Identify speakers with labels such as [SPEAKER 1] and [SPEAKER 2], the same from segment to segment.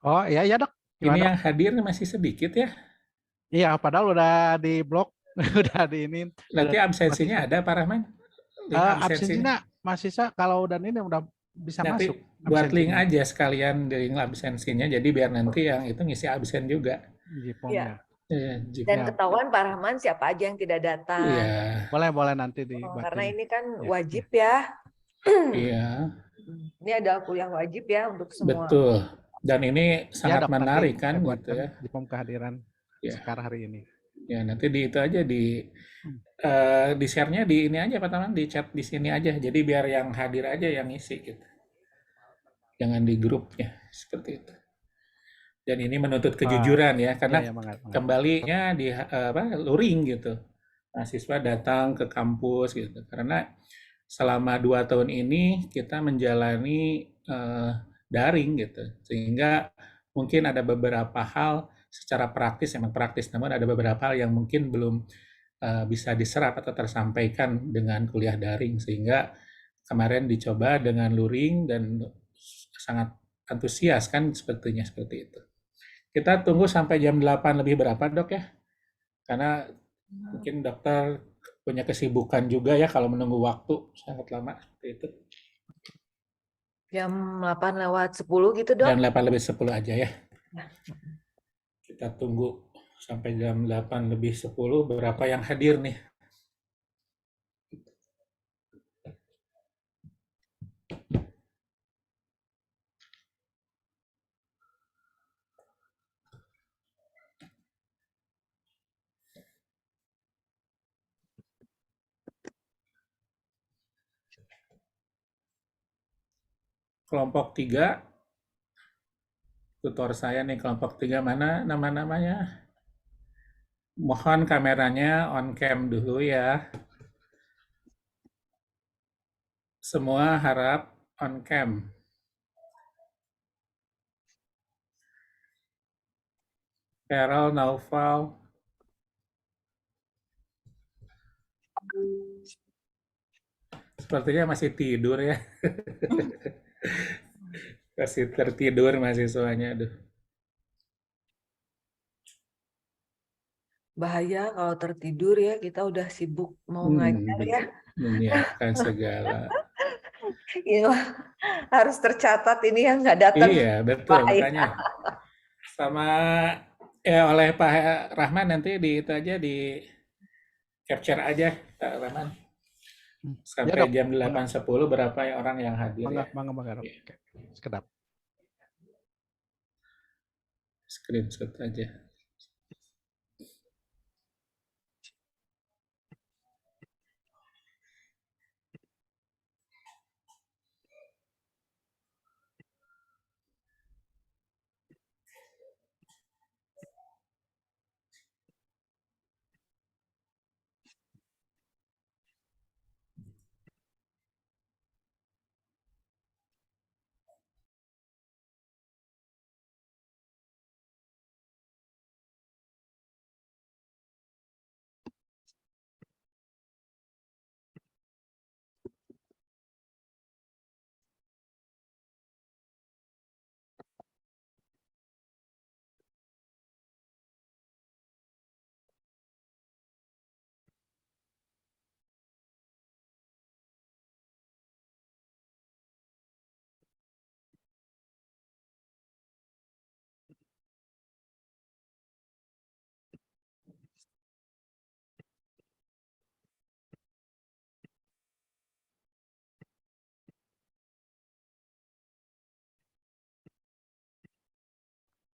[SPEAKER 1] Oh iya ya dok,
[SPEAKER 2] Ini
[SPEAKER 1] gimana dok?
[SPEAKER 2] yang hadir masih sedikit ya.
[SPEAKER 1] Iya padahal udah di blok, udah di ini, udah
[SPEAKER 2] Nanti absensinya
[SPEAKER 1] mahasiswa.
[SPEAKER 2] ada Pak Rahman? Link absensinya.
[SPEAKER 1] Absensinya mahasiswa kalau udah ini udah bisa
[SPEAKER 2] Nanti
[SPEAKER 1] masuk
[SPEAKER 2] buat link
[SPEAKER 1] absensinya
[SPEAKER 2] aja sekalian di link absensinya. Jadi biar nanti yang itu ngisi absen juga.
[SPEAKER 1] di
[SPEAKER 3] Iya.
[SPEAKER 1] formnya.
[SPEAKER 3] Dan
[SPEAKER 2] Jika,
[SPEAKER 1] Ya
[SPEAKER 3] ketahuan Pak Rahman siapa aja yang tidak
[SPEAKER 2] iya,
[SPEAKER 3] datang.
[SPEAKER 1] boleh boleh nanti
[SPEAKER 3] Karena
[SPEAKER 1] dibuatin.
[SPEAKER 3] ini kan
[SPEAKER 1] Ya,
[SPEAKER 3] wajib ya.
[SPEAKER 2] iya,
[SPEAKER 3] Ini ada kuliah wajib ya untuk semua.
[SPEAKER 2] betul. Dan ini
[SPEAKER 1] ya
[SPEAKER 2] sangat
[SPEAKER 1] dok nanti
[SPEAKER 2] menarik kan
[SPEAKER 1] saya
[SPEAKER 2] gitu
[SPEAKER 1] buatkan
[SPEAKER 2] ya.
[SPEAKER 1] di form kehadiran
[SPEAKER 2] Ya,
[SPEAKER 1] sekarang hari ini.
[SPEAKER 2] ya nanti di itu aja
[SPEAKER 1] Hmm.
[SPEAKER 2] di share-nya di ini aja Pak Taman, di chat di sini aja. Jadi biar yang hadir aja yang ngisi gitu. Jangan di grupnya seperti itu. Dan ini menuntut kejujuran ya,
[SPEAKER 1] Ya
[SPEAKER 2] karena
[SPEAKER 1] ya mangga mangga.
[SPEAKER 2] kembalinya di luring gitu. Mahasiswa datang ke kampus gitu. Karena selama 2 tahun ini kita menjalani daring gitu. Sehingga mungkin ada beberapa hal secara praktis, emang praktis, namun ada beberapa hal yang mungkin belum bisa diserap atau tersampaikan dengan kuliah daring. Sehingga kemarin dicoba dengan luring dan sangat antusias kan sepertinya seperti itu. Kita tunggu sampai jam 8 lebih berapa dok ya? Karena mungkin dokter punya kesibukan juga ya kalau menunggu waktu sangat lama seperti itu.
[SPEAKER 3] Jam 8 lewat 10 gitu dok.
[SPEAKER 2] Jam 8 lebih 10 aja ya.
[SPEAKER 3] Ya.
[SPEAKER 2] Kita tunggu sampai jam 8 lebih 10 berapa yang hadir nih. Kelompok 3, tutor saya nih kelompok 3 mana nama-namanya? Mohon kameranya on cam dulu ya. Semua harap on cam. Carol, Naufal, sepertinya masih tidur ya. Masih tertidur mahasiswanya. Aduh.
[SPEAKER 3] Bahaya kalau tertidur ya, kita udah sibuk mau ngajar ya.
[SPEAKER 2] Menyiapkan segala.
[SPEAKER 3] Iya, harus tercatat ini yang nggak datang.
[SPEAKER 2] Iya, betul.
[SPEAKER 3] Bahaya.
[SPEAKER 2] Makanya sama oleh Pak Rahman nanti di itu aja di capture aja Pak Rahman.
[SPEAKER 1] Ya
[SPEAKER 2] Sampai
[SPEAKER 1] dok,
[SPEAKER 2] jam
[SPEAKER 1] mangga
[SPEAKER 2] 8.10 berapa orang yang hadir
[SPEAKER 1] mangga
[SPEAKER 2] ya.
[SPEAKER 1] mangga mangga dok.
[SPEAKER 2] Iya.
[SPEAKER 1] Oke, sekedap.
[SPEAKER 2] Screenshot aja.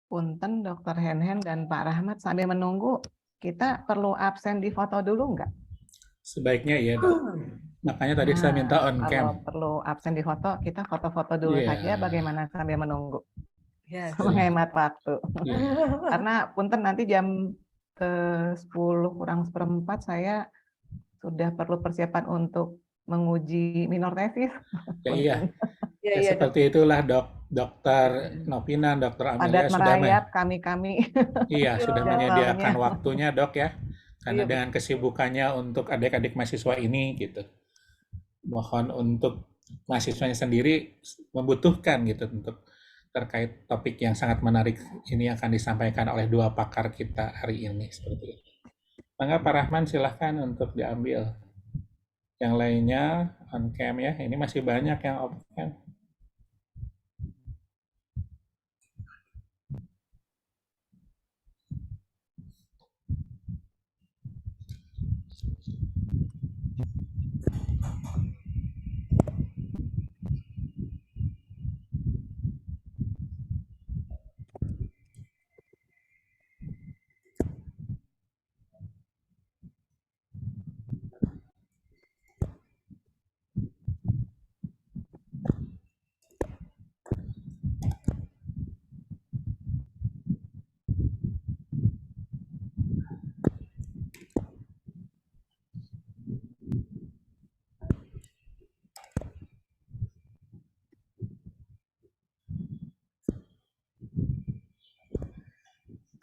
[SPEAKER 4] Punten Dokter Henhen dan Pak Rahmat sambil menunggu, kita perlu absen di foto dulu nggak?
[SPEAKER 2] Sebaiknya ya, Dok. Makanya tadi saya minta on
[SPEAKER 4] Kalau
[SPEAKER 2] cam.
[SPEAKER 4] perlu absen di foto, kita foto-foto dulu
[SPEAKER 2] Iya.
[SPEAKER 4] saja bagaimana sambil menunggu.
[SPEAKER 3] Yes.
[SPEAKER 4] Menghemat waktu.
[SPEAKER 2] Iya.
[SPEAKER 4] Karena punten nanti jam 10 kurang seperempat saya sudah perlu persiapan untuk menguji minor tesis.
[SPEAKER 2] Ya, iya.
[SPEAKER 3] Iya,
[SPEAKER 2] Ya,
[SPEAKER 3] iya, dok.
[SPEAKER 2] seperti itulah Dokter Novina, Dokter Amelia
[SPEAKER 4] Padat
[SPEAKER 2] sudah
[SPEAKER 4] merayap kami-kami.
[SPEAKER 2] iya sudah
[SPEAKER 4] Jadwalnya.
[SPEAKER 2] menyediakan waktunya dok ya, karena
[SPEAKER 3] Iya,
[SPEAKER 2] dengan kesibukannya untuk adik-adik mahasiswa ini gitu. Mohon untuk mahasiswanya sendiri membutuhkan gitu untuk terkait topik yang sangat menarik ini akan disampaikan oleh dua pakar kita hari ini seperti itu. Maka Pak Rahman silahkan untuk diambil. Yang lainnya on cam ya. Ini masih banyak yang off cam.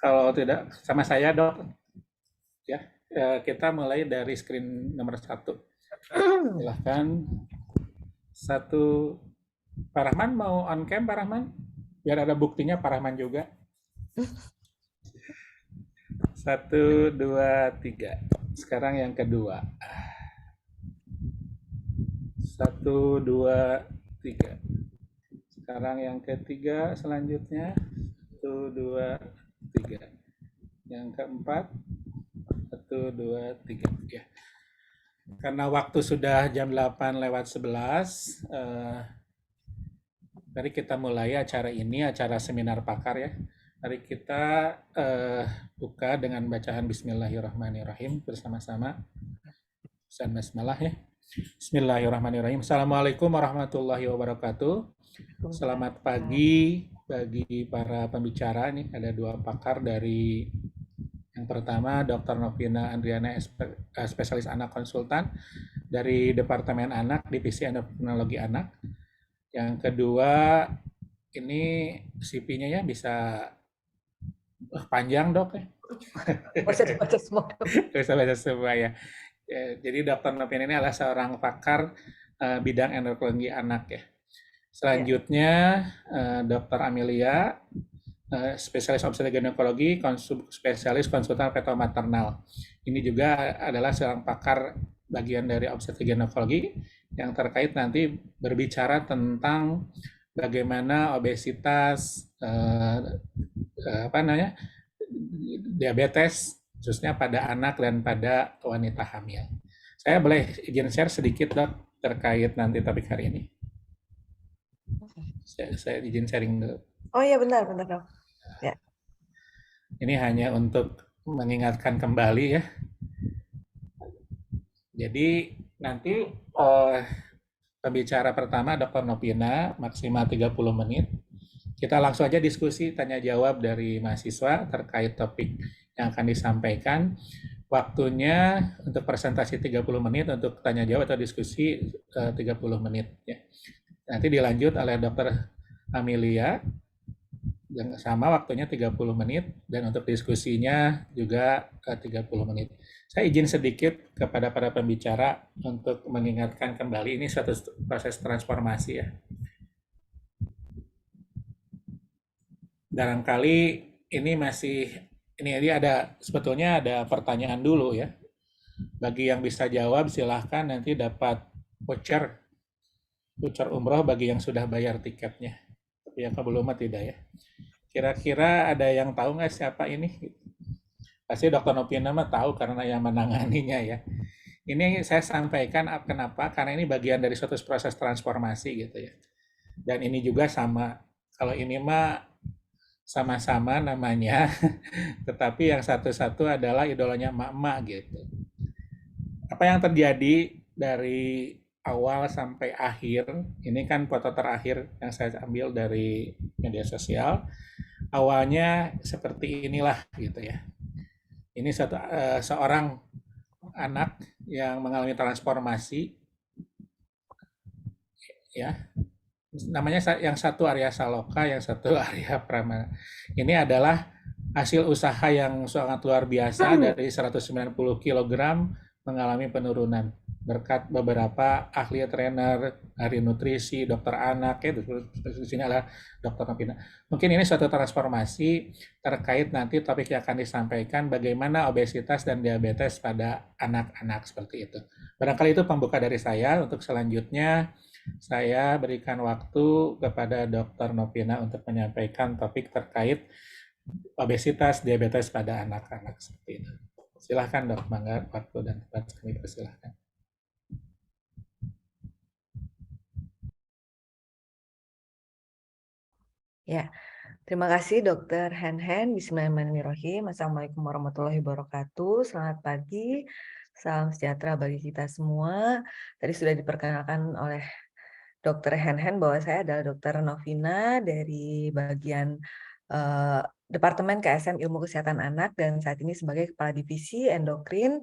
[SPEAKER 2] Kalau tidak, sama saya dok. Ya, kita mulai dari screen nomor 1. Silahkan. 1, Pak Rahman mau on cam Pak Rahman? Biar ada buktinya Pak Rahman juga. 1, 2, 3. Sekarang yang kedua. 1, 2, 3. Sekarang yang ketiga selanjutnya. 1, 2, 3. Yang keempat. 1, 2, 3. Ya. Karena waktu sudah jam 8:11, mari kita mulai acara ini, acara seminar pakar ya. Mari kita buka dengan bacaan Bismillahirrahmanirrahim bersama-sama. Bismillah ya. Bismillahirrahmanirrahim. Assalamualaikum warahmatullahi wabarakatuh. Selamat pagi bagi para pembicara. Nih ada dua pakar dari yang pertama Dr. Novina Andriana, spesialis anak konsultan dari Departemen Anak, Divisi Endokrinologi Anak. Yang kedua ini CV-nya ya bisa panjang dok ya.
[SPEAKER 3] Bisa dibaca semua.
[SPEAKER 2] Bisa baca semua ya. Jadi Dr. Novina ini adalah seorang pakar bidang endokrinologi anak ya. Selanjutnya Dr. Amelia, spesialis obstetrik ginekologi, spesialis konsultan fetal maternal. Ini juga adalah seorang pakar bagian dari obstetrik ginekologi yang terkait nanti berbicara tentang bagaimana obesitas, diabetes, khususnya pada anak dan pada wanita hamil. Saya boleh izin share sedikit dok terkait nanti topik hari ini. Saya izin sharing dulu.
[SPEAKER 3] Oh iya benar dok. Ya.
[SPEAKER 2] Ini hanya untuk mengingatkan kembali ya. Jadi nanti pembicara pertama Dr. Novina maksimal 30 menit. Kita langsung aja diskusi tanya jawab dari mahasiswa terkait topik yang akan disampaikan. Waktunya untuk presentasi 30 menit, untuk tanya jawab atau diskusi 30 menit ya. Nanti dilanjut oleh Dr. Amelia yang sama waktunya 30 menit dan untuk diskusinya juga 30 menit. Saya izin sedikit kepada para pembicara untuk mengingatkan kembali ini suatu proses transformasi ya. Barangkali ini ada sebetulnya ada pertanyaan dulu ya. Bagi yang bisa jawab silahkan nanti dapat voucher umroh bagi yang sudah bayar tiketnya. Tapi yang belum tidak ya. Kira-kira ada yang tahu nggak siapa ini? Pasti Dr. Novina mah tahu karena yang menanganinya ya. Ini saya sampaikan kenapa? Karena ini bagian dari suatu proses transformasi gitu ya. Dan ini juga sama. Kalau ini mah sama-sama namanya, tetapi yang satu-satu adalah idolanya emak-emak gitu. Apa yang terjadi dari awal sampai akhir, ini kan foto terakhir yang saya ambil dari media sosial, awalnya seperti inilah gitu ya. Ini seorang anak yang mengalami transformasi, ya. Namanya yang satu Arya Saloka, yang satu Arya Pramana. Ini adalah hasil usaha yang sangat luar biasa dari 190 kg mengalami penurunan. berkat beberapa ahli trainer, ahli nutrisi, dokter anak, ya, di sini adalah Dokter Novina. Mungkin ini suatu transformasi terkait nanti topik yang akan disampaikan bagaimana obesitas dan diabetes pada anak-anak seperti itu. Barangkali itu pembuka dari saya. Untuk selanjutnya, saya berikan waktu kepada Dokter Novina untuk menyampaikan topik terkait obesitas, diabetes pada anak-anak seperti itu. Silahkan Dok, mangga waktu dan tempat kami persilahkan.
[SPEAKER 3] Ya, terima kasih Dokter Hen. Bismillahirrahmanirrahim. Assalamualaikum warahmatullahi wabarakatuh. Selamat pagi, salam sejahtera bagi kita semua. Tadi sudah diperkenalkan oleh Dokter Hen bahwa saya adalah Dokter Novina dari bagian Departemen KSM Ilmu Kesehatan Anak dan saat ini sebagai Kepala Divisi Endokrin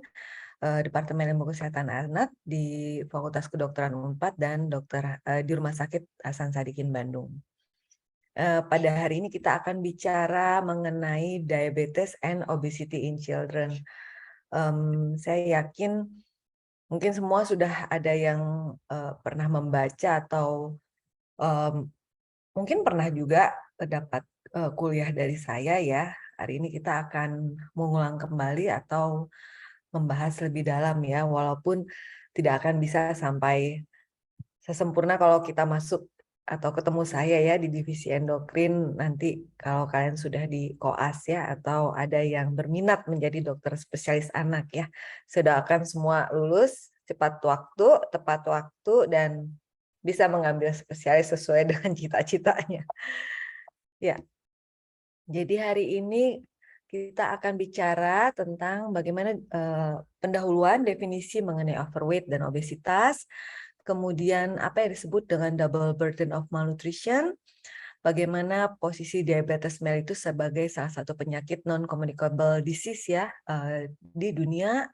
[SPEAKER 3] Departemen Ilmu Kesehatan Anak di Fakultas Kedokteran Unpad dan di Rumah Sakit Hasan Sadikin Bandung. Pada hari ini kita akan bicara mengenai diabetes and obesity in children. Saya yakin mungkin semua sudah ada yang pernah membaca atau mungkin pernah juga dapat kuliah dari saya ya. Hari ini kita akan mengulang kembali atau membahas lebih dalam ya, walaupun tidak akan bisa sampai sesempurna kalau kita masuk atau ketemu saya ya di divisi endokrin nanti kalau kalian sudah di koas ya atau ada yang berminat menjadi dokter spesialis anak ya. Saya doakan semua lulus tepat waktu dan bisa mengambil spesialis sesuai dengan cita-citanya. Ya. Jadi hari ini kita akan bicara tentang bagaimana pendahuluan definisi mengenai overweight dan obesitas. Kemudian apa yang disebut dengan double burden of malnutrition, bagaimana posisi diabetes mellitus sebagai salah satu penyakit non-communicable disease ya di dunia,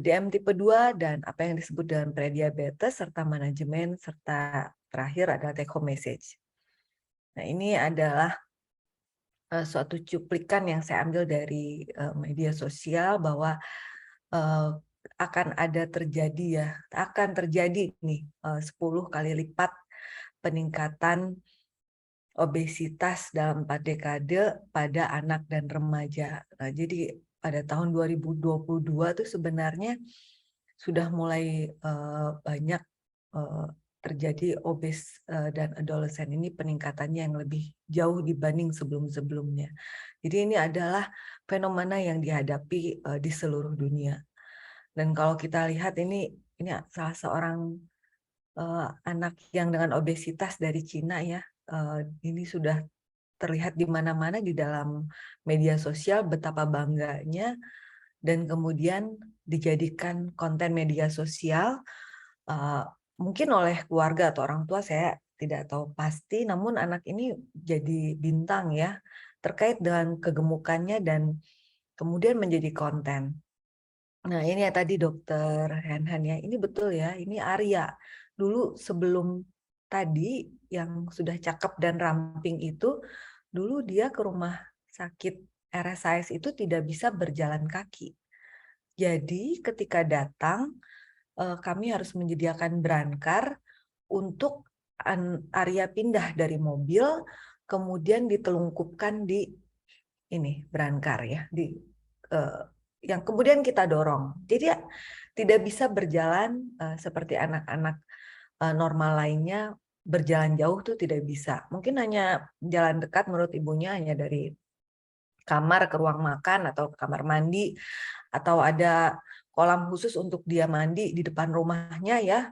[SPEAKER 3] DM tipe 2 dan apa yang disebut dengan prediabetes serta manajemen serta terakhir adalah take home message. Nah, ini adalah suatu cuplikan yang saya ambil dari media sosial bahwa akan terjadi nih 10 kali lipat peningkatan obesitas dalam 4 dekade pada anak dan remaja. Nah, jadi pada tahun 2022 tuh sebenarnya sudah mulai banyak terjadi obes dan adolesen ini peningkatannya yang lebih jauh dibanding sebelum-sebelumnya. Jadi ini adalah fenomena yang dihadapi di seluruh dunia. Dan kalau kita lihat ini salah seorang anak yang dengan obesitas dari Cina ya, ini sudah terlihat di mana-mana di dalam media sosial betapa bangganya dan kemudian dijadikan konten media sosial mungkin oleh keluarga atau orang tua saya tidak tahu pasti, namun anak ini jadi bintang ya terkait dengan kegemukannya dan kemudian menjadi konten. Nah, ini ya tadi Dokter Hen ya, ini betul ya, ini Arya. Dulu sebelum tadi yang sudah cakep dan ramping itu, dulu dia ke rumah sakit RSIS itu tidak bisa berjalan kaki. Jadi ketika datang, kami harus menyediakan brankar untuk Arya pindah dari mobil, kemudian ditelungkupkan di ini brankar ya, di yang kemudian kita dorong. Jadi ya, tidak bisa berjalan seperti anak-anak normal lainnya, berjalan jauh tuh tidak bisa. Mungkin hanya jalan dekat menurut ibunya hanya dari kamar ke ruang makan atau ke kamar mandi, atau ada kolam khusus untuk dia mandi di depan rumahnya ya.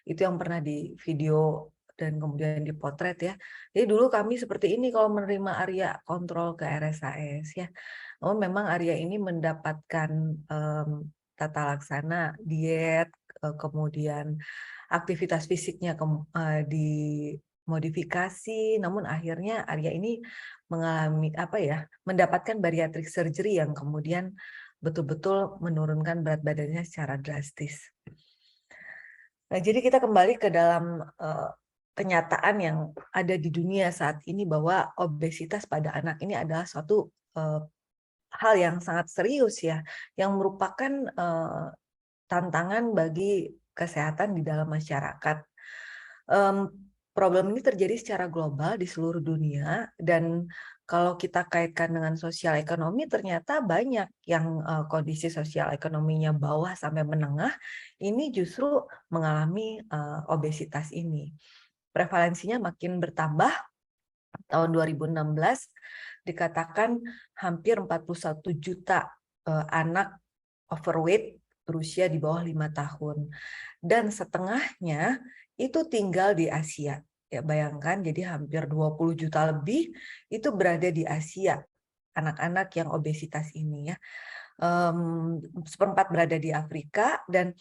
[SPEAKER 3] Itu yang pernah di video dan kemudian dipotret ya. Jadi dulu kami seperti ini kalau menerima Arya kontrol ke RSAS ya. Oh, memang Arya ini mendapatkan tata laksana diet, kemudian aktivitas fisiknya dimodifikasi, namun akhirnya Arya ini mengalami mendapatkan bariatric surgery yang kemudian betul-betul menurunkan berat badannya secara drastis. Nah, jadi kita kembali ke dalam kenyataan yang ada di dunia saat ini bahwa obesitas pada anak ini adalah suatu hal yang sangat serius ya, yang merupakan tantangan bagi kesehatan di dalam masyarakat. Problem ini terjadi secara global di seluruh dunia, dan kalau kita kaitkan dengan sosial ekonomi, ternyata banyak yang kondisi sosial ekonominya bawah sampai menengah ini justru mengalami obesitas ini. Prevalensinya makin bertambah. Tahun 2016 dikatakan hampir 41 juta anak overweight berusia di bawah 5 tahun. Dan setengahnya itu tinggal di Asia. Ya, bayangkan, jadi hampir 20 juta lebih itu berada di Asia. Anak-anak yang obesitas ini ya. Seperempat berada di Afrika, dan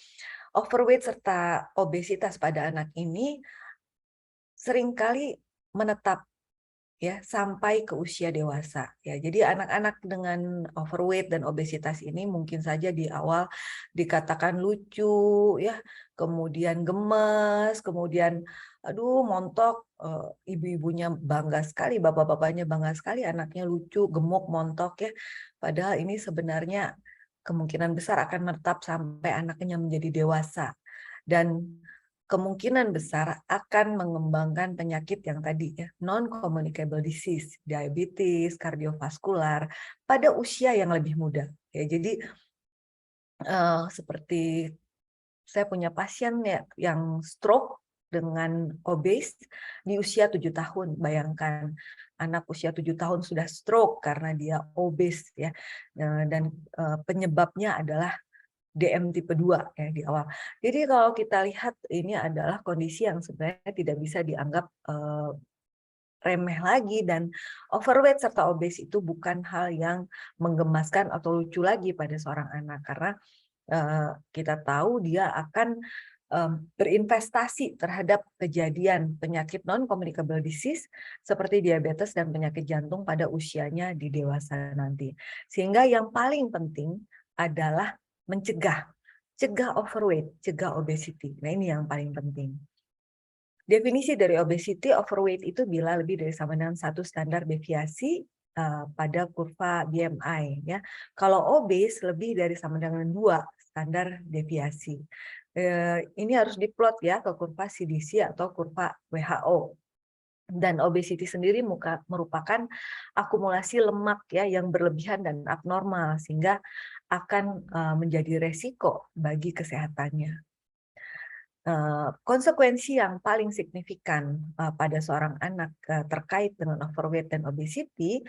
[SPEAKER 3] overweight serta obesitas pada anak ini seringkali menetap ya sampai ke usia dewasa ya. Jadi anak-anak dengan overweight dan obesitas ini mungkin saja di awal dikatakan lucu ya, kemudian gemes, kemudian aduh montok, ibu-ibunya bangga sekali, bapak-bapaknya bangga sekali anaknya lucu, gemuk, montok ya. Padahal ini sebenarnya kemungkinan besar akan menetap sampai anaknya menjadi dewasa, dan kemungkinan besar akan mengembangkan penyakit yang tadi ya, non-communicable disease, diabetes, kardiovaskular pada usia yang lebih muda. Ya, jadi seperti saya punya pasien ya yang stroke dengan obes di usia 7 tahun. Bayangkan anak usia 7 tahun sudah stroke karena dia obes ya, dan penyebabnya adalah DM tipe 2 ya di awal. Jadi kalau kita lihat ini adalah kondisi yang sebenarnya tidak bisa dianggap remeh lagi, dan overweight serta obes itu bukan hal yang menggemaskan atau lucu lagi pada seorang anak, karena kita tahu dia akan berinvestasi terhadap kejadian penyakit non-communicable disease seperti diabetes dan penyakit jantung pada usianya di dewasa nanti. Sehingga yang paling penting adalah mencegah overweight, cegah obesity. Nah, ini yang paling penting. Definisi dari obesity, overweight itu bila lebih dari sama dengan 1 standar deviasi pada kurva BMI ya. Kalau obes lebih dari sama dengan 2 standar deviasi. Ini harus diplot ya ke kurva CDC atau kurva WHO. Dan obesity sendiri merupakan akumulasi lemak ya yang berlebihan dan abnormal, sehingga akan menjadi resiko bagi kesehatannya. Konsekuensi yang paling signifikan pada seorang anak terkait dengan overweight dan obesity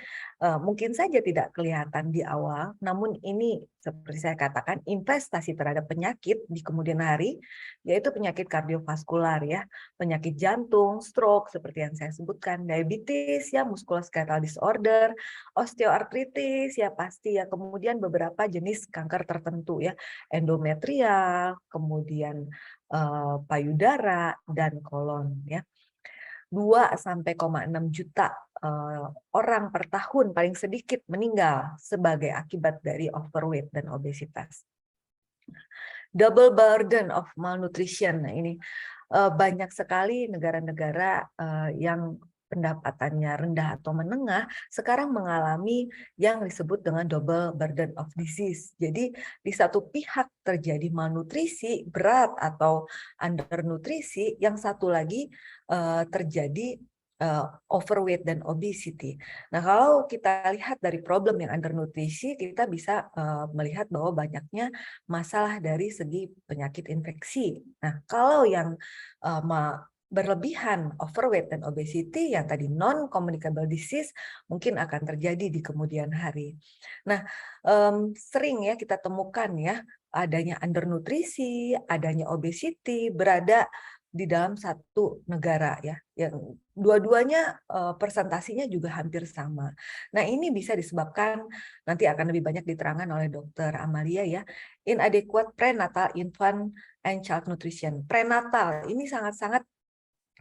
[SPEAKER 3] mungkin saja tidak kelihatan di awal, namun ini seperti saya katakan investasi terhadap penyakit di kemudian hari, yaitu penyakit kardiovaskular ya, penyakit jantung, stroke seperti yang saya sebutkan, diabetes ya, musculoskeletal disorder, osteoartritis ya pasti ya, kemudian beberapa jenis kanker tertentu ya, endometrial, kemudian payudara dan kolon ya. 2,6 juta orang per tahun paling sedikit meninggal sebagai akibat dari overweight dan obesitas. Double burden of malnutrition. Nah, ini banyak sekali negara-negara yang pendapatannya rendah atau menengah sekarang mengalami yang disebut dengan double burden of disease. Jadi di satu pihak terjadi malnutrisi berat atau undernutrisi, yang satu lagi terjadi overweight dan obesity. Nah, kalau kita lihat dari problem yang undernutrisi, kita bisa melihat bahwa banyaknya masalah dari segi penyakit infeksi. Nah, kalau yang berlebihan overweight dan obesity yang tadi non-communicable disease mungkin akan terjadi di kemudian hari. Nah, sering ya kita temukan ya adanya undernutrisi, adanya obesity berada di dalam satu negara ya, yang dua-duanya persentasinya juga hampir sama. Nah, ini bisa disebabkan, nanti akan lebih banyak diterangkan oleh Dr. Amalia ya, inadequate prenatal infant and child nutrition. Prenatal ini sangat-sangat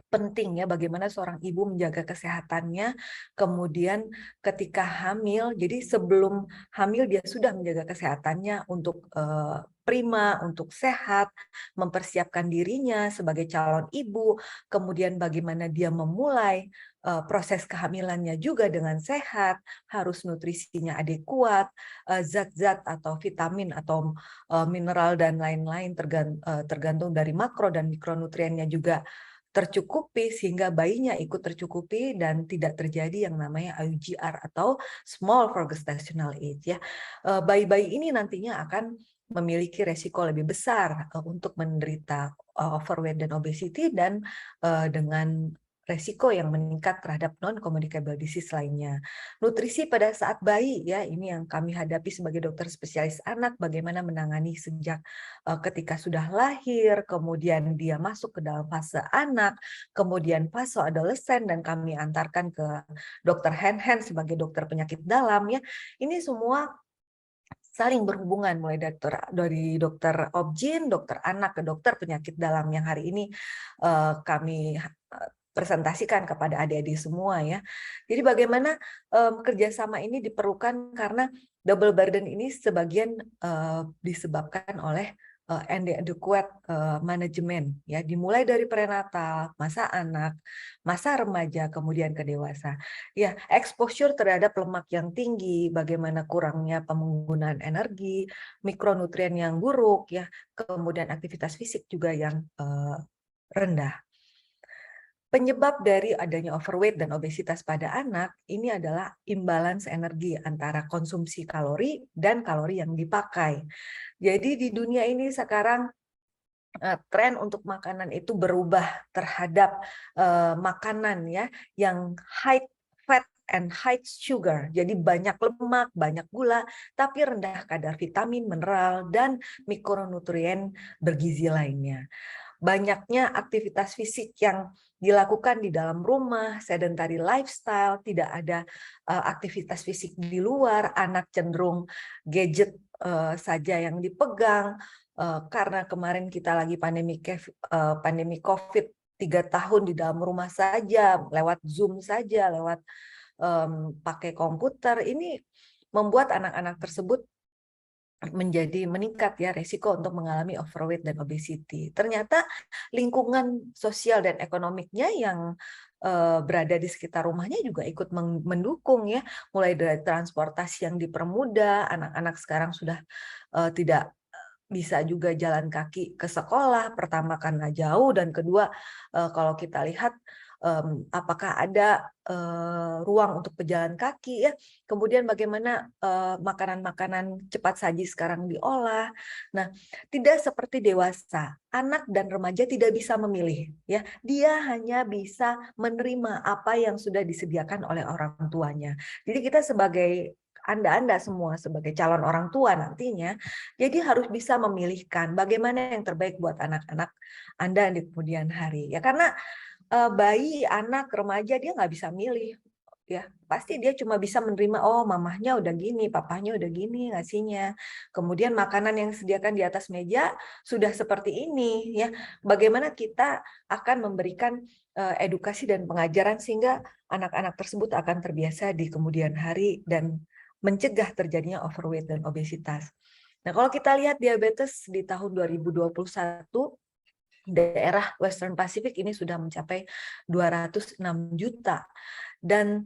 [SPEAKER 3] penting ya bagaimana seorang ibu menjaga kesehatannya, kemudian ketika hamil, jadi sebelum hamil dia sudah menjaga kesehatannya untuk prima, untuk sehat, mempersiapkan dirinya sebagai calon ibu, kemudian bagaimana dia memulai proses kehamilannya juga dengan sehat, harus nutrisinya adekuat, zat-zat atau vitamin atau mineral dan lain-lain tergantung dari makro dan mikronutriennya juga tercukupi sehingga bayinya ikut tercukupi dan tidak terjadi yang namanya IUGR atau small for gestational age ya. Bayi-bayi ini nantinya akan memiliki resiko lebih besar untuk menderita overweight dan obesity dan dengan resiko yang meningkat terhadap non-communicable disease lainnya. Nutrisi pada saat bayi ya, ini yang kami hadapi sebagai dokter spesialis anak, bagaimana menangani sejak ketika sudah lahir, kemudian dia masuk ke dalam fase anak, kemudian fase adolesen dan kami antarkan ke dokter hand sebagai dokter penyakit dalam ya. Ini semua saling berhubungan mulai dari dokter obgyn, dokter anak ke dokter penyakit dalam yang hari ini kami presentasikan kepada adik-adik semua ya. Jadi bagaimana kerjasama ini diperlukan karena double burden ini sebagian disebabkan oleh inadequate manajemen ya, dimulai dari prenatal, masa anak, masa remaja, kemudian ke dewasa. Ya, exposure terhadap lemak yang tinggi, bagaimana kurangnya penggunaan energi, mikronutrien yang buruk ya, kemudian aktivitas fisik juga yang rendah. Penyebab dari adanya overweight dan obesitas pada anak ini adalah imbalance energi antara konsumsi kalori dan kalori yang dipakai. Jadi di dunia ini sekarang tren untuk makanan itu berubah terhadap makanan ya yang high fat and high sugar. Jadi banyak lemak, banyak gula, tapi rendah kadar vitamin, mineral, dan mikronutrien bergizi lainnya. Banyaknya aktivitas fisik yang dilakukan di dalam rumah, sedentary lifestyle, tidak ada aktivitas fisik di luar, anak cenderung gadget saja yang dipegang, karena kemarin kita lagi pandemi COVID 3 tahun di dalam rumah saja, lewat Zoom saja, lewat pakai komputer, ini membuat anak-anak tersebut menjadi meningkat ya resiko untuk mengalami overweight dan obesity. Ternyata lingkungan sosial dan ekonomiknya yang berada di sekitar rumahnya juga ikut mendukung ya, mulai dari transportasi yang dipermudah, anak-anak sekarang sudah tidak bisa juga jalan kaki ke sekolah, pertama karena jauh dan kedua kalau kita lihat apakah ada ruang untuk pejalan kaki ya, kemudian bagaimana makanan-makanan cepat saji sekarang diolah. Nah, tidak seperti dewasa, anak dan remaja tidak bisa memilih ya, dia hanya bisa menerima apa yang sudah disediakan oleh orang tuanya. Jadi kita sebagai Anda semua sebagai calon orang tua nantinya, jadi harus bisa memilihkan bagaimana yang terbaik buat anak-anak Anda di kemudian hari ya, karena bayi, anak, remaja dia nggak bisa milih ya, pasti dia cuma bisa menerima oh mamahnya udah gini, papahnya udah gini ngasihnya, kemudian makanan yang disediakan di atas meja sudah seperti ini ya, bagaimana kita akan memberikan edukasi dan pengajaran sehingga anak-anak tersebut akan terbiasa di kemudian hari dan mencegah terjadinya overweight dan obesitas. Nah, kalau kita lihat diabetes di tahun 2021 daerah Western Pacific ini sudah mencapai 206 juta dan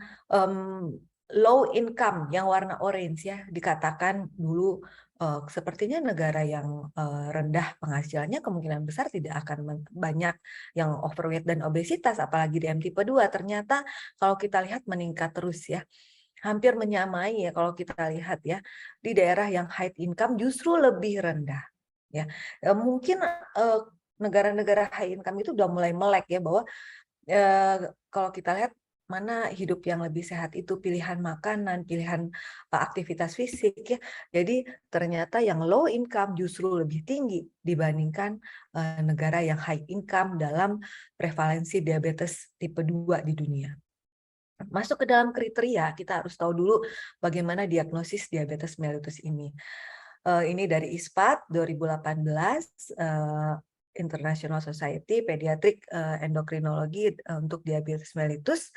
[SPEAKER 3] low income yang warna orange ya dikatakan dulu sepertinya negara yang rendah penghasilannya kemungkinan besar tidak akan banyak yang overweight dan obesitas apalagi DM tipe 2. Ternyata kalau kita lihat meningkat terus ya. Hampir menyamai ya kalau kita lihat ya di daerah yang high income justru lebih rendah ya. Mungkin negara-negara high income itu udah mulai melek ya bahwa kalau kita lihat mana hidup yang lebih sehat itu pilihan makanan, pilihan aktivitas fisik ya. Jadi ternyata yang low income justru lebih tinggi dibandingkan negara yang high income dalam prevalensi diabetes tipe 2 di dunia. Masuk ke dalam kriteria, kita harus tahu dulu bagaimana diagnosis diabetes mellitus ini. Ini dari ISPAT 2018, International Society Pediatric Endocrinology untuk diabetes mellitus,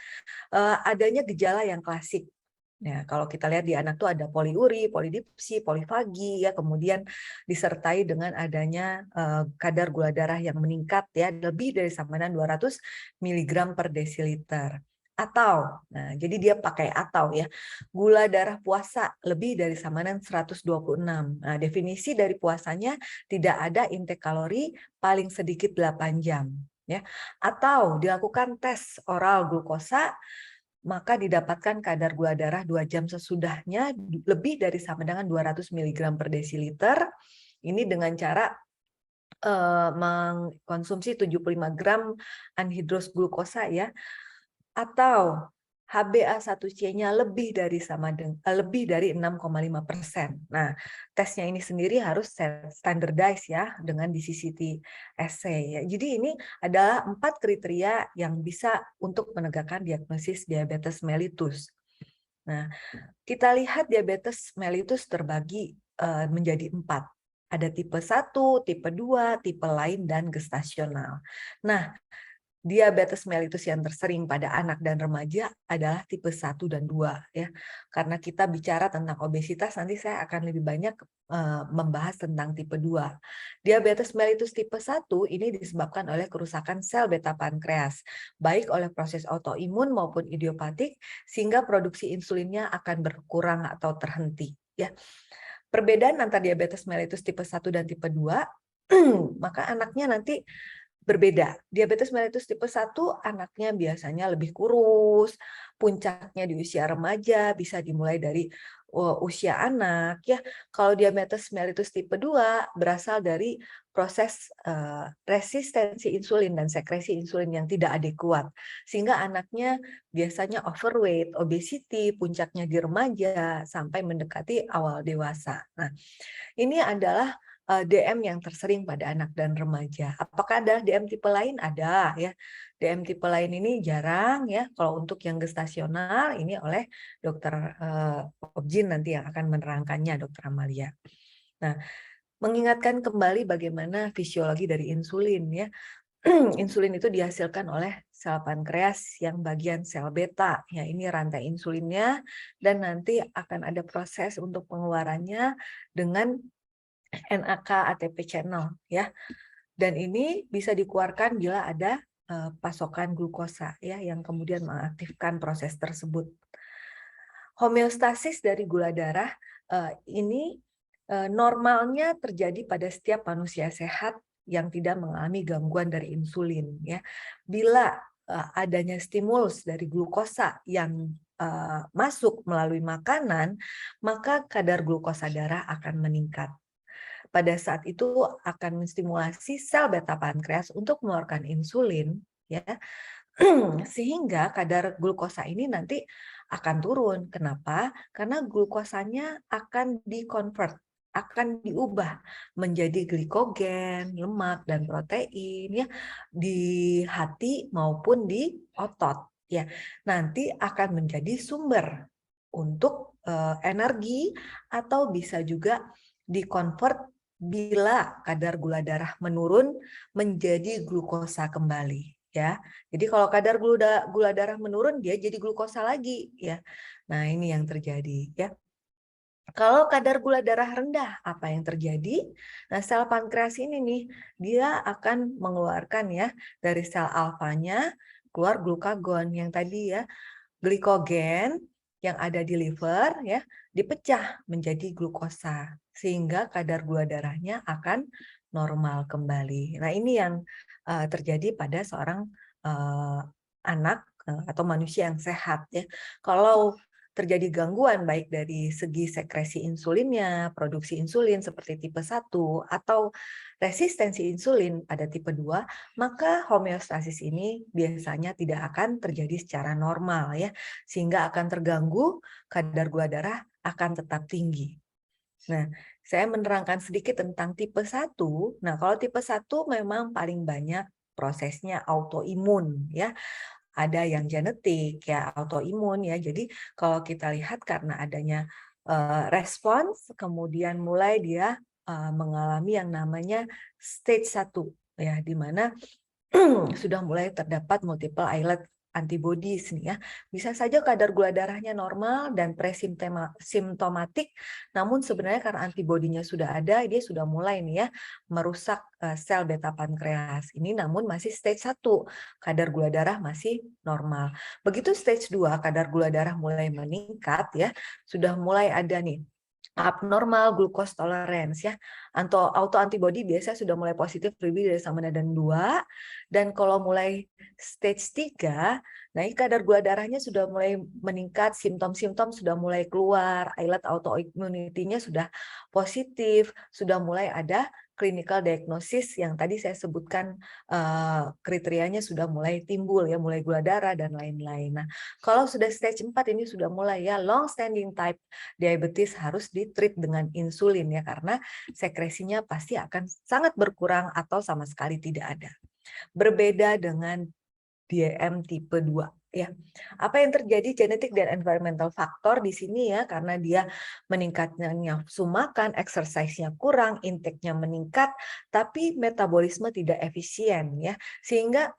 [SPEAKER 3] adanya gejala yang klasik. Nah, kalau kita lihat di anak tuh ada poliuri, polidipsi, polifagi, ya, kemudian disertai dengan adanya kadar gula darah yang meningkat, ya, lebih dari sama dengan 200 mg per desiliter. Atau, nah, jadi dia pakai atau, ya, gula darah puasa lebih dari sama dengan 126. Nah, definisi dari puasanya tidak ada intake kalori paling sedikit 8 jam, ya. Atau dilakukan tes oral glukosa, maka didapatkan kadar gula darah 2 jam sesudahnya lebih dari sama dengan 200 mg per desiliter. Ini dengan cara mengkonsumsi 75 gram anhidrous glukosa, ya, atau HbA1c-nya lebih dari 6,5%. Nah, tesnya ini sendiri harus standardized, ya, dengan DCCT assay, ya. Jadi ini adalah 4 kriteria yang bisa untuk menegakkan diagnosis diabetes mellitus. Nah, kita lihat diabetes mellitus terbagi menjadi 4. Ada tipe 1, tipe 2, tipe lain, dan gestasional. Nah, diabetes mellitus yang tersering pada anak dan remaja adalah tipe 1 dan 2, ya. Karena kita bicara tentang obesitas, nanti saya akan lebih banyak membahas tentang tipe 2. Diabetes mellitus tipe 1 ini disebabkan oleh kerusakan sel beta pankreas, baik oleh proses autoimun maupun idiopatik, sehingga produksi insulinnya akan berkurang atau terhenti, ya. Perbedaan antara diabetes mellitus tipe 1 dan tipe 2, maka anaknya nanti berbeda. Diabetes mellitus tipe 1 anaknya biasanya lebih kurus, puncaknya di usia remaja, bisa dimulai dari usia anak, ya. Kalau diabetes mellitus tipe 2 berasal dari proses resistensi insulin dan sekresi insulin yang tidak adekuat, sehingga anaknya biasanya overweight, obesity, puncaknya di remaja sampai mendekati awal dewasa. Nah, ini adalah DM yang tersering pada anak dan remaja. Apakah ada DM tipe lain? Ada, ya. DM tipe lain ini jarang, ya. Kalau untuk yang gestasional ini oleh dokter Objin nanti yang akan menerangkannya, dokter Amalia. Nah, mengingatkan kembali bagaimana fisiologi dari insulin, ya. Insulin itu dihasilkan oleh sel pankreas yang bagian sel beta, ya. Ini rantai insulinnya, dan nanti akan ada proses untuk pengeluarannya dengan NAK ATP channel, ya. Dan ini bisa dikeluarkan bila ada pasokan glukosa, ya, yang kemudian mengaktifkan proses tersebut. Homeostasis dari gula darah ini normalnya terjadi pada setiap manusia sehat yang tidak mengalami gangguan dari insulin, ya. Bila adanya stimulus dari glukosa yang masuk melalui makanan, maka kadar glukosa darah akan meningkat. Pada saat itu akan menstimulasi sel beta pankreas untuk mengeluarkan insulin, ya, sehingga kadar glukosa ini nanti akan turun. Kenapa? Karena glukosanya akan dikonvert, akan diubah menjadi glikogen, lemak, dan protein, ya, di hati maupun di otot, ya. Nanti akan menjadi sumber untuk energi, atau bisa juga dikonvert bila kadar gula darah menurun menjadi glukosa kembali, ya. Jadi kalau kadar gula darah menurun, dia jadi glukosa lagi, ya. Nah, ini yang terjadi, ya. Kalau kadar gula darah rendah, apa yang terjadi? Nah, sel pankreas ini nih, dia akan mengeluarkan, ya, dari sel alfanya keluar glukagon yang tadi, ya, glikogen yang ada di liver, ya, dipecah menjadi glukosa sehingga kadar gula darahnya akan normal kembali. Nah, ini yang terjadi pada seorang anak atau manusia yang sehat, ya. Kalau terjadi gangguan baik dari segi sekresi insulinnya, produksi insulin seperti tipe 1 atau resistensi insulin pada tipe 2, maka homeostasis ini biasanya tidak akan terjadi secara normal, ya, sehingga akan terganggu, kadar gula darah akan tetap tinggi. Nah, saya menerangkan sedikit tentang tipe 1. Nah, kalau tipe 1 memang paling banyak prosesnya autoimun, ya. Ada yang genetik, ya, autoimun, ya. Jadi kalau kita lihat karena adanya respons, kemudian mulai dia mengalami yang namanya stage 1. ya, di mana sudah mulai terdapat multiple islet antibodies nih ya. Bisa saja kadar gula darahnya normal dan presimptomatik, namun sebenarnya karena antibodinya sudah ada, dia sudah mulai nih ya merusak sel beta pankreas. Ini namun masih stage 1, kadar gula darah masih normal. Begitu stage 2, kadar gula darah mulai meningkat ya, sudah mulai ada nih abnormal glucose tolerance ya. Autoantibody biasanya sudah mulai positif lebih dari sama dengan 2. Dan kalau mulai stage 3, nah ini kadar gula darahnya sudah mulai meningkat, simptom-simptom sudah mulai keluar, islet autoimmunity-nya sudah positif, sudah mulai ada clinical diagnosis yang tadi saya sebutkan kriterianya sudah mulai timbul ya, mulai gula darah dan lain-lain. Nah, kalau sudah stage 4 ini sudah mulai ya long standing type diabetes harus di-treat dengan insulin ya, karena sekresinya pasti akan sangat berkurang atau sama sekali tidak ada. Berbeda dengan DM tipe 2 ya. Apa yang terjadi genetik dan environmental factor di sini ya, karena dia meningkatnya nafsu makan, exercise-nya kurang, intake-nya meningkat, tapi metabolisme tidak efisien ya. Sehingga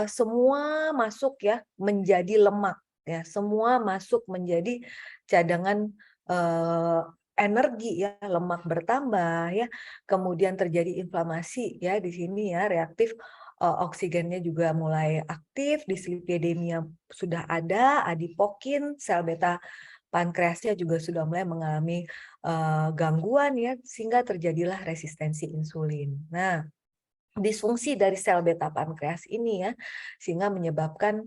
[SPEAKER 3] semua masuk ya menjadi lemak ya, semua masuk menjadi cadangan energi ya, lemak bertambah ya, kemudian terjadi inflamasi ya di sini ya, reaktif oksigennya juga mulai aktif, dislipidemia sudah ada, adipokin, sel beta pankreasnya juga sudah mulai mengalami gangguan ya, sehingga terjadilah resistensi insulin. Nah, disfungsi dari sel beta pankreas ini ya, sehingga menyebabkan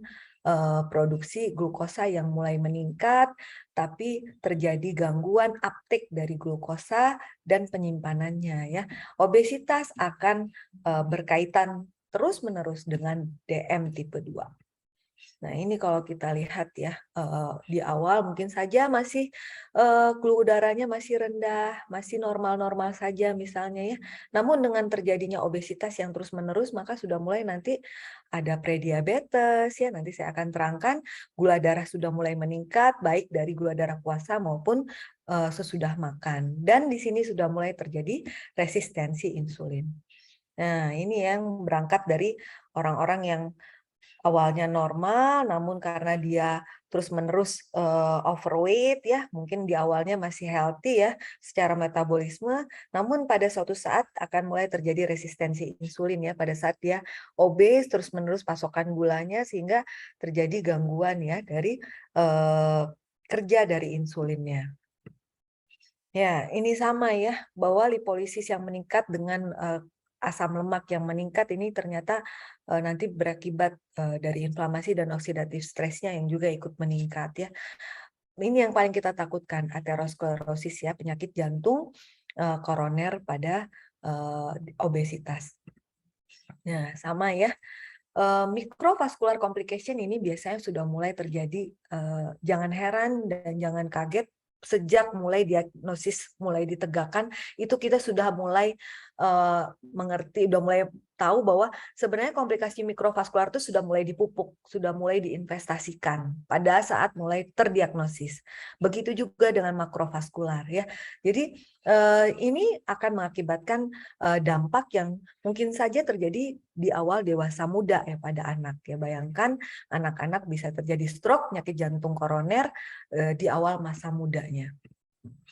[SPEAKER 3] produksi glukosa yang mulai meningkat, tapi terjadi gangguan uptake dari glukosa dan penyimpanannya ya. Obesitas akan berkaitan terus-menerus dengan DM tipe 2. Nah, ini kalau kita lihat ya, di awal mungkin saja masih gula darahnya masih rendah, masih normal-normal saja misalnya ya. Namun dengan terjadinya obesitas yang terus-menerus, maka sudah mulai nanti ada prediabetes ya, nanti saya akan terangkan gula darah sudah mulai meningkat, baik dari gula darah puasa maupun sesudah makan. Dan di sini sudah mulai terjadi resistensi insulin. Nah, ini yang berangkat dari orang-orang yang awalnya normal, namun karena dia terus-menerus overweight ya, mungkin di awalnya masih healthy ya secara metabolisme, namun pada suatu saat akan mulai terjadi resistensi insulin ya, pada saat dia obes terus-menerus pasokan gulanya, sehingga terjadi gangguan ya dari kerja dari insulinnya. Ya, ini sama ya, bahwa lipolisis yang meningkat dengan asam lemak yang meningkat ini ternyata nanti berakibat dari inflamasi dan oksidatif stresnya yang juga ikut meningkat ya. Ini yang paling kita takutkan, aterosklerosis ya, penyakit jantung koroner pada obesitas. Nah, sama ya. Microvascular complication ini biasanya sudah mulai terjadi, jangan heran dan jangan kaget, sejak mulai diagnosis mulai ditegakkan, itu kita sudah mulai mengerti, sudah mulai tahu bahwa sebenarnya komplikasi mikrovaskular itu sudah mulai dipupuk, sudah mulai diinvestasikan pada saat mulai terdiagnosis. Begitu juga dengan makrovaskular ya. Jadi ini akan mengakibatkan dampak yang mungkin saja terjadi di awal dewasa muda ya pada anak ya. Bayangkan anak-anak bisa terjadi stroke, penyakit jantung koroner di awal masa mudanya.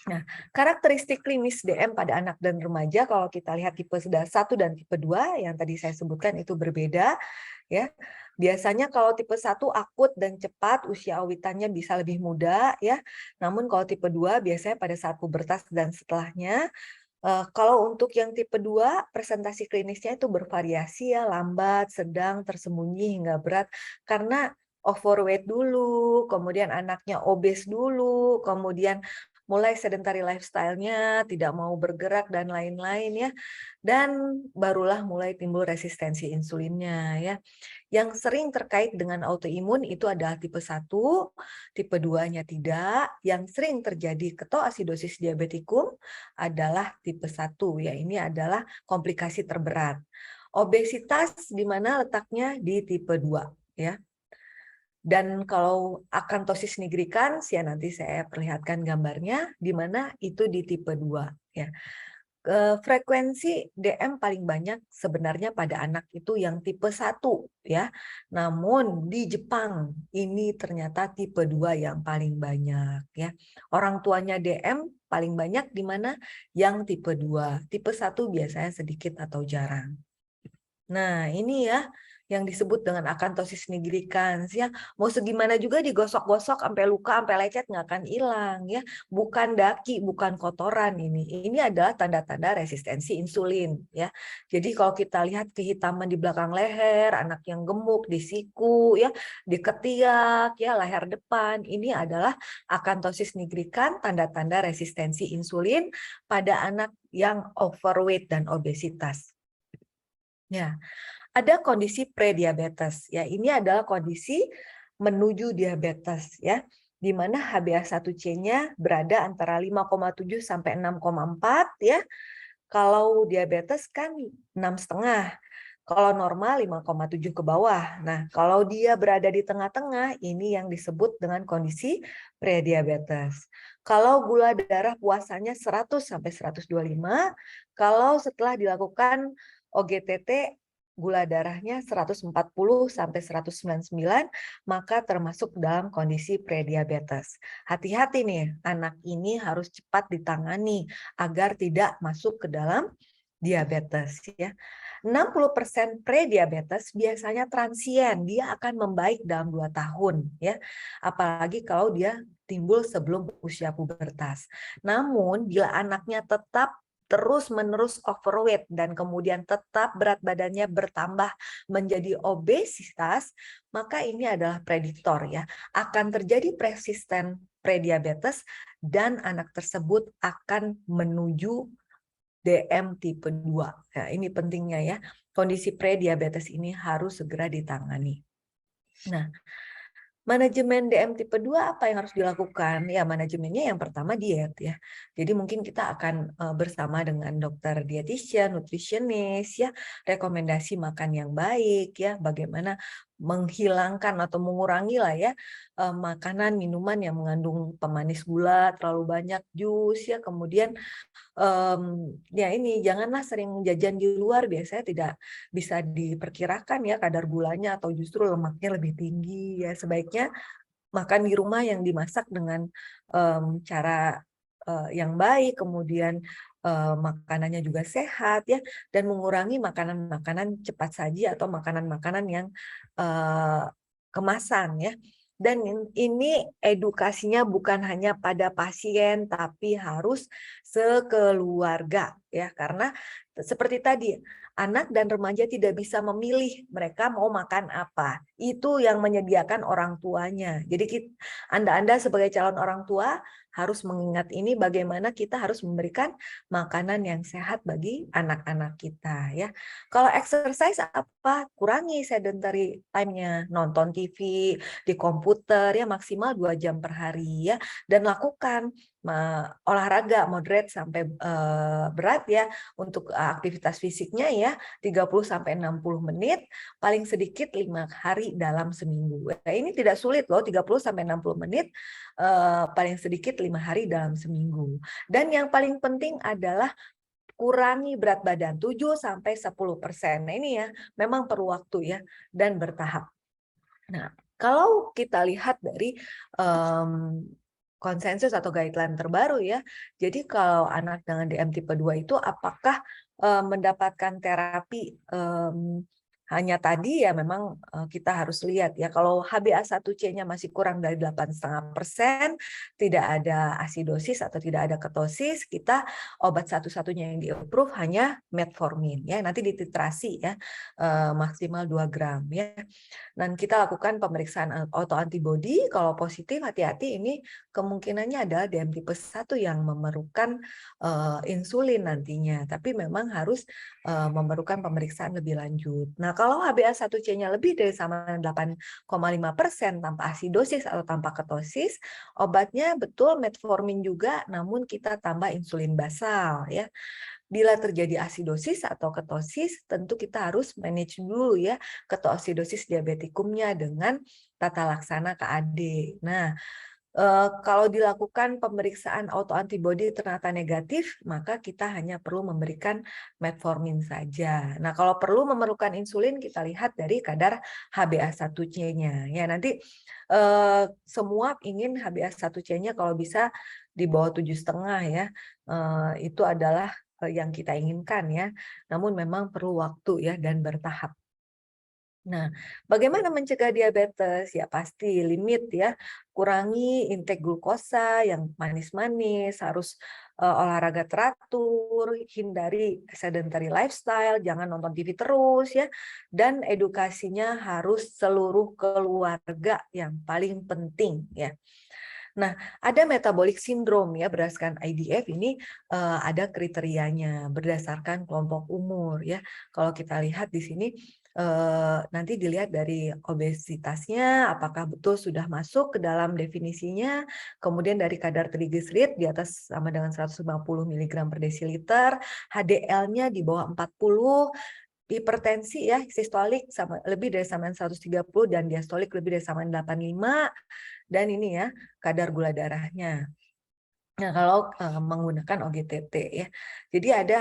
[SPEAKER 3] Nah, karakteristik klinis DM pada anak dan remaja kalau kita lihat tipe 1 dan tipe 2 yang tadi saya sebutkan itu berbeda ya. Biasanya kalau tipe 1 akut dan cepat, usia awitannya bisa lebih muda ya. Namun kalau tipe 2 biasanya pada saat pubertas dan setelahnya. Kalau untuk yang tipe 2, presentasi klinisnya itu bervariasi ya, lambat, sedang, tersembunyi hingga berat, karena overweight dulu, kemudian anaknya obes dulu, kemudian mulai sedentary lifestyle-nya, tidak mau bergerak dan lain-lain ya. Dan barulah mulai timbul resistensi insulinnya ya. Yang sering terkait dengan autoimun itu adalah tipe 1, tipe 2-nya tidak. Yang sering terjadi ketoasidosis diabetikum adalah tipe 1 ya. Ini adalah komplikasi terberat. Obesitas di mana letaknya di tipe 2 ya. Dan kalau akantosis nigricans ya nanti saya perlihatkan gambarnya di mana itu di tipe 2 ya. Frekuensi DM paling banyak sebenarnya pada anak itu yang tipe 1 ya. Namun di Jepang ini ternyata tipe 2 yang paling banyak ya. Orang tuanya DM paling banyak di mana? Yang tipe 2. Tipe 1 biasanya sedikit atau jarang. Nah, ini ya yang disebut dengan akantosis nigricans ya. Mau segimana juga digosok-gosok sampai luka, sampai lecet nggak akan hilang ya. Bukan daki, bukan kotoran ini. Ini adalah tanda-tanda resistensi insulin ya. Jadi kalau kita lihat kehitaman di belakang leher, anak yang gemuk di siku ya, di ketiak ya, leher depan, ini adalah akantosis nigricans, tanda-tanda resistensi insulin pada anak yang overweight dan obesitas. Ya, ada kondisi prediabetes. Ya, ini adalah kondisi menuju diabetes ya, di mana HbA1c-nya berada antara 5,7 sampai 6,4 ya. Kalau diabetes kan 6,5. Kalau normal 5,7 ke bawah. Nah, kalau dia berada di tengah-tengah, ini yang disebut dengan kondisi prediabetes. Kalau gula darah puasanya 100 sampai 125, kalau setelah dilakukan OGTT gula darahnya 140 sampai 199, maka termasuk dalam kondisi prediabetes. Hati-hati nih, anak ini harus cepat ditangani agar tidak masuk ke dalam diabetes ya. 60% prediabetes biasanya transien, dia akan membaik dalam 2 tahun ya. Apalagi kalau dia timbul sebelum usia pubertas. Namun bila anaknya tetap terus-menerus overweight dan kemudian tetap berat badannya bertambah menjadi obesitas, maka ini adalah prediktor ya. Akan terjadi persisten prediabetes dan anak tersebut akan menuju DM tipe 2. Nah, ini pentingnya ya. Kondisi prediabetes ini harus segera ditangani. Nah, manajemen DM tipe 2 apa yang harus dilakukan? Ya, manajemennya yang pertama diet ya. Jadi mungkin kita akan bersama dengan dokter dietitian, nutritionist ya, rekomendasi makan yang baik ya, bagaimana menghilangkan atau mengurangi lah ya makanan minuman yang mengandung pemanis gula terlalu banyak, jus ya, kemudian ya ini janganlah sering jajan di luar, biasanya tidak bisa diperkirakan ya kadar gulanya atau justru lemaknya lebih tinggi ya. Sebaiknya makan di rumah yang dimasak dengan cara yang baik, kemudian makanannya juga sehat ya, dan mengurangi makanan-makanan cepat saji atau makanan-makanan yang kemasan ya. Dan ini edukasinya bukan hanya pada pasien, tapi harus sekeluarga ya, karena seperti tadi anak dan remaja tidak bisa memilih mereka mau makan apa. Itu yang menyediakan orang tuanya. Jadi Anda sebagai calon orang tua harus mengingat ini, bagaimana kita harus memberikan makanan yang sehat bagi anak-anak kita ya. Kalau exercise apa? Kurangi sedentary time-nya, nonton TV di komputer ya maksimal 2 jam per hari ya, dan lakukan olahraga moderate sampai berat ya untuk aktivitas fisiknya ya 30 sampai 60 menit paling sedikit 5 hari dalam seminggu. Nah, ini tidak sulit loh, 30 sampai 60 menit paling sedikit 5 hari dalam seminggu. Dan yang paling penting adalah kurangi berat badan 7 sampai 10%. Nah, ini ya memang perlu waktu ya dan bertahap. Nah, kalau kita lihat dari konsensus atau guideline terbaru ya. Jadi kalau anak dengan DM tipe 2 itu apakah mendapatkan terapi hanya tadi ya memang kita harus lihat ya, kalau HbA1c-nya masih kurang dari 8,5%, tidak ada asidosis atau tidak ada ketosis, kita obat satu-satunya yang di-approve hanya metformin ya, nanti dititrasi ya maksimal 2 gram ya. Dan kita lakukan pemeriksaan autoantibody, kalau positif hati-hati, ini kemungkinannya adalah DM tipe 1 yang memerlukan insulin nantinya, tapi memang harus memerlukan pemeriksaan lebih lanjut. Nah, kalau HbA1c-nya lebih dari sama 8,5% tanpa asidosis atau tanpa ketosis, obatnya betul metformin juga, namun kita tambah insulin basal ya. Bila terjadi asidosis atau ketosis, tentu kita harus manage dulu ya ketoasidosis diabetikumnya dengan tata laksana KAD. Nah, Kalau dilakukan pemeriksaan autoantibody ternyata negatif, maka kita hanya perlu memberikan metformin saja. Nah, kalau perlu memerlukan insulin, kita lihat dari kadar HbA1c-nya. Ya, nanti semua ingin HbA1c-nya kalau bisa di bawah 7,5 ya. Itu adalah yang kita inginkan ya. Namun memang perlu waktu ya dan bertahap. Nah, bagaimana mencegah diabetes? Ya pasti limit ya, kurangi intake glukosa yang manis-manis, harus olahraga teratur, hindari sedentary lifestyle, jangan nonton TV terus ya, dan edukasinya harus seluruh keluarga yang paling penting ya. Nah, ada metabolic syndrome ya berdasarkan IDF ini ada kriterianya berdasarkan kelompok umur ya. Kalau kita lihat di sini nanti dilihat dari obesitasnya apakah betul sudah masuk ke dalam definisinya, kemudian dari kadar trigliserid di atas sama dengan 150 mg per desiliter, HDL-nya di bawah 40, hipertensi ya sistolik sama lebih dari sama 130 dan diastolik lebih dari sama 85, dan ini ya kadar gula darahnya. Nah, kalau menggunakan OGTT ya. Jadi ada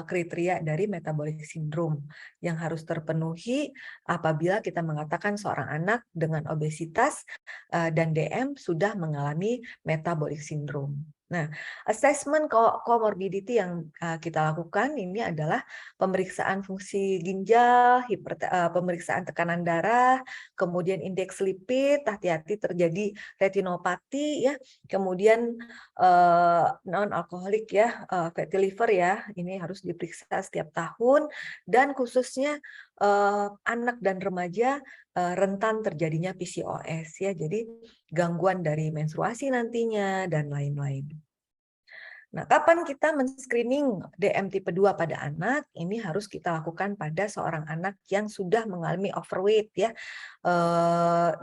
[SPEAKER 3] kriteria dari metabolic syndrome yang harus terpenuhi apabila kita mengatakan seorang anak dengan obesitas dan DM sudah mengalami metabolic syndrome. Nah, assessment comorbidity yang kita lakukan ini adalah pemeriksaan fungsi ginjal, pemeriksaan tekanan darah, kemudian indeks lipid, hati-hati terjadi retinopati ya, kemudian non-alkoholik ya, fatty liver ya, ini harus diperiksa setiap tahun, dan khususnya anak dan remaja rentan terjadinya PCOS ya, jadi gangguan dari menstruasi nantinya dan lain-lain. Nah, kapan kita men-screening DM tipe 2 pada anak? Ini harus kita lakukan pada seorang anak yang sudah mengalami overweight ya.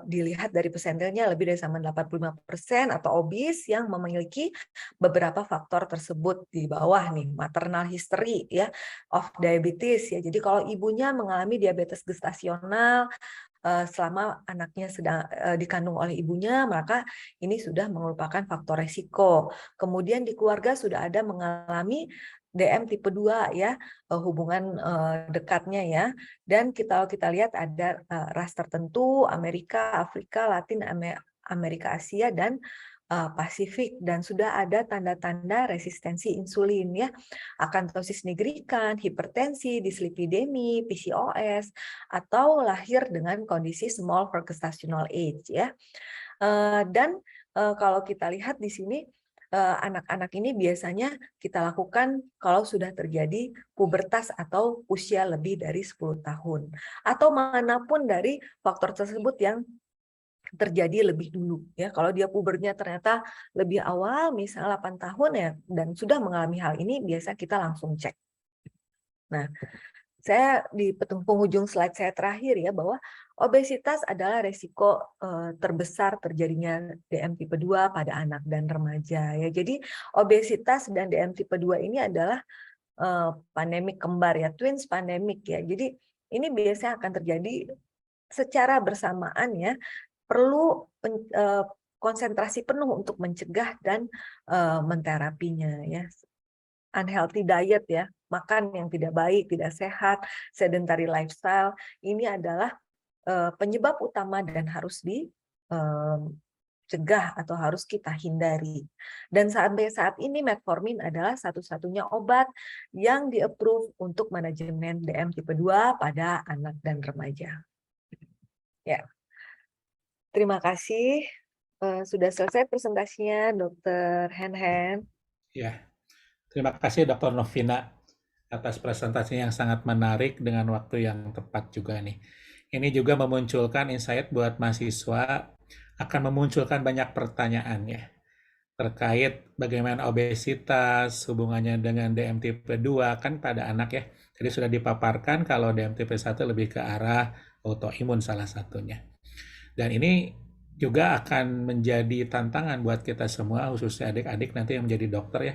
[SPEAKER 3] Dilihat dari persentilnya lebih dari sama 85% atau obes yang memiliki beberapa faktor tersebut di bawah nih, maternal history ya of diabetes ya. Jadi kalau ibunya mengalami diabetes gestasional selama anaknya sedang dikandung oleh ibunya, maka ini sudah merupakan faktor resiko. Kemudian di keluarga sudah ada mengalami DM tipe 2 ya, hubungan dekatnya ya. Dan kalau kita lihat ada ras tertentu, Amerika, Afrika, Latin Amerika, Asia, dan Pasifik, dan sudah ada tanda-tanda resistensi insulin ya, akantosis nigricans, hipertensi, dislipidemi, PCOS, atau lahir dengan kondisi small for gestational age ya. Dan kalau kita lihat di sini anak-anak ini biasanya kita lakukan kalau sudah terjadi pubertas atau usia lebih dari 10 tahun atau manapun dari faktor tersebut yang terjadi lebih dulu ya. Kalau dia pubernya ternyata lebih awal misalnya 8 tahun ya dan sudah mengalami hal ini, biasa kita langsung cek. Nah, saya di penghujung slide saya terakhir ya, bahwa obesitas adalah resiko terbesar terjadinya DM tipe 2 pada anak dan remaja ya. Jadi obesitas dan DM tipe 2 ini adalah pandemik kembar ya, twins pandemic ya. Jadi ini biasanya akan terjadi secara bersamaan ya. Perlu konsentrasi penuh untuk mencegah dan menterapinya ya. Unhealthy diet ya, makan yang tidak baik, tidak sehat, sedentary lifestyle, ini adalah penyebab utama dan harus dicegah atau harus kita hindari. Dan sampai saat ini metformin adalah satu-satunya obat yang di-approve untuk manajemen DM tipe 2 pada anak dan remaja. Ya. Terima kasih. Sudah selesai presentasinya, Dr. Hen.
[SPEAKER 2] Ya, terima kasih Dr. Novina atas presentasinya yang sangat menarik dengan waktu yang tepat juga nih. Ini juga memunculkan insight buat mahasiswa, akan memunculkan banyak pertanyaan ya terkait bagaimana obesitas, hubungannya dengan DM tipe 2 kan pada anak ya. Jadi sudah dipaparkan kalau DM tipe 1 lebih ke arah autoimun salah satunya. Dan ini juga akan menjadi tantangan buat kita semua, khususnya adik-adik nanti yang menjadi dokter ya.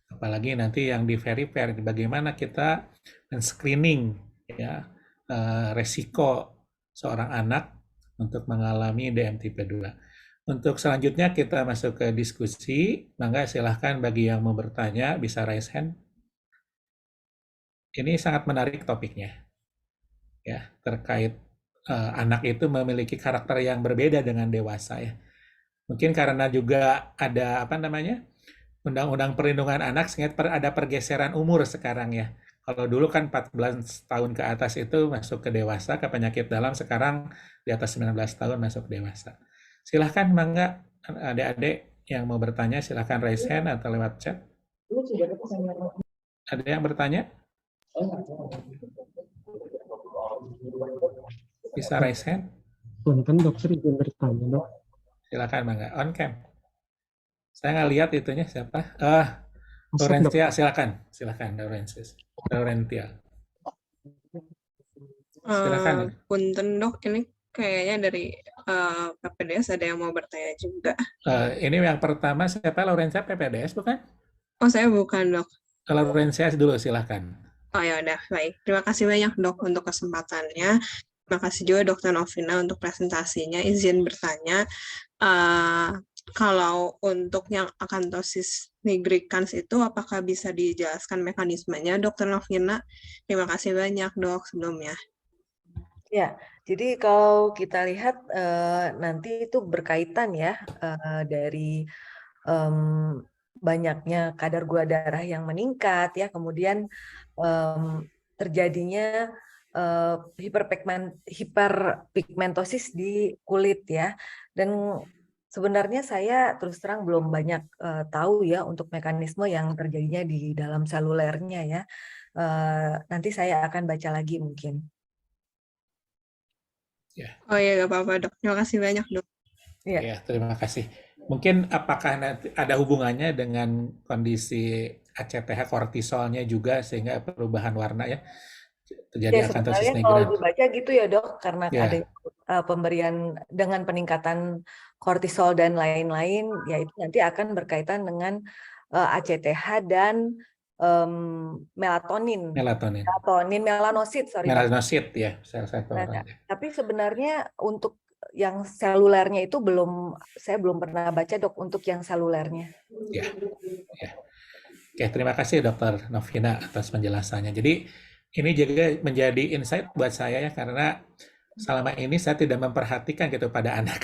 [SPEAKER 2] Apalagi nanti yang di verifier, bagaimana kita men-screening ya, resiko seorang anak untuk mengalami DM tipe 2. Untuk selanjutnya kita masuk ke diskusi. Mangga silahkan bagi yang mau bertanya bisa raise hand. Ini sangat menarik topiknya, ya terkait anak itu memiliki karakter yang berbeda dengan dewasa ya. Mungkin karena juga ada apa namanya Undang-Undang Perlindungan Anak sehingga ada pergeseran umur sekarang ya. Kalau dulu kan 14 tahun ke atas itu masuk ke dewasa, ke penyakit dalam, sekarang di atas 19 tahun masuk dewasa. Silahkan mangga adik-adik yang mau bertanya silahkan raise hand atau lewat chat. Ada yang bertanya? Bisa raise hand?
[SPEAKER 5] Punten dokter izin bertanya dok.
[SPEAKER 2] Silakan mangga. On cam. Saya nggak lihat itunya siapa.
[SPEAKER 5] Masuk,
[SPEAKER 2] Laurentia, silakan Laurentia. Silakan.
[SPEAKER 6] Punten dok, ini kayaknya dari PPDS ada yang mau bertanya juga.
[SPEAKER 2] Ini yang pertama siapa? Laurentia PPDS bukan?
[SPEAKER 6] Oh, saya bukan dok.
[SPEAKER 2] Laurentia dulu silakan.
[SPEAKER 6] Oh ya udah, baik. Terima kasih banyak dok untuk kesempatannya. Terima kasih juga Dokter Novina untuk presentasinya. Izin bertanya, kalau untuk yang akanthosis nigricans itu apakah bisa dijelaskan mekanismenya, Dokter Novina? Terima kasih banyak dok sebelumnya.
[SPEAKER 3] Ya, jadi kalau kita lihat nanti itu berkaitan ya dari banyaknya kadar gula darah yang meningkat ya, kemudian terjadinya hiperpigmentosis di kulit ya. Dan sebenarnya saya terus terang belum banyak tahu ya untuk mekanisme yang terjadinya di dalam selulernya ya. Nanti saya akan baca lagi mungkin.
[SPEAKER 6] Oh iya, nggak apa-apa dok. Terima kasih banyak dok.
[SPEAKER 2] Ya, terima kasih. Mungkin apakah nanti ada hubungannya dengan kondisi ACTH kortisolnya juga sehingga perubahan warna ya terjadi
[SPEAKER 3] Ya
[SPEAKER 2] akanthosis
[SPEAKER 3] sebenarnya kalau
[SPEAKER 2] nigrans.
[SPEAKER 3] dibaca gitu ya dok, karena
[SPEAKER 2] Ya.
[SPEAKER 3] ada pemberian dengan peningkatan kortisol dan lain-lain, ya itu nanti akan berkaitan dengan ACTH dan melatonin, melanosit
[SPEAKER 2] ya, salah satu
[SPEAKER 3] Nah,
[SPEAKER 2] orangnya.
[SPEAKER 3] tapi sebenarnya untuk yang selulernya itu saya belum pernah baca dok untuk yang selulernya.
[SPEAKER 2] Ya. Oke, terima kasih Dokter Novina atas penjelasannya. Jadi ini juga menjadi insight buat saya ya, karena selama ini saya tidak memperhatikan gitu pada anak.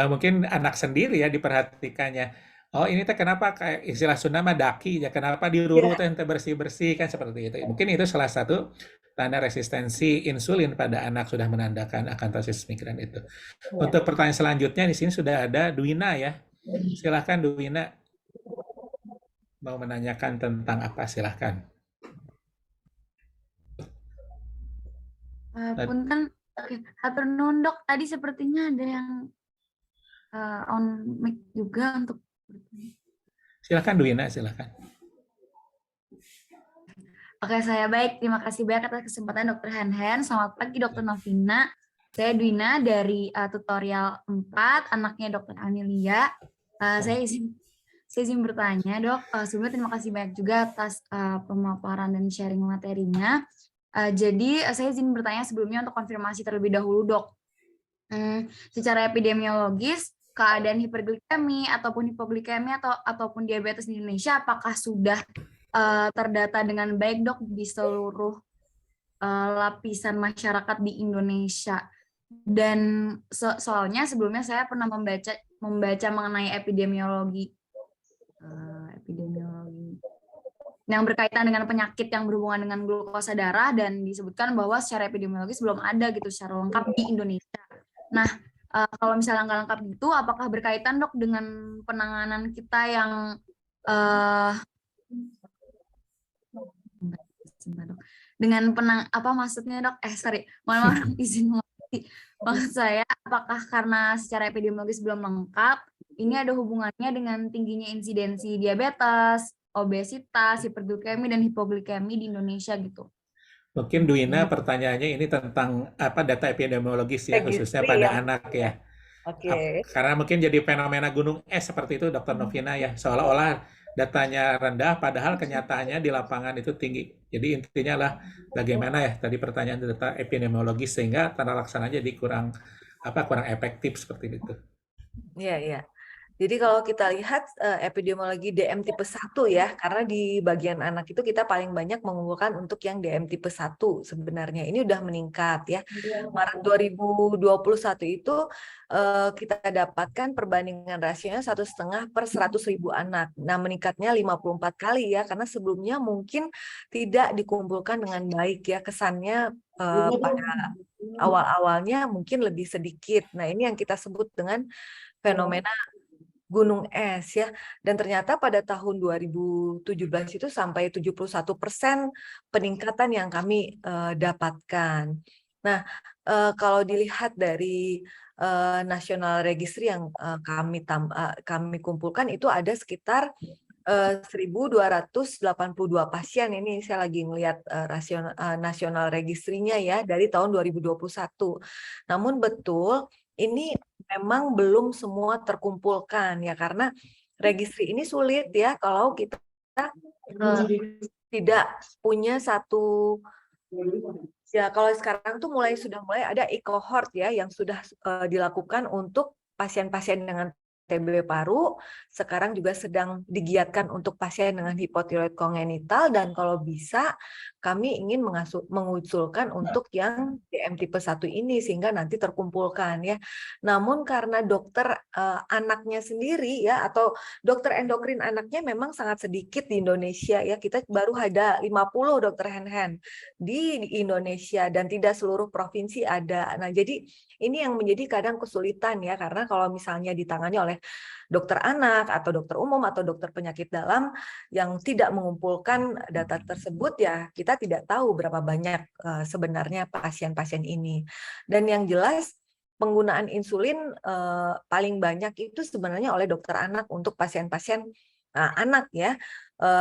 [SPEAKER 2] Mungkin anak sendiri ya diperhatikannya. Oh ini teh kenapa kayak istilah Sunda mah daki ya, kenapa diruru teh bersih-bersih kan seperti itu. Mungkin itu salah satu tanda resistensi insulin pada anak sudah menandakan akanthosis migran itu. Untuk pertanyaan selanjutnya di sini sudah ada Dwina ya. Silahkan Dwina. Mau menanyakan tentang apa, silahkan.
[SPEAKER 7] Punten, hatur nuhun dok. Tadi sepertinya ada yang on mic juga untuk bertanya.
[SPEAKER 2] Silakan Dwina, silakan.
[SPEAKER 7] Oke, saya baik. Terima kasih banyak atas kesempatan Dr. Hanhen. Selamat pagi Dr. Novina. Saya Dwina dari tutorial 4, anaknya Dr. Amelia. Saya izin bertanya dok. Sebelumnya terima kasih banyak juga atas pemaparan dan sharing materinya. Jadi saya izin bertanya sebelumnya untuk konfirmasi terlebih dahulu dok. Secara epidemiologis, keadaan hiperglikemi ataupun hipoglikemi ataupun diabetes di Indonesia apakah sudah terdata dengan baik dok di seluruh lapisan masyarakat di Indonesia? Dan soalnya sebelumnya saya pernah membaca mengenai epidemiologi yang berkaitan dengan penyakit yang berhubungan dengan glukosa darah, dan disebutkan bahwa secara epidemiologis belum ada gitu secara lengkap di Indonesia. Nah, kalau misalnya nggak lengkap gitu, apakah berkaitan dok dengan penanganan kita yang dengan maksudnya dok? Mohon maaf izin mengerti. Maksud saya, apakah karena secara epidemiologis belum lengkap, ini ada hubungannya dengan tingginya insidensi diabetes, obesitas, hiperglikemi, dan hipoglikemi di Indonesia gitu.
[SPEAKER 2] Mungkin Dwina pertanyaannya ini tentang apa data epidemiologis ya, khususnya pada anak ya.
[SPEAKER 3] Oke.
[SPEAKER 2] Karena mungkin jadi fenomena gunung es seperti itu Dr. Novina ya, seolah-olah datanya rendah padahal kenyataannya di lapangan itu tinggi. Jadi intinya lah bagaimana ya tadi pertanyaan data epidemiologis sehingga tanda laksana jadi kurang efektif seperti itu.
[SPEAKER 3] Iya. Jadi kalau kita lihat epidemiologi DM tipe 1 ya, karena di bagian anak itu kita paling banyak mengunggulkan untuk yang DM tipe 1 sebenarnya. Ini udah meningkat ya. Maret 2021 itu kita dapatkan perbandingan rasionya 1,5 per 100.000 anak. Nah, meningkatnya 54 kali ya, karena sebelumnya mungkin tidak dikumpulkan dengan baik ya, kesannya pada awal-awalnya mungkin lebih sedikit. Nah, ini yang kita sebut dengan fenomena gunung es ya, dan ternyata pada tahun 2017 itu sampai 71% peningkatan yang kami dapatkan. Nah, kalau dilihat dari national registry yang kami kumpulkan itu ada sekitar 1.282 pasien. Ini saya lagi melihat national registrinya ya dari tahun 2021. Namun betul ini memang belum semua terkumpulkan ya, karena registri ini sulit ya kalau kita tidak punya satu ya. Kalau sekarang tuh sudah mulai ada e-cohort ya yang sudah dilakukan untuk pasien-pasien dengan TB paru, sekarang juga sedang digiatkan untuk pasien dengan hipotiroid kongenital, dan kalau bisa kami ingin mengusulkan untuk yang DM tipe 1 ini sehingga nanti terkumpulkan ya. Namun karena dokter anaknya sendiri ya, atau dokter endokrin anaknya memang sangat sedikit di Indonesia ya, kita baru ada 50 dokter hand-hand di Indonesia dan tidak seluruh provinsi ada. Nah, jadi ini yang menjadi kadang kesulitan ya, karena kalau misalnya ditangani oleh dokter anak atau dokter umum atau dokter penyakit dalam yang tidak mengumpulkan data tersebut ya, kita tidak tahu berapa banyak sebenarnya pasien-pasien ini. Dan yang jelas penggunaan insulin paling banyak itu sebenarnya oleh dokter anak untuk pasien-pasien anak ya,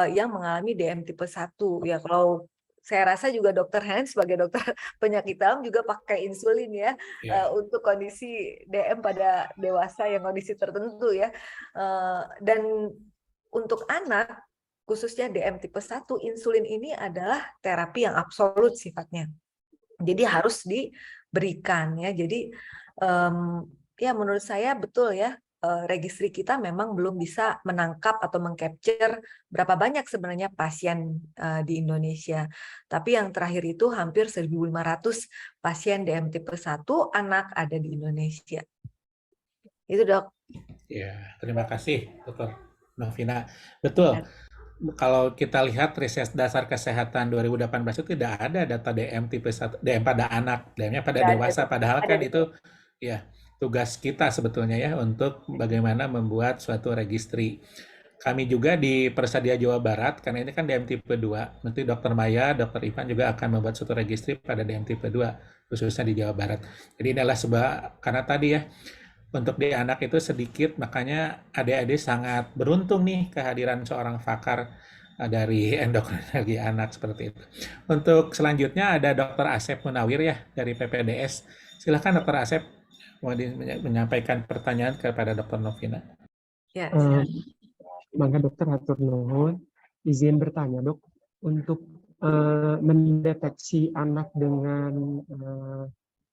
[SPEAKER 3] yang mengalami DM tipe 1 ya. Kalau saya rasa juga dokter Hans sebagai dokter penyakit dalam juga pakai insulin ya, untuk kondisi DM pada dewasa yang kondisi tertentu ya. Dan untuk anak khususnya DM tipe 1, insulin ini adalah terapi yang absolut sifatnya. Jadi harus diberikan ya. Jadi ya menurut saya betul ya, registri kita memang belum bisa menangkap atau mengcapture berapa banyak sebenarnya pasien di Indonesia. Tapi yang terakhir itu hampir 1.500 pasien DM tipe 1 anak ada di Indonesia. Itu dok.
[SPEAKER 2] Ya, terima kasih Dr. Novina. Betul. Kalau kita lihat riset dasar kesehatan 2018 itu tidak ada data DM tipe 1, DM pada anak, DM-nya pada dewasa, padahal kan itu ya tugas kita sebetulnya ya untuk bagaimana membuat suatu registri. Kami juga di Persadia Jawa Barat, karena ini kan DM tipe 2, nanti Dr. Maya, Dr. Ivan juga akan membuat suatu registri pada DM tipe 2, khususnya di Jawa Barat. Jadi ini adalah karena tadi ya, untuk di anak itu sedikit, makanya adik-adik sangat beruntung nih kehadiran seorang pakar dari endokrinologi anak seperti itu. Untuk selanjutnya ada Dr. Asep Munawir ya dari PPDS. Silakan Dr. Asep mau menyampaikan pertanyaan kepada Dr. Novina.
[SPEAKER 3] Ya,
[SPEAKER 5] Mangga dokter atur nuhun, izin bertanya dok, untuk mendeteksi anak dengan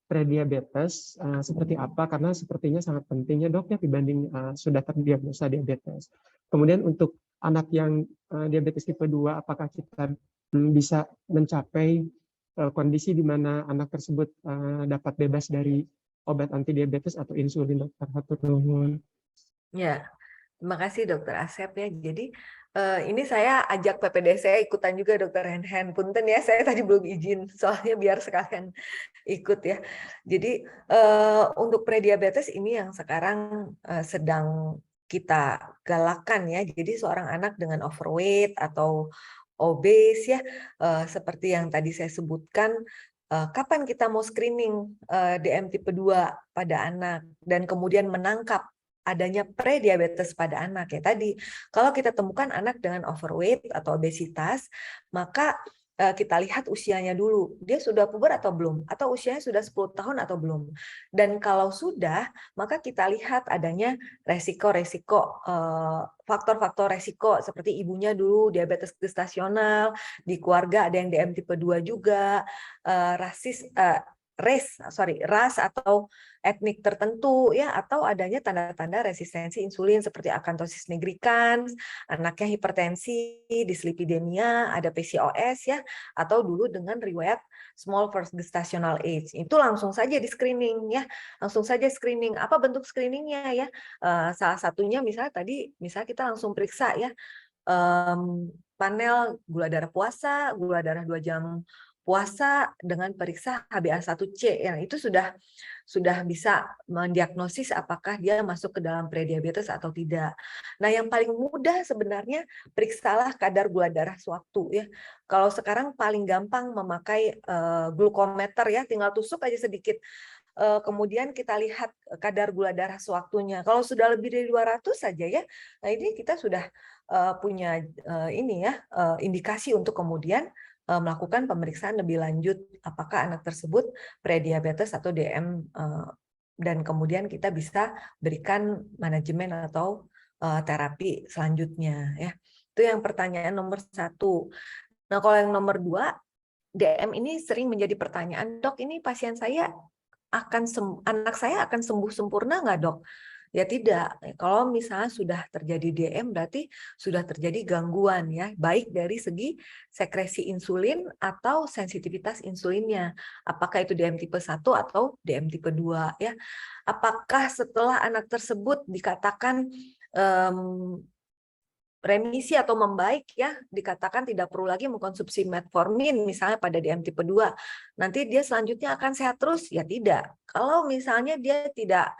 [SPEAKER 5] prediabetes seperti apa, karena sepertinya sangat penting ya dok ya dibanding sudah terdiagnosa diabetes. Kemudian untuk anak yang diabetes tipe 2, apakah kita bisa mencapai kondisi di mana anak tersebut dapat bebas dari obat antidiabetes atau insulin dokter? Hatur nuhun.
[SPEAKER 3] Ya, terima kasih dokter Asep ya. Jadi ini saya ajak PPD saya ikutan juga dokter Hand. Punten ya, saya tadi belum izin soalnya biar sekalian ikut ya. Jadi untuk prediabetes ini yang sekarang sedang kita galakan ya. Jadi seorang anak dengan overweight atau obes ya, seperti yang tadi saya sebutkan, kapan kita mau screening DM tipe 2 pada anak dan kemudian menangkap adanya prediabetes pada anak ya tadi. Kalau kita temukan anak dengan overweight atau obesitas, maka kita lihat usianya dulu. Dia sudah puber atau belum? Atau usianya sudah 10 tahun atau belum? Dan kalau sudah, maka kita lihat adanya resiko-resiko, faktor-faktor resiko seperti ibunya dulu diabetes gestasional, di keluarga ada yang DM tipe 2 juga, ras atau etnik tertentu ya, atau adanya tanda-tanda resistensi insulin seperti akantosis nigricans, anaknya hipertensi, dislipidemia, ada PCOS ya, atau dulu dengan riwayat small first gestational age. Itu langsung saja di screening ya, langsung saja screening. Apa bentuk screeningnya ya? Salah satunya misalnya kita langsung periksa ya, panel gula darah puasa, gula darah 2 jam puasa dengan periksa HbA1c yang itu sudah bisa mendiagnosis apakah dia masuk ke dalam prediabetes atau tidak. Nah, yang paling mudah sebenarnya periksalah kadar gula darah sewaktu ya. Kalau sekarang paling gampang memakai glukometer ya, tinggal tusuk aja sedikit. Kemudian kita lihat kadar gula darah sewaktunya. Kalau sudah lebih dari 200 saja ya, nah ini kita sudah punya indikasi untuk kemudian melakukan pemeriksaan lebih lanjut apakah anak tersebut prediabetes atau DM, dan kemudian kita bisa berikan manajemen atau terapi selanjutnya ya. Itu yang pertanyaan nomor 1. Nah, kalau yang nomor 2, DM ini sering menjadi pertanyaan, dok, ini pasien saya anak saya akan sembuh sempurna nggak, dok? Ya tidak. Kalau misalnya sudah terjadi DM berarti sudah terjadi gangguan ya, baik dari segi sekresi insulin atau sensitivitas insulinnya. Apakah itu DM tipe 1 atau DM tipe 2 ya. Apakah setelah anak tersebut dikatakan remisi atau membaik ya, dikatakan tidak perlu lagi mengkonsumsi metformin misalnya pada DM tipe 2, nanti dia selanjutnya akan sehat terus? Ya tidak. Kalau misalnya dia tidak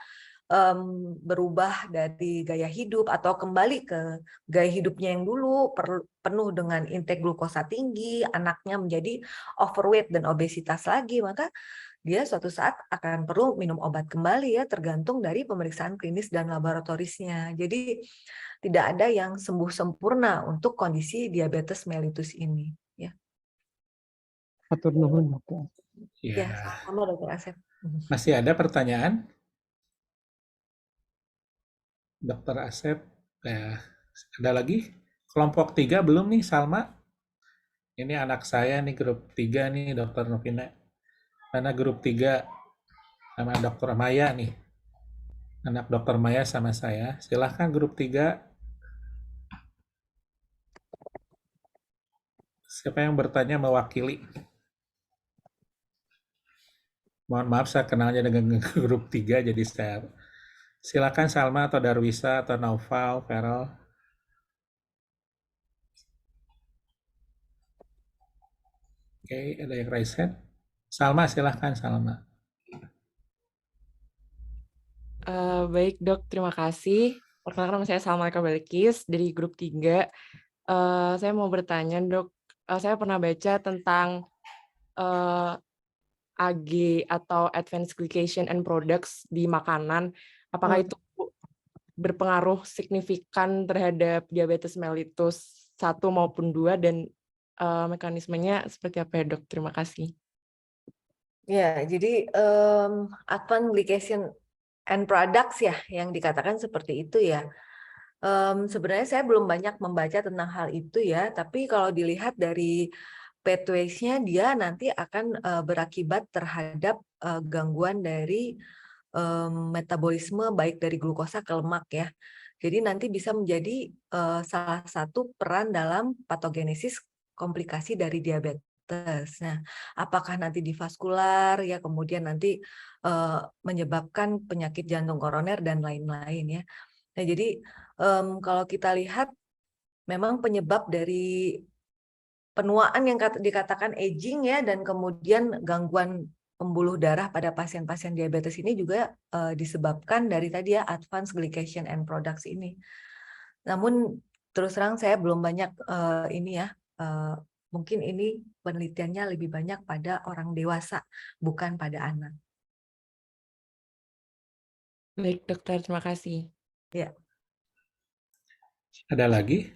[SPEAKER 3] berubah dari gaya hidup atau kembali ke gaya hidupnya yang dulu, penuh dengan intake glukosa tinggi, anaknya menjadi overweight dan obesitas lagi, maka dia suatu saat akan perlu minum obat kembali ya, tergantung dari pemeriksaan klinis dan laboratorisnya. Jadi tidak ada yang sembuh sempurna untuk kondisi diabetes mellitus ini ya.
[SPEAKER 5] Atur nuhun, dokter.
[SPEAKER 3] Ya, sama Dokter Asep.
[SPEAKER 2] Masih ada pertanyaan? Dokter Asep, ya, ada lagi? Kelompok 3 belum nih, Salma? Ini anak saya nih, grup 3 nih, Dokter Novina. Mana grup 3 sama Dokter Maya nih. Anak Dokter Maya sama saya. Silahkan grup 3. Siapa yang bertanya mewakili? Mohon maaf, saya kenalnya dengan grup 3, jadi saya... Silakan Salma atau Darwisa atau Naufal, Feral. Oke, ada yang raise hand. Salma, silakan Salma.
[SPEAKER 8] Baik dok, terima kasih. Perkenalkan nama saya Salma Eka Balkis dari grup 3. Saya mau bertanya dok, saya pernah baca tentang AG atau Advanced Glycation and Products di makanan. Apakah itu berpengaruh signifikan terhadap diabetes mellitus 1 maupun 2 dan mekanismenya seperti apa ya dok? Terima kasih.
[SPEAKER 3] Ya, jadi Advanced Glycation and Products ya yang dikatakan seperti itu ya. Sebenarnya saya belum banyak membaca tentang hal itu ya, tapi kalau dilihat dari pathways-nya dia nanti akan berakibat terhadap gangguan dari metabolisme baik dari glukosa ke lemak ya. Jadi nanti bisa menjadi salah satu peran dalam patogenesis komplikasi dari diabetes. Nah, apakah nanti di vaskular ya, kemudian nanti menyebabkan penyakit jantung koroner dan lain-lain ya. Nah, jadi kalau kita lihat memang penyebab dari penuaan yang dikatakan aging ya, dan kemudian gangguan pembuluh darah pada pasien-pasien diabetes ini juga disebabkan dari tadi ya Advanced Glycation and Products ini. Namun terus terang saya belum banyak mungkin ini penelitiannya lebih banyak pada orang dewasa, bukan pada anak.
[SPEAKER 8] Baik dokter, terima kasih.
[SPEAKER 3] Ya.
[SPEAKER 2] Ada lagi?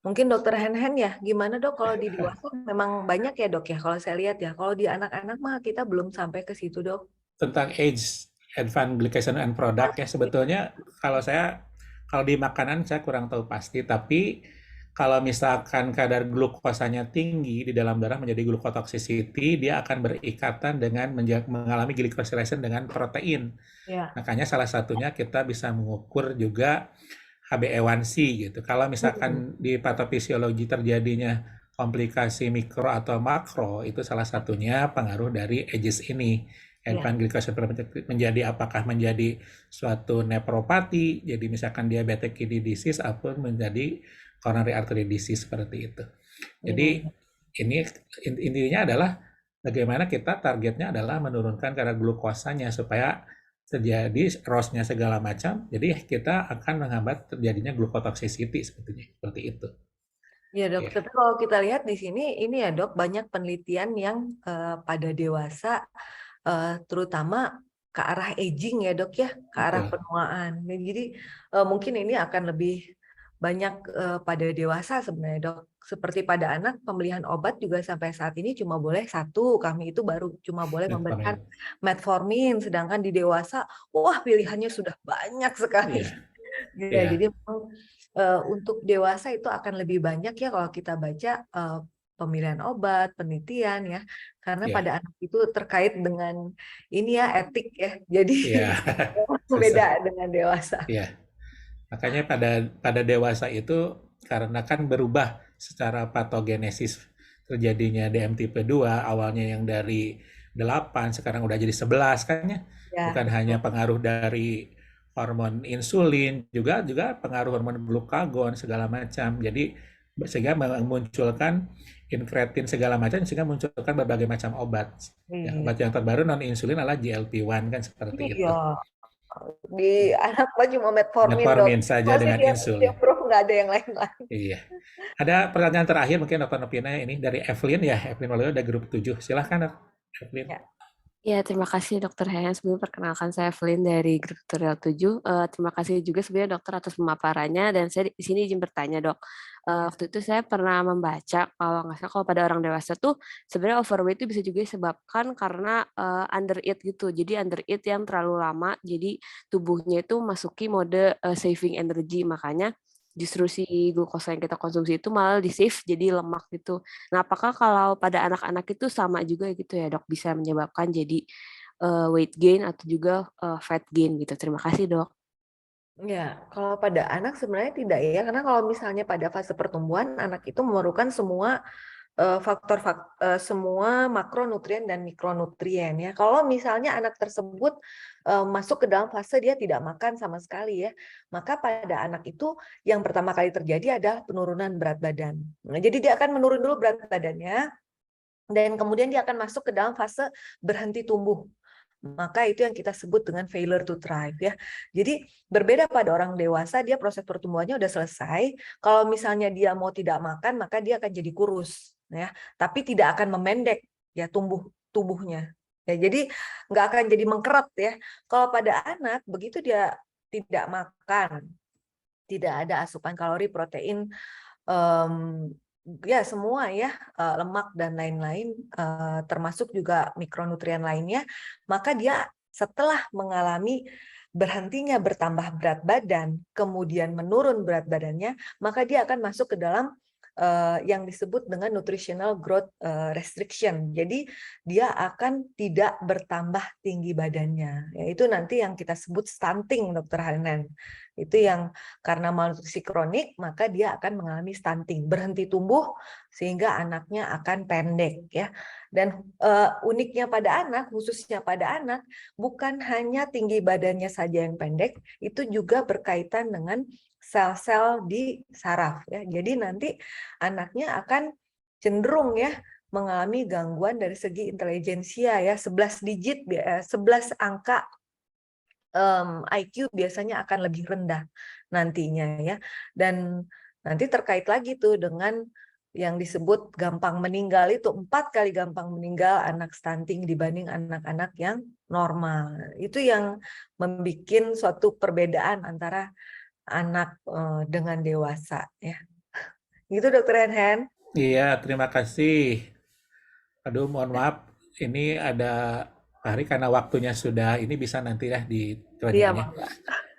[SPEAKER 3] Mungkin dokter Hen ya, gimana dok kalau di dewasa memang banyak ya dok ya, kalau saya lihat ya, kalau di anak-anak mah kita belum sampai ke situ dok.
[SPEAKER 2] Tentang age, Advanced Glycation and Product ya, sebetulnya kalau di makanan saya kurang tahu pasti, tapi kalau misalkan kadar glukosanya tinggi di dalam darah menjadi glucotoxicity, dia akan berikatan dengan mengalami glycosylation dengan protein.
[SPEAKER 3] Ya.
[SPEAKER 2] Makanya salah satunya kita bisa mengukur juga HbA1c gitu. Kalau misalkan di patofisiologi terjadinya komplikasi mikro atau makro, itu salah satunya pengaruh dari ages ini. Endocrine glycosylation apakah menjadi suatu nepropati, jadi misalkan diabetic kidney disease ataupun menjadi coronary artery disease seperti itu. Jadi ini intinya adalah bagaimana kita targetnya adalah menurunkan kadar glukosanya supaya terjadi ROS-nya segala macam. Jadi kita akan menghambat terjadinya glucotoxicity seperti itu.
[SPEAKER 3] Ya dok, tapi kalau kita lihat di sini ini ya dok, banyak penelitian yang pada dewasa terutama ke arah aging ya dok ya, ke arah penuaan. Jadi mungkin ini akan lebih banyak pada dewasa sebenarnya dok. Seperti pada anak, pembelian obat juga sampai saat ini cuma boleh satu. Kami itu baru cuma boleh memberikan metformin, sedangkan di dewasa, wah pilihannya sudah banyak sekali. Jadi untuk dewasa itu akan lebih banyak ya kalau kita baca pemilihan obat, penelitian ya, karena pada anak itu terkait dengan ini ya etik ya, jadi beda dengan dewasa.
[SPEAKER 2] Makanya pada dewasa itu karena kan berubah secara patogenesis terjadinya DM tipe 2, awalnya yang dari 8 sekarang udah jadi 11 kan ya. Bukan hanya pengaruh dari hormon insulin, juga pengaruh hormon glukagon segala macam. Jadi sehingga memunculkan incretin segala macam, sehingga munculkan berbagai macam obat. Obat yang terbaru non insulin adalah GLP-1 kan seperti itu.
[SPEAKER 3] Di anak cuma
[SPEAKER 2] metformin saja dengan insulin.
[SPEAKER 3] Nggak ada yang lain-lain.
[SPEAKER 2] Iya. Ada pertanyaan terakhir mungkin Dr. Novina ini dari Evelyn ya, Evelyn Waluyo dari grup 7. Silahkan Evelyn.
[SPEAKER 9] Ya, terima kasih Dr. Hen. Sebelum perkenalkan saya Evelyn dari grup tutorial 7. Terima kasih juga sebenarnya dokter atas pemaparannya, dan saya di sini izin bertanya dok. Waktu itu saya pernah membaca kalau nggak salah kalau pada orang dewasa tuh sebenarnya overweight itu bisa juga disebabkan karena undereat gitu. Jadi undereat yang terlalu lama, jadi tubuhnya itu masuki mode saving energy, makanya justru si glukosa yang kita konsumsi itu malah di-save jadi lemak gitu. Nah, apakah kalau pada anak-anak itu sama juga gitu ya dok, bisa menyebabkan jadi weight gain atau juga fat gain gitu? Terima kasih dok.
[SPEAKER 3] Ya, kalau pada anak sebenarnya tidak ya, karena kalau misalnya pada fase pertumbuhan, anak itu memerlukan semua semua makronutrien dan mikronutrien ya. Kalau misalnya anak tersebut masuk ke dalam fase dia tidak makan sama sekali ya, maka pada anak itu yang pertama kali terjadi adalah penurunan berat badan. Nah, jadi dia akan menurun dulu berat badannya, dan kemudian dia akan masuk ke dalam fase berhenti tumbuh. Maka itu yang kita sebut dengan failure to thrive ya. Jadi berbeda pada orang dewasa, dia proses pertumbuhannya udah selesai. Kalau misalnya dia mau tidak makan, maka dia akan jadi kurus ya, tapi tidak akan memendek ya tubuhnya. Ya, jadi nggak akan jadi mengkeret ya. Kalau pada anak begitu dia tidak makan, tidak ada asupan kalori, protein, ya semua ya, lemak dan lain-lain, termasuk juga mikronutrien lainnya, maka dia setelah mengalami berhentinya bertambah berat badan, kemudian menurun berat badannya, maka dia akan masuk ke dalam yang disebut dengan nutritional growth restriction. Jadi dia akan tidak bertambah tinggi badannya. Yaitu nanti yang kita sebut stunting, Dr. Hanan. Itu yang karena malnutrisi kronik, maka dia akan mengalami stunting, berhenti tumbuh sehingga anaknya akan pendek ya. Dan uniknya pada anak, khususnya pada anak, bukan hanya tinggi badannya saja yang pendek, itu juga berkaitan dengan sel-sel di saraf ya. Jadi nanti anaknya akan cenderung ya mengalami gangguan dari segi intelijensia ya, 11 digit, 11 angka IQ biasanya akan lebih rendah nantinya ya. Dan nanti terkait lagi tuh dengan yang disebut gampang meninggal, itu 4 kali gampang meninggal anak stunting dibanding anak-anak yang normal. Itu yang membuat suatu perbedaan antara anak dengan dewasa ya. Gitu Dr. Hen.
[SPEAKER 2] Iya, terima kasih. Aduh, mohon maaf, ini ada Pak Hari karena waktunya sudah ini bisa nanti ya di
[SPEAKER 3] Iya,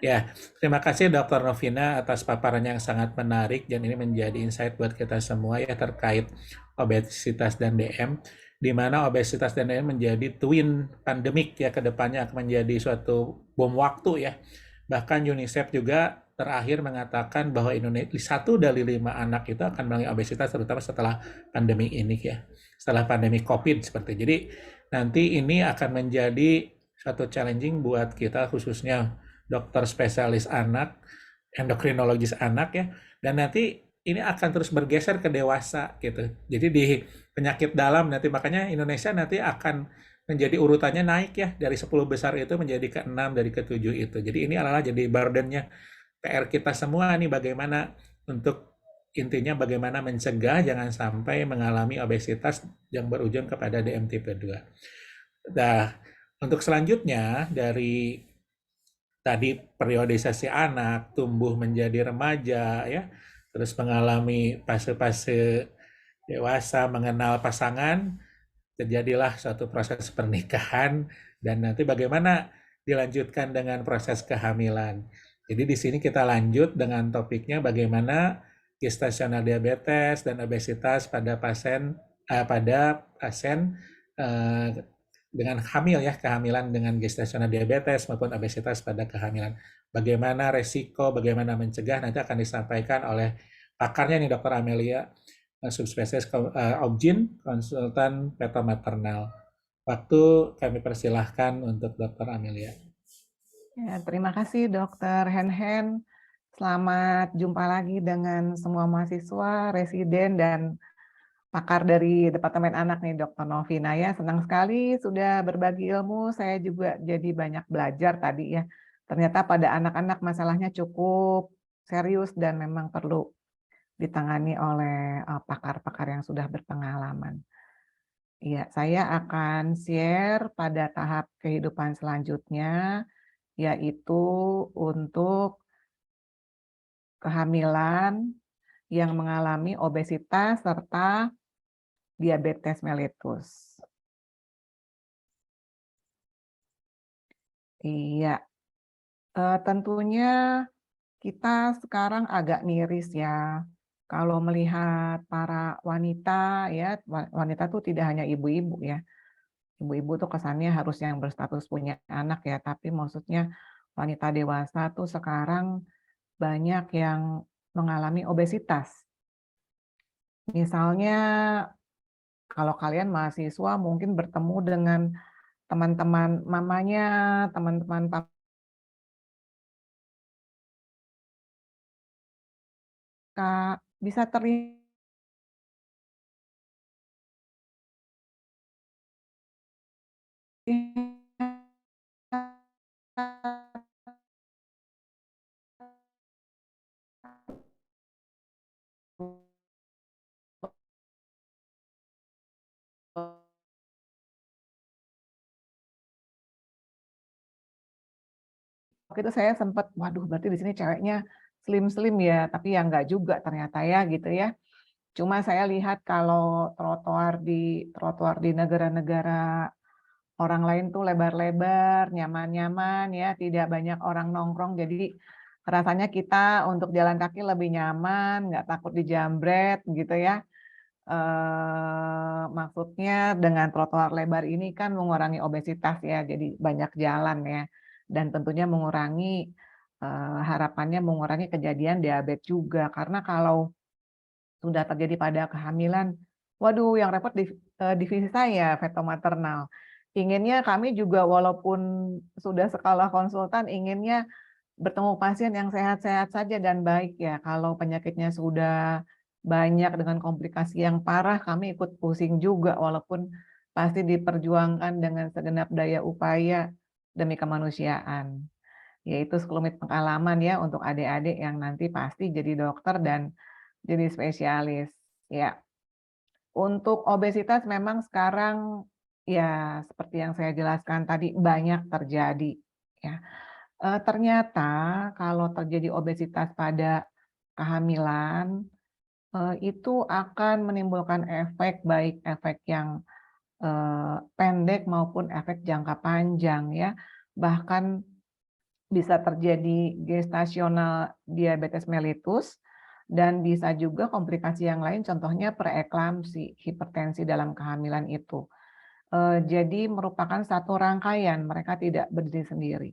[SPEAKER 2] Ya, terima kasih Dr. Novina atas paparan yang sangat menarik dan ini menjadi insight buat kita semua ya terkait obesitas dan DM, di mana obesitas dan DM menjadi twin pandemik ya, ke depannya akan menjadi suatu bom waktu ya. Bahkan UNICEF juga terakhir mengatakan bahwa Indonesia 1 dari 5 anak itu akan mengalami obesitas terutama setelah pandemi ini ya, setelah pandemi COVID seperti. Jadi nanti ini akan menjadi suatu challenging buat kita khususnya dokter spesialis anak, endokrinologis anak ya, dan nanti ini akan terus bergeser ke dewasa gitu. Jadi di penyakit dalam nanti makanya Indonesia nanti akan menjadi urutannya naik ya dari 10 besar itu menjadi ke-6 dari ke-7 itu. Jadi ini adalah jadi burden-nya PR kita semua nih bagaimana untuk intinya bagaimana mencegah jangan sampai mengalami obesitas yang berujung kepada DM tipe 2. Nah, untuk selanjutnya dari tadi periodisasi anak, tumbuh menjadi remaja, ya, terus mengalami fase-fase dewasa, mengenal pasangan, terjadilah suatu proses pernikahan, dan nanti bagaimana dilanjutkan dengan proses kehamilan. Jadi di sini kita lanjut dengan topiknya bagaimana gestasional diabetes dan obesitas pada pasien dengan hamil ya, kehamilan dengan gestasional diabetes maupun obesitas pada kehamilan. Bagaimana resiko, bagaimana mencegah nanti akan disampaikan oleh pakarnya nih Dr. Amelia, subspesialis Obgyn, konsultan petomaternal. Waktu kami persilahkan untuk Dr. Amelia.
[SPEAKER 4] Ya, terima kasih Dr. Hen-Hen. Selamat jumpa lagi dengan semua mahasiswa, residen, dan pakar dari Departemen Anak nih, Dr. Novina ya. Senang sekali sudah berbagi ilmu, saya juga jadi banyak belajar tadi ya. Ternyata pada anak-anak masalahnya cukup serius dan memang perlu ditangani oleh pakar-pakar yang sudah berpengalaman. Ya, saya akan share pada tahap kehidupan selanjutnya, yaitu untuk kehamilan yang mengalami obesitas serta diabetes mellitus. Iya, tentunya kita sekarang agak miris ya kalau melihat para wanita ya, wanita tuh tidak hanya ibu-ibu ya. Ibu-ibu tuh kesannya harus yang berstatus punya anak ya, tapi maksudnya wanita dewasa tuh sekarang banyak yang mengalami obesitas. Misalnya kalau kalian mahasiswa mungkin bertemu dengan teman-teman mamanya, teman-teman kakak, bisa terlihat waktu itu saya sempat, waduh berarti di sini ceweknya slim-slim ya, tapi ya enggak juga ternyata ya gitu ya. Cuma saya lihat kalau trotoar di negara-negara orang lain tuh lebar-lebar, nyaman-nyaman ya, tidak banyak orang nongkrong, jadi rasanya kita untuk jalan kaki lebih nyaman, nggak takut dijambret gitu ya. Maksudnya dengan trotoar lebar ini kan mengurangi obesitas ya, jadi banyak jalan ya, dan tentunya mengurangi harapannya mengurangi kejadian diabetes juga, karena kalau sudah terjadi pada kehamilan, waduh yang repot divisi saya fetomaternal. Inginnya kami juga walaupun sudah sekolah konsultan, inginnya bertemu pasien yang sehat-sehat saja dan baik ya. Kalau penyakitnya sudah banyak dengan komplikasi yang parah, kami ikut pusing juga walaupun pasti diperjuangkan dengan segenap daya upaya demi kemanusiaan. Yaitu sekelumit pengalaman ya untuk adik-adik yang nanti pasti jadi dokter dan jadi spesialis. Ya, untuk obesitas memang sekarang ya seperti yang saya jelaskan tadi banyak terjadi. Ya, ternyata kalau terjadi obesitas pada kehamilan itu akan menimbulkan efek baik efek yang pendek maupun efek jangka panjang ya. Bahkan bisa terjadi gestasional diabetes mellitus, dan bisa juga komplikasi yang lain, contohnya preeklamsi, hipertensi dalam kehamilan itu. Jadi merupakan satu rangkaian, mereka tidak berdiri sendiri.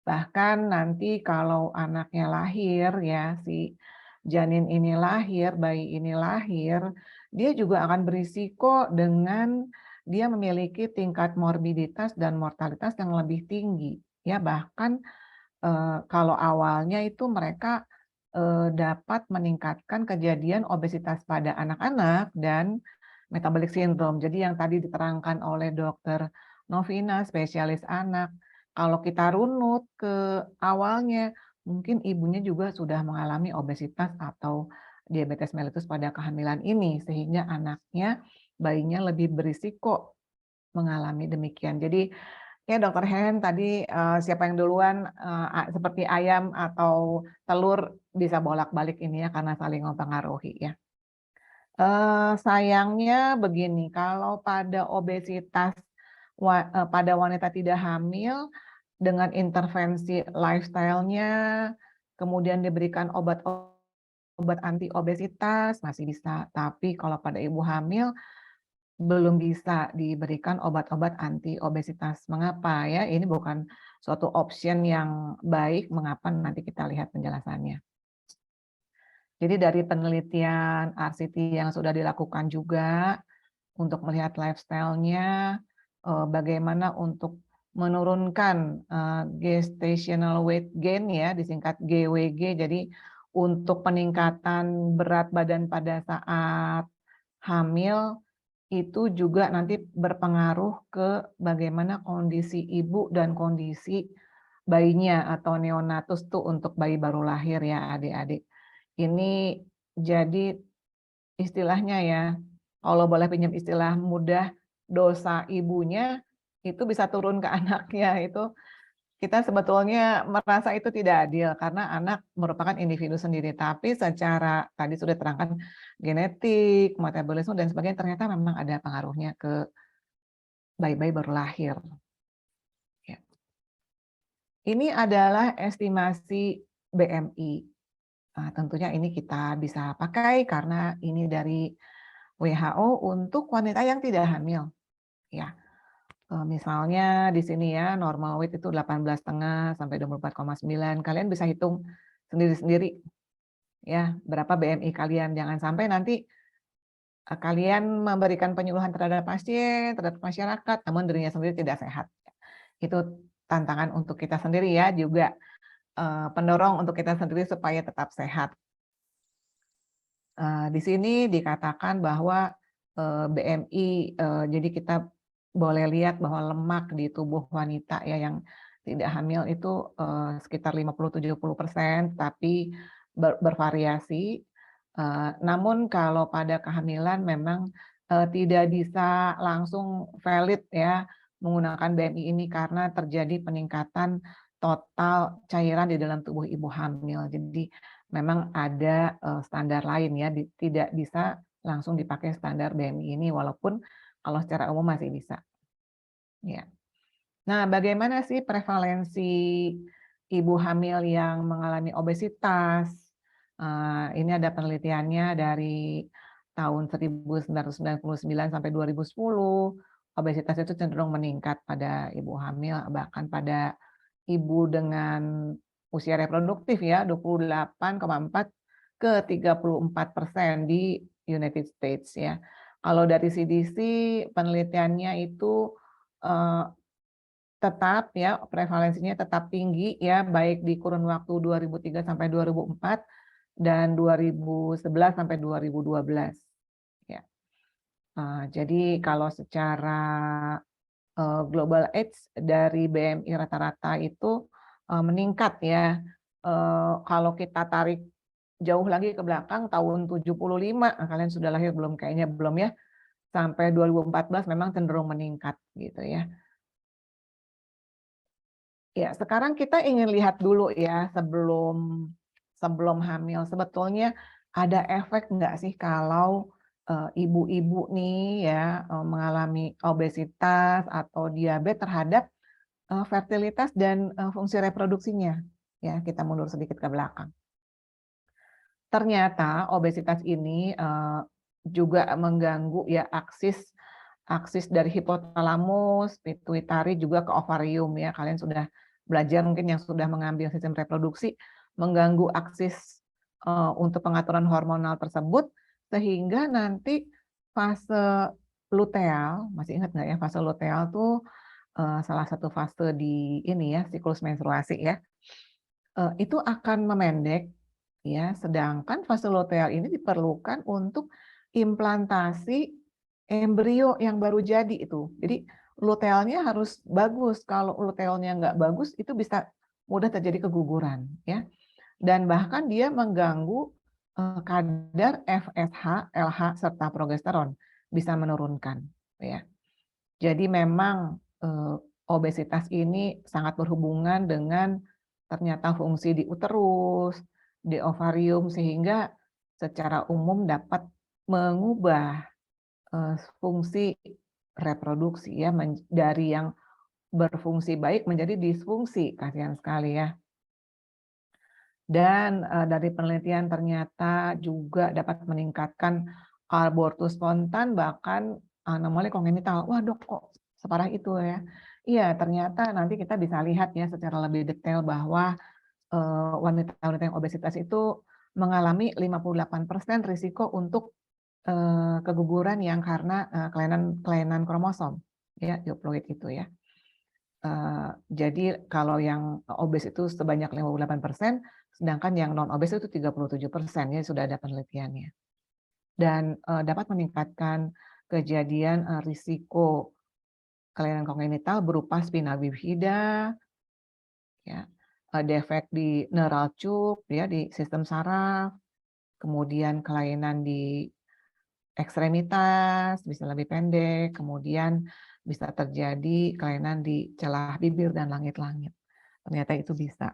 [SPEAKER 4] Bahkan nanti kalau anaknya lahir, ya, si janin ini lahir, bayi ini lahir, dia juga akan berisiko dengan dia memiliki tingkat morbiditas dan mortalitas yang lebih tinggi. Ya, bahkan kalau awalnya itu mereka dapat meningkatkan kejadian obesitas pada anak-anak dan metabolic syndrome. Jadi yang tadi diterangkan oleh Dokter Novina, spesialis anak, kalau kita runut ke awalnya, mungkin ibunya juga sudah mengalami obesitas atau diabetes mellitus pada kehamilan ini, sehingga anaknya, bayinya lebih berisiko mengalami demikian. Jadi ya Dokter Hen tadi siapa yang duluan seperti ayam atau telur bisa bolak-balik ini ya karena saling mempengaruhi ya. Sayangnya begini, kalau pada obesitas pada wanita tidak hamil dengan intervensi lifestyle-nya, kemudian diberikan obat anti obesitas masih bisa, tapi kalau pada ibu hamil belum bisa diberikan obat-obat anti obesitas. Mengapa ya? Ini bukan suatu option yang baik. Mengapa? Nanti kita lihat penjelasannya. Jadi dari penelitian RCT yang sudah dilakukan juga untuk melihat lifestyle-nya, bagaimana untuk menurunkan gestational weight gain ya, disingkat GWG. Jadi untuk peningkatan berat badan pada saat hamil itu juga nanti berpengaruh ke bagaimana kondisi ibu dan kondisi bayinya atau neonatus tuh untuk bayi baru lahir ya adik-adik. Ini jadi istilahnya ya, kalau boleh pinjam istilah mudah, dosa ibunya itu bisa turun ke anaknya. Itu kita sebetulnya merasa itu tidak adil karena anak merupakan individu sendiri. Tapi secara tadi sudah terangkan genetik, metabolisme dan sebagainya, ternyata memang ada pengaruhnya ke bayi-bayi baru lahir. Ya. Ini adalah estimasi BMI. Nah, tentunya ini kita bisa pakai karena ini dari WHO untuk wanita yang tidak hamil. Ya, misalnya di sini ya normal weight itu 18,5 sampai 24,9. Kalian bisa hitung sendiri-sendiri ya berapa BMI kalian. Jangan sampai nanti kalian memberikan penyuluhan terhadap pasien, terhadap masyarakat, namun dirinya sendiri tidak sehat. Itu tantangan untuk kita sendiri ya, juga pendorong untuk kita sendiri supaya tetap sehat. Di sini dikatakan bahwa BMI, jadi kita boleh lihat bahwa lemak di tubuh wanita ya yang tidak hamil itu sekitar 50-70%, tapi bervariasi. Namun kalau pada kehamilan memang tidak bisa langsung valid ya menggunakan BMI ini karena terjadi peningkatan total cairan di dalam tubuh ibu hamil. Jadi memang ada standar lain ya, tidak bisa langsung dipakai standar BMI ini walaupun kalau secara umum masih bisa. Ya. Nah, bagaimana sih prevalensi ibu hamil yang mengalami obesitas? Ini ada penelitiannya dari tahun 1999 sampai 2010. Obesitas itu cenderung meningkat pada ibu hamil, bahkan pada ibu dengan usia reproduktif ya, 28,4 ke 34% di United States ya. Kalau dari CDC penelitiannya itu tetap ya prevalensinya tetap tinggi ya, baik di kurun waktu 2003 sampai 2004 dan 2011 sampai 2012 ya. Jadi kalau secara global age dari BMI rata-rata itu meningkat ya. Kalau kita tarik jauh lagi ke belakang tahun 75, kalian sudah lahir belum? Kayaknya belum ya. Sampai 2014 memang cenderung meningkat gitu ya. Ya, sekarang kita ingin lihat dulu ya sebelum hamil sebetulnya ada efek nggak sih kalau ibu-ibu nih ya mengalami obesitas atau diabetes terhadap fertilitas dan fungsi reproduksinya. Ya, kita mundur sedikit ke belakang. Ternyata obesitas ini juga mengganggu ya aksis dari hipotalamus, pituitari juga ke ovarium ya. Kalian sudah belajar mungkin yang sudah mengambil sistem reproduksi, mengganggu aksis untuk pengaturan hormonal tersebut, sehingga nanti fase luteal, masih ingat nggak ya, fase luteal tuh salah satu fase di ini ya, siklus menstruasi ya, itu akan memendek ya, sedangkan fase luteal ini diperlukan untuk implantasi embrio yang baru jadi itu. Jadi lutealnya harus bagus. Kalau lutealnya nggak bagus, itu bisa mudah terjadi keguguran ya. Dan bahkan dia mengganggu kadar FSH, LH serta progesteron, bisa menurunkan ya. Jadi memang obesitas ini sangat berhubungan dengan ternyata fungsi di uterus, di ovarium, sehingga secara umum dapat mengubah fungsi reproduksi ya, dari yang berfungsi baik menjadi disfungsi, kasihan sekali ya. Dan dari penelitian ternyata juga dapat meningkatkan abortus spontan, bahkan anomali kongenital. Wah dok, kok separah itu ya? Iya, ternyata nanti kita bisa lihat ya secara lebih detail bahwa wanita-wanita yang obesitas itu mengalami 58% risiko untuk keguguran yang karena kelainan kromosom, ya, euploid itu ya. Jadi kalau yang obes itu sebanyak 58%, sedangkan yang non obes itu 37%, ya sudah ada penelitiannya. Dan dapat meningkatkan kejadian risiko kelainan kongenital berupa spina bifida, ya, defek di neural tube, ya, di sistem saraf, kemudian kelainan di ekstremitas bisa lebih pendek, kemudian bisa terjadi kelainan di celah bibir dan langit-langit. Ternyata itu bisa.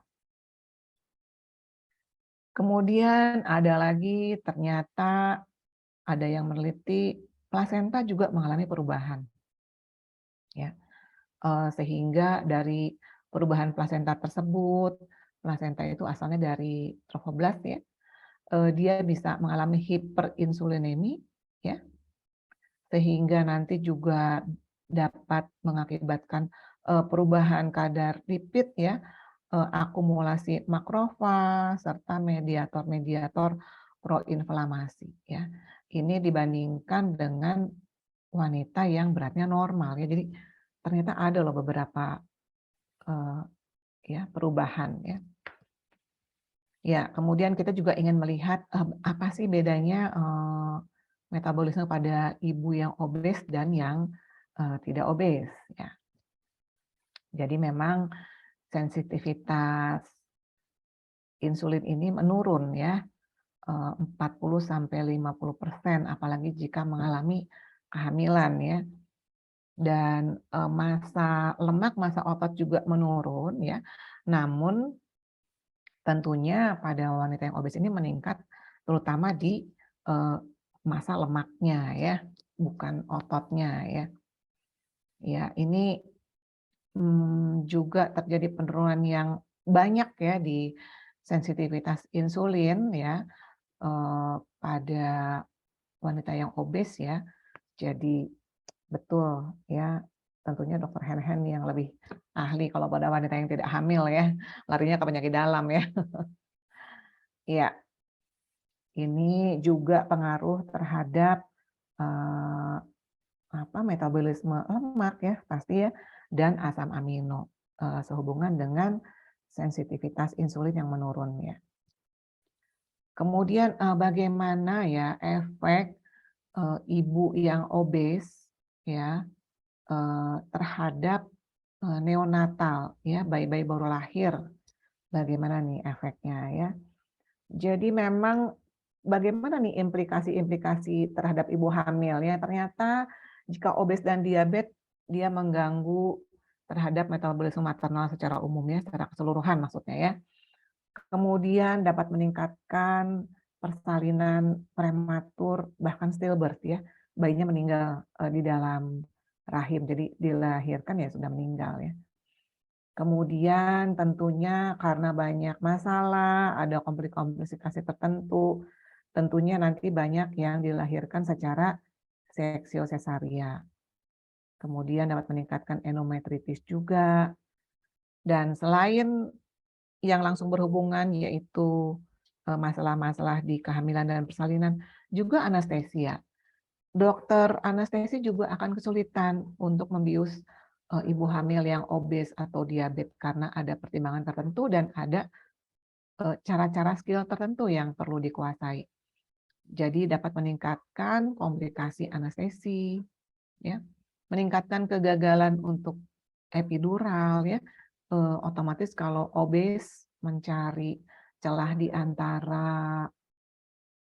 [SPEAKER 4] Kemudian ada lagi ternyata ada yang meneliti plasenta juga mengalami perubahan. Ya. Sehingga dari perubahan plasenta tersebut, plasenta itu asalnya dari trofoblast ya. Dia bisa mengalami hiperinsulinemi ya. Sehingga nanti juga dapat mengakibatkan perubahan kadar lipid ya, akumulasi makrofag serta mediator-mediator proinflamasi ya. Ini dibandingkan dengan wanita yang beratnya normal ya. Jadi ternyata ada loh beberapa ya perubahan ya. Ya, kemudian kita juga ingin melihat apa sih bedanya metabolisme pada ibu yang obes dan yang tidak obes ya. Jadi memang sensitivitas insulin ini menurun ya, 40-50%, apalagi jika mengalami kehamilan ya. Dan massa lemak, massa otot juga menurun ya. Namun tentunya pada wanita yang obes ini meningkat terutama di massa lemaknya ya, bukan ototnya ya. Ya, ini juga terjadi penurunan yang banyak ya di sensitivitas insulin ya pada wanita yang obes ya. Jadi betul ya, tentunya dokter Hen yang lebih ahli kalau pada wanita yang tidak hamil ya, larinya ke penyakit dalam ya. Iya. Ini juga pengaruh terhadap metabolisme lemak ya pasti ya, dan asam amino sehubungan dengan sensitivitas insulin yang menurun ya. Kemudian bagaimana ya efek ibu yang obes ya terhadap neonatal ya, bayi-bayi baru lahir, bagaimana nih efeknya ya. Jadi memang bagaimana nih implikasi-implikasi terhadap ibu hamil ya, ternyata jika obes dan diabetes dia mengganggu terhadap metabolisme maternal secara umum ya, secara keseluruhan maksudnya ya. Kemudian dapat meningkatkan persalinan prematur bahkan stillbirth ya, bayinya meninggal di dalam rahim, jadi dilahirkan ya sudah meninggal ya. Kemudian tentunya karena banyak masalah, ada komplikasi tertentu, tentunya nanti banyak yang dilahirkan secara seksio sesaria. Kemudian dapat meningkatkan endometritis juga. Dan selain yang langsung berhubungan yaitu masalah-masalah di kehamilan dan persalinan, juga anestesia. Dokter anestesi juga akan kesulitan untuk membius ibu hamil yang obes atau diabetes karena ada pertimbangan tertentu dan ada cara-cara skill tertentu yang perlu dikuasai. Jadi dapat meningkatkan komplikasi anestesi, ya, meningkatkan kegagalan untuk epidural, ya. Otomatis kalau obes mencari celah di antara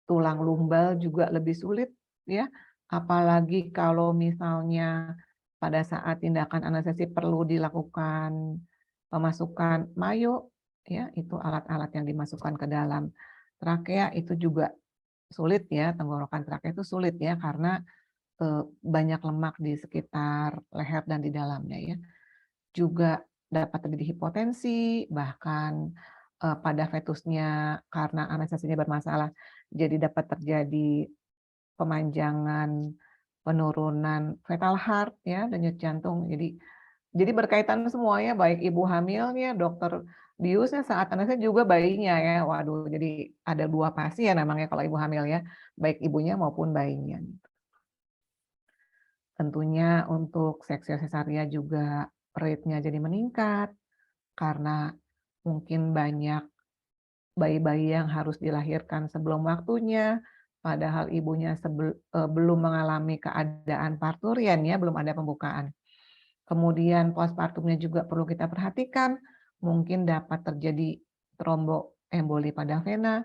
[SPEAKER 4] tulang lumbal juga lebih sulit, ya. Apalagi kalau misalnya pada saat tindakan anestesi perlu dilakukan pemasukan mayo, ya, itu alat-alat yang dimasukkan ke dalam trakea itu juga sulit, ya, tenggorokan trakea itu sulit, ya, karena banyak lemak di sekitar leher dan di dalamnya, ya. Juga dapat terjadi hipotensi, bahkan pada fetusnya karena anestesinya bermasalah, jadi dapat terjadi pemanjangan, penurunan fetal heart, ya, denyut jantung. Jadi berkaitan semuanya, baik ibu hamilnya, dokter biusnya saat anestesi juga bayinya, ya. Waduh, jadi ada 2 pasien namanya kalau ibu hamil, ya, baik ibunya maupun bayinya. Tentunya untuk seksio sesaria juga rate-nya jadi meningkat karena mungkin banyak bayi-bayi yang harus dilahirkan sebelum waktunya, padahal ibunya belum mengalami keadaan parturian, ya, belum ada pembukaan. Kemudian postpartumnya juga perlu kita perhatikan, mungkin dapat terjadi tromboemboli pada vena,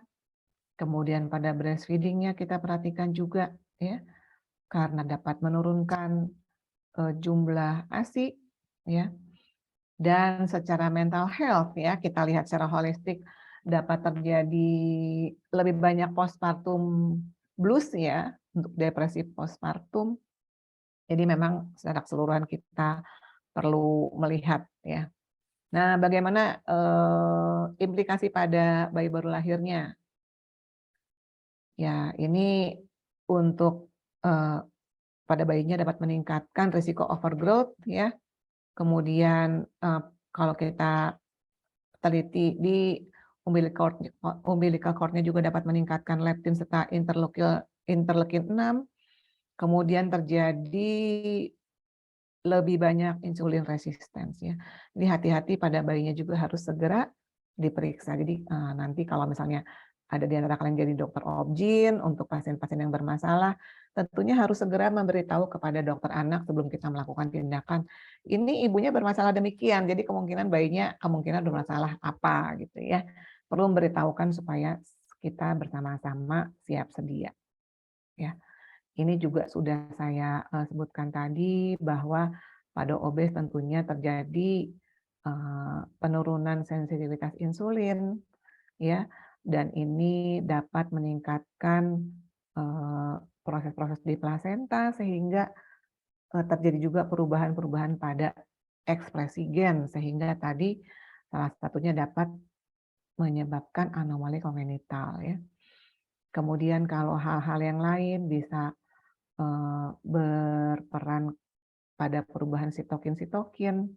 [SPEAKER 4] kemudian pada breastfeeding-nya kita perhatikan juga, ya, karena dapat menurunkan jumlah ASI, ya. Dan secara mental health, ya, kita lihat secara holistik dapat terjadi lebih banyak postpartum blues, ya, untuk depresi postpartum. Jadi memang secara keseluruhan kita perlu melihat, ya. Nah, bagaimana implikasi pada bayi baru lahirnya? Ya, ini untuk pada bayinya dapat meningkatkan risiko overgrowth, ya. Kemudian kalau kita teliti di umbilical cord-nya juga dapat meningkatkan leptin serta interleukin 6. Kemudian terjadi lebih banyak insulin resistance, ya. Jadi hati-hati pada bayinya juga harus segera diperiksa. Jadi nanti kalau misalnya ada di antara kalian jadi dokter obgyn untuk pasien-pasien yang bermasalah, tentunya harus segera memberitahu kepada dokter anak sebelum kita melakukan tindakan. Ini ibunya bermasalah demikian, jadi kemungkinan bayinya bermasalah apa gitu, ya. Perlu memberitahukan supaya kita bersama-sama siap sedia, ya. Ini juga sudah saya sebutkan tadi bahwa pada obes tentunya terjadi penurunan sensitivitas insulin, ya, dan ini dapat meningkatkan proses-proses di plasenta sehingga terjadi juga perubahan-perubahan pada ekspresi gen sehingga tadi salah satunya dapat menyebabkan anomali kongenital, ya. Kemudian kalau hal-hal yang lain bisa berperan pada perubahan sitokin,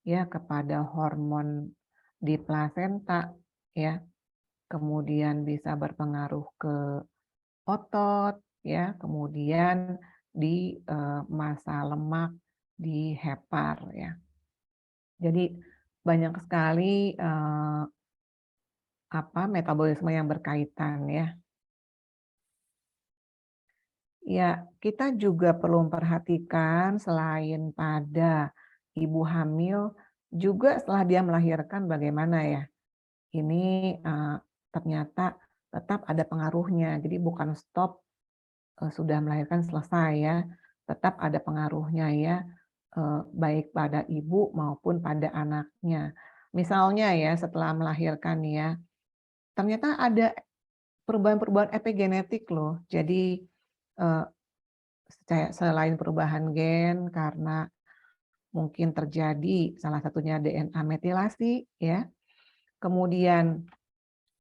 [SPEAKER 4] ya, kepada hormon di plasenta, ya. Kemudian bisa berpengaruh ke otot, ya, kemudian di massa lemak di hepar, ya. Jadi banyak sekali metabolisme yang berkaitan, ya. Ya, kita juga perlu memperhatikan selain pada ibu hamil, juga setelah dia melahirkan bagaimana, ya. Ini ternyata tetap ada pengaruhnya. Jadi bukan stop sudah melahirkan selesai, ya. Tetap ada pengaruhnya, ya, baik pada ibu maupun pada anaknya. Misalnya, ya, setelah melahirkan, ya, ternyata ada perubahan-perubahan epigenetik loh. Jadi selain perubahan gen karena mungkin terjadi salah satunya DNA metilasi ya. Kemudian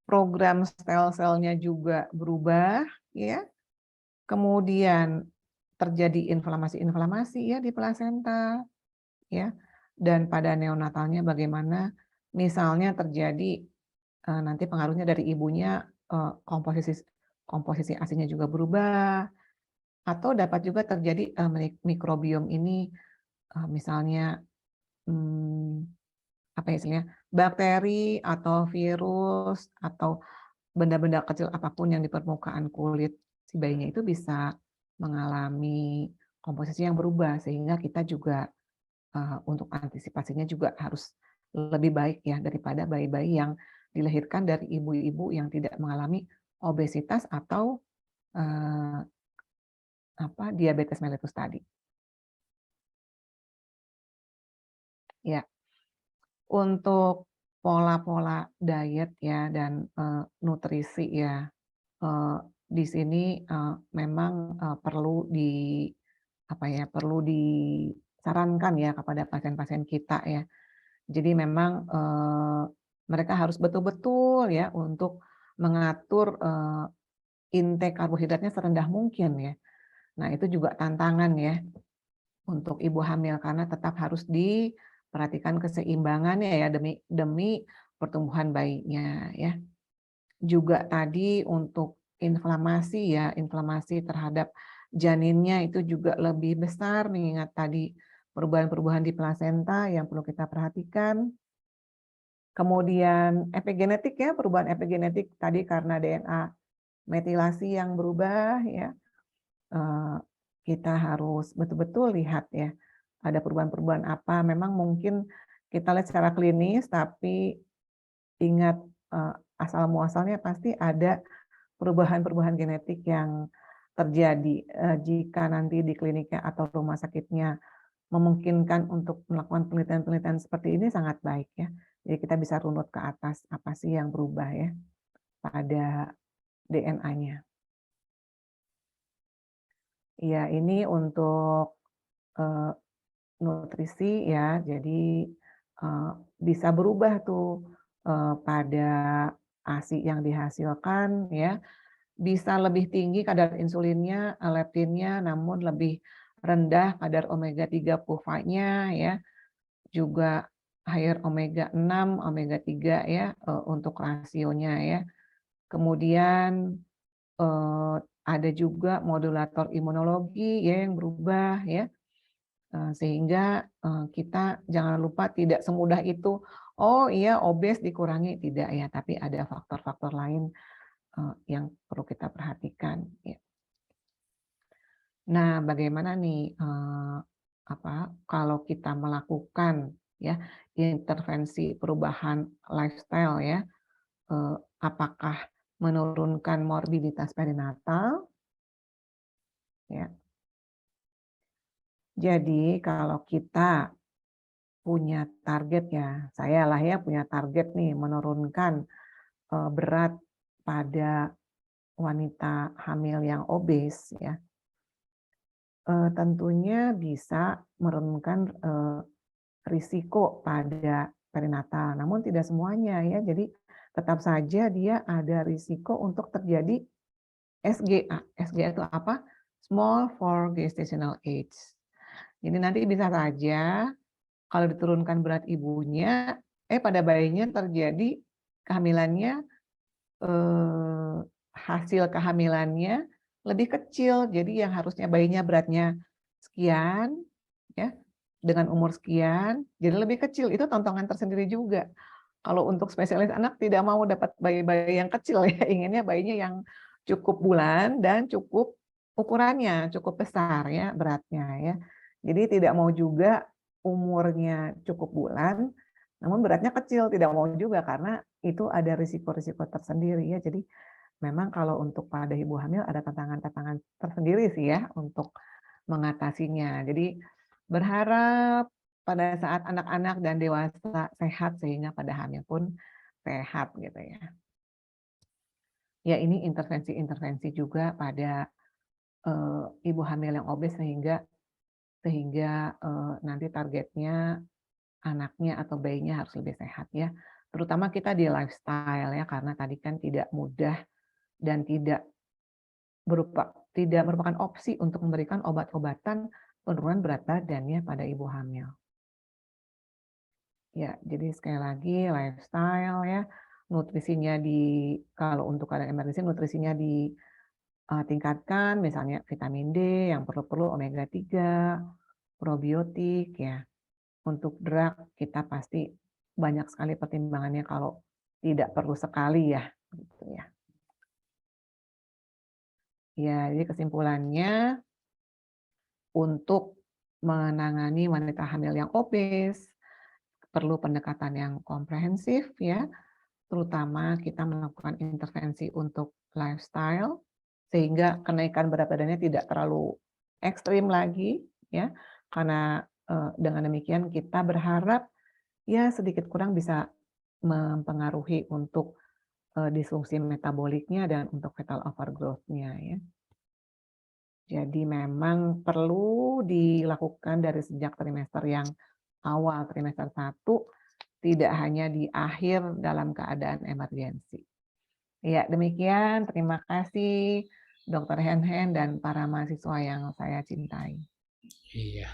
[SPEAKER 4] program sel-selnya juga berubah ya. Kemudian terjadi inflamasi-inflamasi ya di plasenta ya. Dan pada neonatalnya bagaimana misalnya terjadi nanti pengaruhnya dari ibunya komposisi ASINya juga berubah, atau dapat juga terjadi mikrobiom ini misalnya apa ya istilahnya, bakteri atau virus atau benda-benda kecil apapun yang di permukaan kulit si bayinya itu bisa mengalami komposisi yang berubah, sehingga kita juga untuk antisipasinya juga harus lebih baik ya daripada bayi-bayi yang dilahirkan dari ibu-ibu yang tidak mengalami obesitas atau diabetes mellitus tadi. Ya, untuk pola-pola diet ya dan nutrisi ya, di sini memang perlu disarankan ya kepada pasien-pasien kita ya. Jadi memang mereka harus betul-betul ya untuk mengatur intake karbohidratnya serendah mungkin ya. Nah, itu juga tantangan ya untuk ibu hamil karena tetap harus diperhatikan keseimbangannya ya demi pertumbuhan bayinya ya. Juga tadi untuk inflamasi ya, inflamasi terhadap janinnya itu juga lebih besar mengingat tadi perubahan-perubahan di plasenta yang perlu kita perhatikan. Kemudian epigenetik ya, perubahan epigenetik tadi karena DNA metilasi yang berubah ya. Kita harus betul-betul lihat ya, ada perubahan-perubahan apa. Memang mungkin kita lihat secara klinis, tapi ingat asal muasalnya pasti ada perubahan-perubahan genetik yang terjadi. Jika nanti di kliniknya atau rumah sakitnya memungkinkan untuk melakukan penelitian-penelitian seperti ini sangat baik ya. Jadi kita bisa runut ke atas apa sih yang berubah ya pada DNA-nya. Ya, ini untuk nutrisi ya, jadi bisa berubah tuh pada ASI yang dihasilkan ya, bisa lebih tinggi kadar insulinnya, leptinnya, namun lebih rendah kadar omega 3 PUFA-nya ya, juga higher omega 6, omega 3 ya untuk rasionya ya. Kemudian ada juga modulator imunologi ya yang berubah ya, sehingga kita jangan lupa tidak semudah itu, oh iya obes dikurangi, tidak ya, tapi ada faktor-faktor lain yang perlu kita perhatikan. Ya. Nah, bagaimana nih kalau kita melakukan ya intervensi perubahan lifestyle ya, apakah menurunkan morbiditas perinatal ya. Jadi kalau kita punya target ya, saya lah ya punya target nih menurunkan berat pada wanita hamil yang obes ya, tentunya bisa menurunkan risiko pada perinatal. Namun tidak semuanya ya, jadi tetap saja dia ada risiko untuk terjadi SGA. SGA itu apa? Small for gestational age. Jadi nanti bisa saja kalau diturunkan berat ibunya, pada bayinya terjadi kehamilannya, hasil kehamilannya lebih kecil. Jadi yang harusnya bayinya beratnya sekian, ya dengan umur sekian, jadi lebih kecil. Itu tantangan tersendiri juga. Kalau untuk spesialis anak tidak mau dapat bayi-bayi yang kecil ya, inginnya bayinya yang cukup bulan dan cukup ukurannya cukup besar ya beratnya ya. Jadi tidak mau juga umurnya cukup bulan, namun beratnya kecil, tidak mau juga karena itu ada risiko-risiko tersendiri ya. Jadi memang kalau untuk pada ibu hamil ada tantangan-tantangan tersendiri sih ya untuk mengatasinya. Jadi berharap pada saat anak-anak dan dewasa sehat sehingga pada hamil pun sehat gitu ya. Ya ini intervensi-intervensi juga pada ibu hamil yang obes sehingga sehingga nanti targetnya anaknya atau bayinya harus lebih sehat ya. Terutama kita di lifestyle ya, karena tadi kan tidak mudah dan tidak merupakan opsi untuk memberikan obat-obatan penurunan berat badan ya pada ibu hamil. Ya, jadi sekali lagi lifestyle ya, nutrisinya kalau untuk keadaan emergensi nutrisinya ditingkatkan, misalnya vitamin D yang perlu omega 3, probiotik ya. Untuk drug kita pasti banyak sekali pertimbangannya kalau tidak perlu sekali ya, gitu ya. Ya, jadi kesimpulannya untuk menangani wanita hamil yang obes perlu pendekatan yang komprehensif ya, terutama kita melakukan intervensi untuk lifestyle sehingga kenaikan berat badannya tidak terlalu ekstrim lagi ya, karena dengan demikian kita berharap ya sedikit kurang bisa mempengaruhi untuk disfungsi metaboliknya dan untuk fetal overgrowth-nya ya. Jadi memang perlu dilakukan dari sejak trimester yang awal, trimester 1, tidak hanya di akhir dalam keadaan emergensi. Ya, demikian. Terima kasih Dr. Hen dan para mahasiswa yang saya cintai.
[SPEAKER 2] Iya,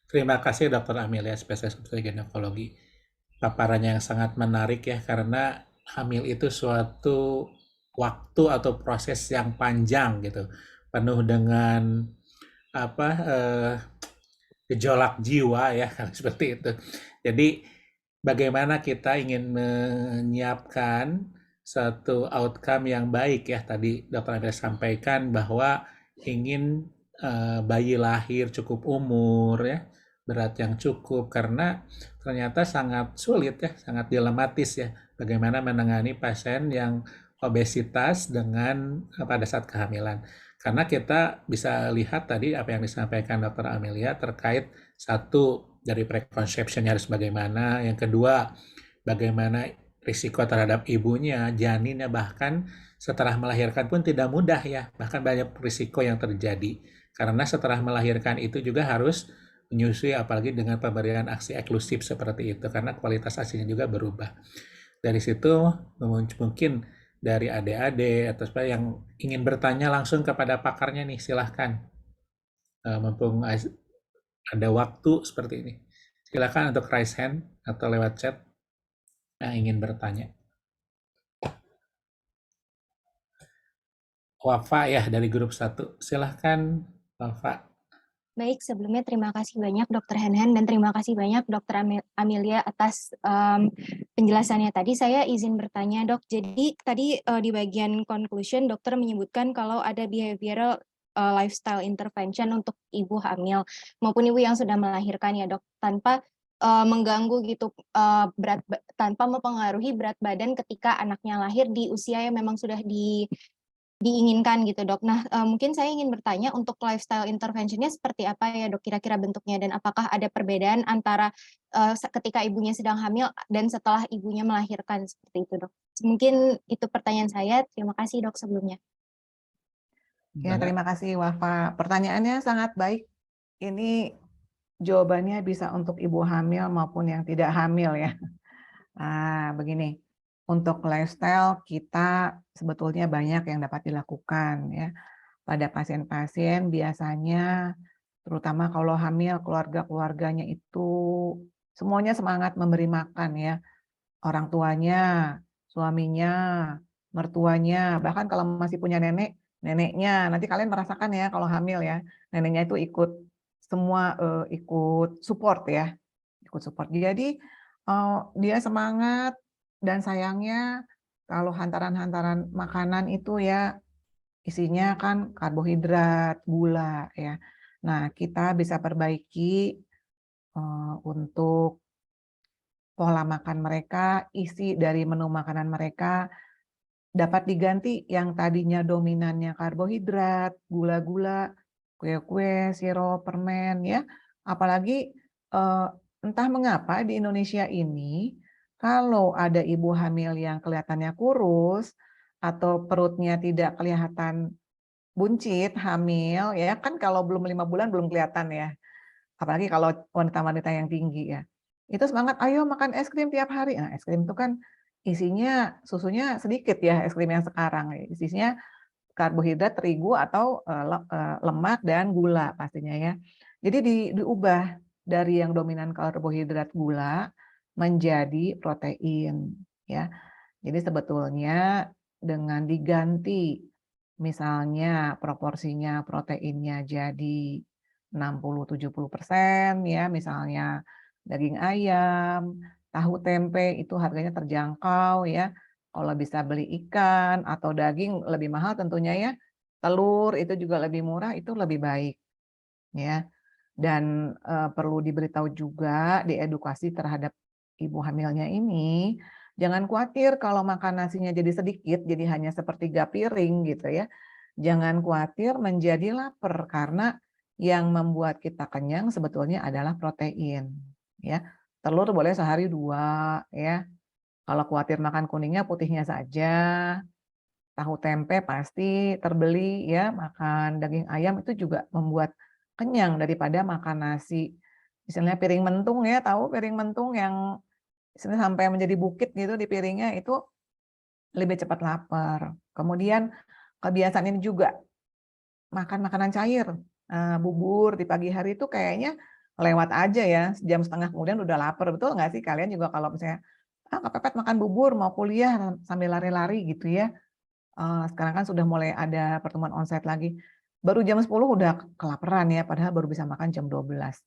[SPEAKER 2] terima kasih Dr. Amelia, spesialis obstetrik ginekologi. Paparannya yang sangat menarik ya, karena hamil itu suatu waktu atau proses yang panjang gitu, penuh dengan gejolak jiwa ya, seperti itu. Jadi bagaimana kita ingin menyiapkan satu outcome yang baik ya, tadi Dr. Amelia sampaikan bahwa ingin bayi lahir cukup umur ya, berat yang cukup, karena ternyata sangat sulit ya, sangat dilematis ya, bagaimana menangani pasien yang obesitas pada saat kehamilan. Karena kita bisa lihat tadi apa yang disampaikan Dr. Amelia terkait satu, dari preconception harus bagaimana, yang kedua bagaimana risiko terhadap ibunya, janinnya, bahkan setelah melahirkan pun tidak mudah ya, bahkan banyak risiko yang terjadi. Karena setelah melahirkan itu juga harus menyusui, apalagi dengan pemberian ASI eksklusif seperti itu, karena kualitas ASInya juga berubah. Dari situ mungkin dari adik-adik atau yang ingin bertanya langsung kepada pakarnya nih, silahkan. Mumpung ada waktu seperti ini. Silahkan untuk raise hand atau lewat chat yang ingin bertanya. Wafa ya dari grup 1. Silahkan Wafa.
[SPEAKER 10] Baik, sebelumnya terima kasih banyak Dr. Hen dan terima kasih banyak Dr. Amelia atas penjelasannya tadi. Saya izin bertanya dok, jadi tadi di bagian conclusion dokter menyebutkan kalau ada behavioral lifestyle intervention untuk ibu hamil maupun ibu yang sudah melahirkan ya dok, tanpa mengganggu gitu, tanpa mempengaruhi berat badan ketika anaknya lahir di usia yang memang sudah diinginkan gitu dok. Nah mungkin saya ingin bertanya untuk lifestyle interventionnya seperti apa ya dok kira-kira bentuknya, dan apakah ada perbedaan antara ketika ibunya sedang hamil dan setelah ibunya melahirkan seperti itu dok. Mungkin itu pertanyaan saya, terima kasih dok sebelumnya.
[SPEAKER 4] Ya, terima kasih Wafa. Pertanyaannya sangat baik. Ini jawabannya bisa untuk ibu hamil maupun yang tidak hamil ya. Nah, begini. Untuk lifestyle kita sebetulnya banyak yang dapat dilakukan ya. Pada pasien-pasien biasanya terutama kalau hamil keluarga-keluarganya itu semuanya semangat memberi makan ya. Orang tuanya, suaminya, mertuanya, bahkan kalau masih punya neneknya. Nanti kalian merasakan ya kalau hamil ya. Neneknya itu ikut semua ikut support ya. Ikut support. Jadi dia semangat. Dan sayangnya kalau hantaran-hantaran makanan itu ya isinya kan karbohidrat, gula ya. Nah, kita bisa perbaiki untuk pola makan mereka, isi dari menu makanan mereka dapat diganti yang tadinya dominannya karbohidrat, gula-gula, kue-kue, sirup, permen ya. Apalagi entah mengapa di Indonesia ini kalau ada ibu hamil yang kelihatannya kurus atau perutnya tidak kelihatan buncit, hamil, ya kan kalau belum 5 bulan belum kelihatan ya. apalagi kalau wanita-wanita yang tinggi ya, itu semangat, ayo makan es krim tiap hari. Nah, es krim itu kan isinya susunya sedikit ya, es krim yang sekarang. Isinya karbohidrat, terigu, atau lemak dan gula pastinya ya. Jadi diubah dari yang dominan karbohidrat gula menjadi protein ya. Jadi sebetulnya dengan diganti misalnya proporsinya proteinnya jadi 60-70% ya, misalnya daging ayam, tahu tempe itu harganya terjangkau ya. Kalau bisa beli ikan atau daging lebih mahal tentunya ya. Telur itu juga lebih murah, itu lebih baik ya. Dan perlu diberitahu juga, diedukasi terhadap ibu hamilnya ini, jangan khawatir kalau makan nasinya jadi sedikit, jadi hanya sepertiga piring gitu ya. Jangan khawatir menjadi lapar, karena yang membuat kita kenyang sebetulnya adalah protein ya. Telur boleh sehari 2 ya. Kalau khawatir makan kuningnya, putihnya saja. Tahu tempe pasti terbeli ya, makan daging ayam itu juga membuat kenyang daripada makan nasi. Misalnya piring mentung ya, tahu piring mentung yang misalnya sampai menjadi bukit gitu di piringnya, itu lebih cepat lapar. Kemudian kebiasaan ini juga makan makanan cair, bubur di pagi hari itu kayaknya lewat aja ya, jam setengah kemudian udah lapar. Betul nggak sih kalian juga kalau misalnya kepepet makan bubur mau kuliah sambil lari-lari gitu ya. Sekarang kan sudah mulai ada pertemuan onsite lagi. Baru jam 10 udah kelaparan ya, padahal baru bisa makan jam 12.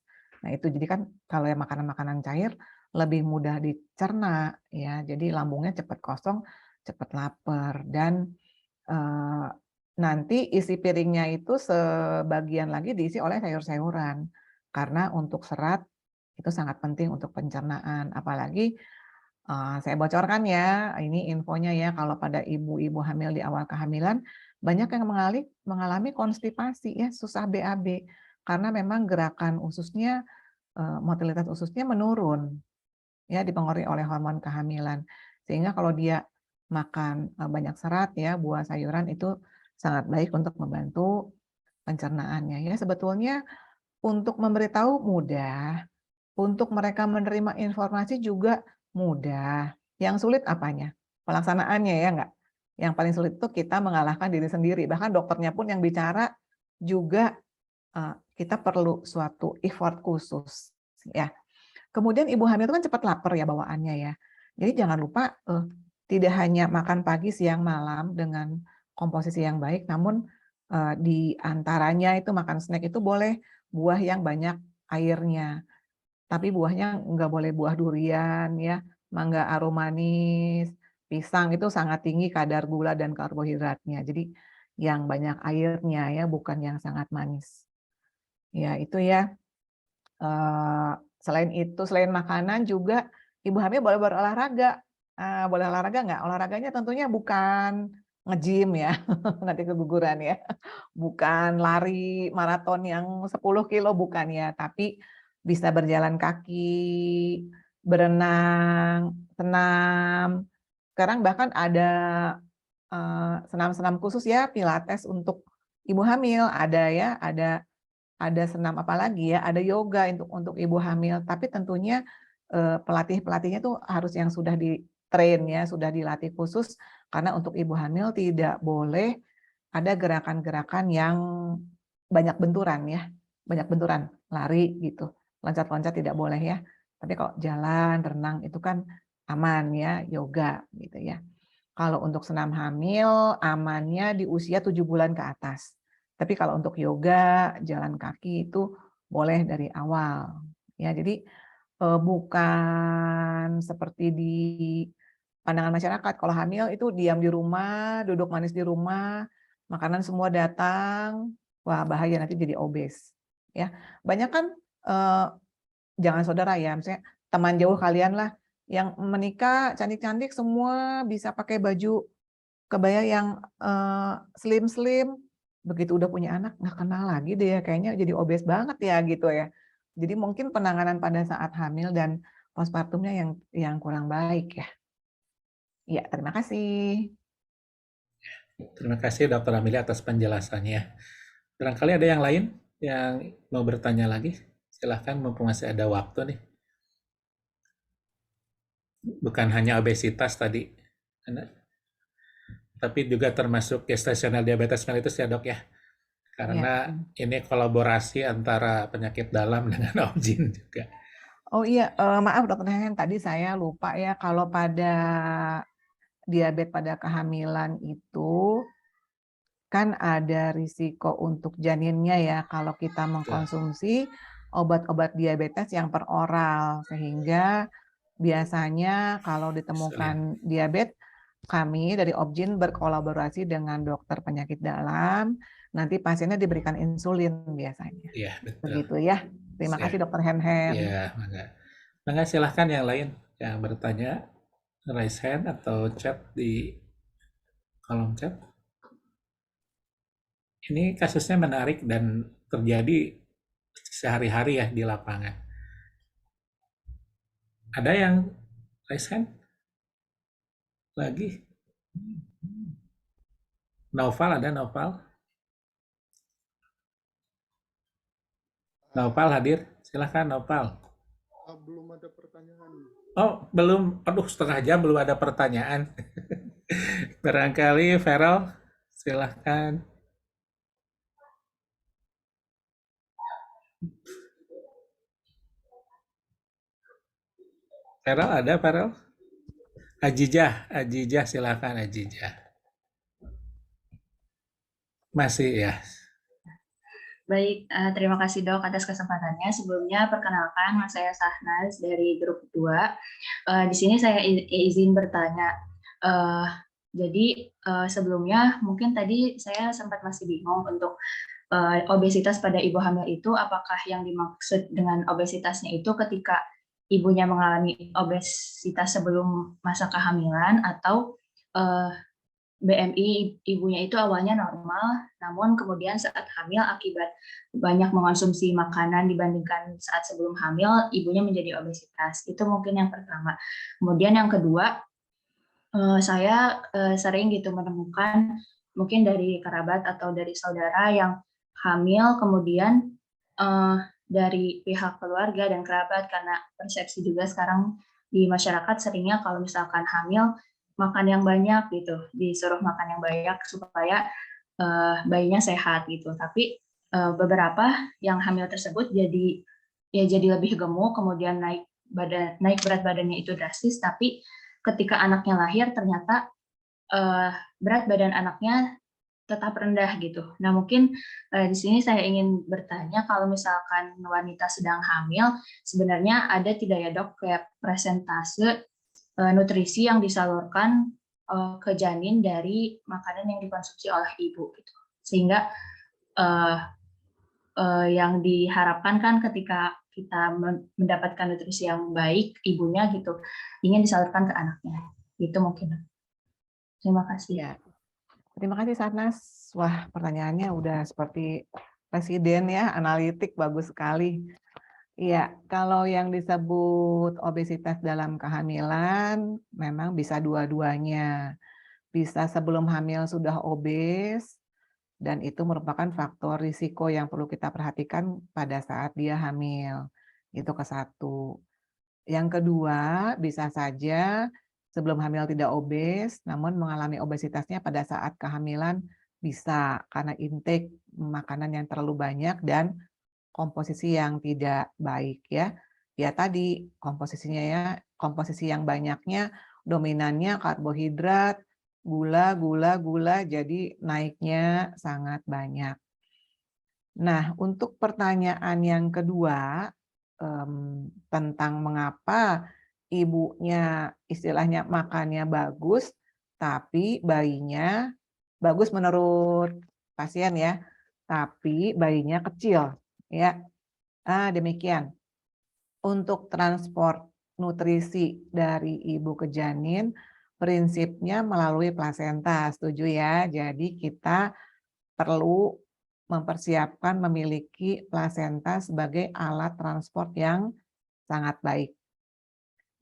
[SPEAKER 4] Nah itu jadi kan kalau yang makanan-makanan cair lebih mudah dicerna ya, jadi lambungnya cepat kosong, cepat lapar. Dan nanti isi piringnya itu sebagian lagi diisi oleh sayur-sayuran, karena untuk serat itu sangat penting untuk pencernaan. Apalagi saya bocorkan ya, ini infonya ya, kalau pada ibu-ibu hamil di awal kehamilan, banyak yang mengalami konstipasi ya, susah BAB, karena memang gerakan ususnya, motilitas ususnya menurun, ya dipengaruhi oleh hormon kehamilan. Sehingga kalau dia makan banyak serat ya, buah sayuran itu sangat baik untuk membantu pencernaannya ya. Sebetulnya untuk memberitahu mudah, untuk mereka menerima informasi juga mudah. Yang sulit apanya? Pelaksanaannya ya enggak? Yang paling sulit itu kita mengalahkan diri sendiri. Bahkan dokternya pun yang bicara juga kita perlu suatu effort khusus ya. Kemudian ibu hamil itu kan cepat lapar ya bawaannya ya. Jadi jangan lupa tidak hanya makan pagi, siang, malam dengan komposisi yang baik, namun di antaranya itu makan snack itu boleh buah yang banyak airnya. Tapi buahnya nggak boleh buah durian ya, mangga aromanis, pisang itu sangat tinggi kadar gula dan karbohidratnya. Jadi yang banyak airnya ya, bukan yang sangat manis. Ya itu ya. Selain itu, selain makanan juga ibu hamil boleh berolahraga. Boleh olahraga nggak? Olahraganya tentunya bukan nge-gym ya, nanti keguguran ya. Bukan lari maraton yang 10 kilo, bukan ya. Tapi bisa berjalan kaki, berenang, senam. Sekarang bahkan ada senam-senam khusus ya, pilates untuk ibu hamil. Ada ya, ada senam apa lagi ya, ada yoga untuk ibu hamil, tapi tentunya pelatih-pelatihnya tuh harus yang sudah di-train ya, sudah dilatih khusus, karena untuk ibu hamil tidak boleh ada gerakan-gerakan yang banyak benturan ya, banyak benturan, lari gitu, loncat-loncat tidak boleh ya. Tapi kalau jalan, renang itu kan aman ya, yoga gitu ya. Kalau untuk senam hamil amannya di usia 7 bulan ke atas. Tapi kalau untuk yoga, jalan kaki itu boleh dari awal. Ya, jadi bukan seperti di pandangan masyarakat kalau hamil itu diam di rumah, duduk manis di rumah, makanan semua datang, wah bahaya nanti jadi obes. Ya, banyak kan jangan saudara ya, misalnya teman jauh kalian lah yang menikah cantik-cantik semua bisa pakai baju kebaya yang slim-slim, begitu udah punya anak nggak kenal lagi deh ya, kayaknya jadi obes banget ya gitu ya. Jadi mungkin penanganan pada saat hamil dan postpartumnya yang kurang baik ya. Iya, terima kasih.
[SPEAKER 2] Terima kasih Dr. Amelia atas penjelasannya. Barangkali ada yang lain yang mau bertanya lagi Silahkan mumpung masih ada waktu nih. Bukan hanya obesitas tadi, tapi juga termasuk gestasional diabetes mellitus ya dok ya. Karena ini kolaborasi antara penyakit dalam dengan objin juga.
[SPEAKER 4] Oh iya, maaf Dokter Hehen, tadi saya lupa ya, kalau pada diabetes pada kehamilan itu kan ada risiko untuk janinnya ya kalau kita mengkonsumsi obat-obat diabetes yang per oral, sehingga biasanya kalau ditemukan diabetes, kami dari Objin berkolaborasi dengan dokter penyakit dalam, nanti pasiennya diberikan insulin biasanya.
[SPEAKER 2] Iya, betul.
[SPEAKER 4] Begitu ya. Terima kasih Dokter Hen-Hen.
[SPEAKER 2] Iya, mangga silahkan yang lain yang bertanya, raise hand atau chat di kolom chat. Ini kasusnya menarik dan terjadi sehari-hari ya di lapangan. Ada yang raise hand? Lagi? Noval, ada Noval? Noval hadir? Silahkan Noval.
[SPEAKER 11] Belum ada pertanyaan.
[SPEAKER 2] Oh, belum. Aduh, setengah jam belum ada pertanyaan. Barangkali Feral, silahkan. Feral ada, Feral? Ajijah silahkan Ajijah. Masih ya.
[SPEAKER 12] Baik, terima kasih dok atas kesempatannya. Sebelumnya perkenalkan, saya Sahnaz dari grup 2. Di sini saya izin bertanya. Jadi sebelumnya mungkin tadi saya sempat masih bingung untuk obesitas pada ibu hamil itu, apakah yang dimaksud dengan obesitasnya itu ketika ibunya mengalami obesitas sebelum masa kehamilan, atau BMI ibunya itu awalnya normal, namun kemudian saat hamil akibat banyak mengonsumsi makanan dibandingkan saat sebelum hamil, ibunya menjadi obesitas. Itu mungkin yang pertama. Kemudian yang kedua, saya sering gitu menemukan mungkin dari kerabat atau dari saudara yang hamil, kemudian dari pihak keluarga dan kerabat, karena persepsi juga sekarang di masyarakat seringnya kalau misalkan hamil makan yang banyak gitu, disuruh makan yang banyak supaya bayinya sehat gitu. Tapi beberapa yang hamil tersebut jadi lebih gemuk, kemudian naik berat badannya itu drastis, tapi ketika anaknya lahir ternyata berat badan anaknya tetap rendah gitu. Nah mungkin di sini saya ingin bertanya, kalau misalkan wanita sedang hamil, sebenarnya ada tidak ya dok kayak persentase nutrisi yang disalurkan ke janin dari makanan yang dikonsumsi oleh ibu gitu. Sehingga yang diharapkan kan ketika kita mendapatkan nutrisi yang baik, ibunya gitu ingin disalurkan ke anaknya. Itu mungkin. Terima kasih.
[SPEAKER 4] Ya. Terima kasih Sanas. Wah, pertanyaannya udah seperti presiden ya, analitik, bagus sekali. Iya, kalau yang disebut obesitas dalam kehamilan memang bisa dua-duanya. Bisa sebelum hamil sudah obes, dan itu merupakan faktor risiko yang perlu kita perhatikan pada saat dia hamil. Itu ke satu. Yang kedua, bisa saja sebelum hamil tidak obes, namun mengalami obesitasnya pada saat kehamilan bisa karena intake makanan yang terlalu banyak dan komposisi yang tidak baik ya. Ya tadi komposisinya ya, komposisi yang banyaknya dominannya karbohidrat, gula, jadi naiknya sangat banyak. Nah, untuk pertanyaan yang kedua tentang mengapa ibunya istilahnya makannya bagus, tapi bayinya bagus menurut pasien ya, tapi bayinya kecil ya. Demikian. Untuk transport nutrisi dari ibu ke janin, prinsipnya melalui plasenta, setuju ya. Jadi kita perlu mempersiapkan memiliki plasenta sebagai alat transport yang sangat baik.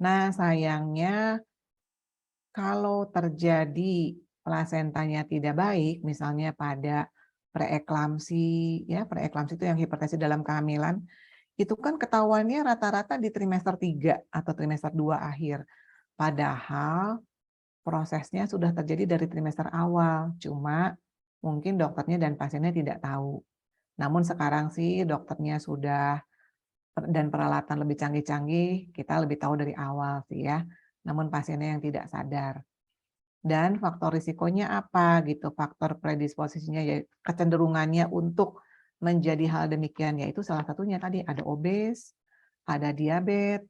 [SPEAKER 4] Nah, sayangnya kalau terjadi plasentanya tidak baik, misalnya pada preeklamsi, ya preeklamsi itu yang hipertensi dalam kehamilan, itu kan ketahuannya rata-rata di trimester 3 atau trimester 2 akhir. Padahal prosesnya sudah terjadi dari trimester awal, cuma mungkin dokternya dan pasiennya tidak tahu. Namun sekarang sih dokternya sudah dan peralatan lebih canggih-canggih, kita lebih tahu dari awal sih ya. Namun pasiennya yang tidak sadar. Dan faktor risikonya apa gitu, faktor predisposisinya ya kecenderungannya untuk menjadi hal demikian, yaitu salah satunya tadi ada obes, ada diabetes,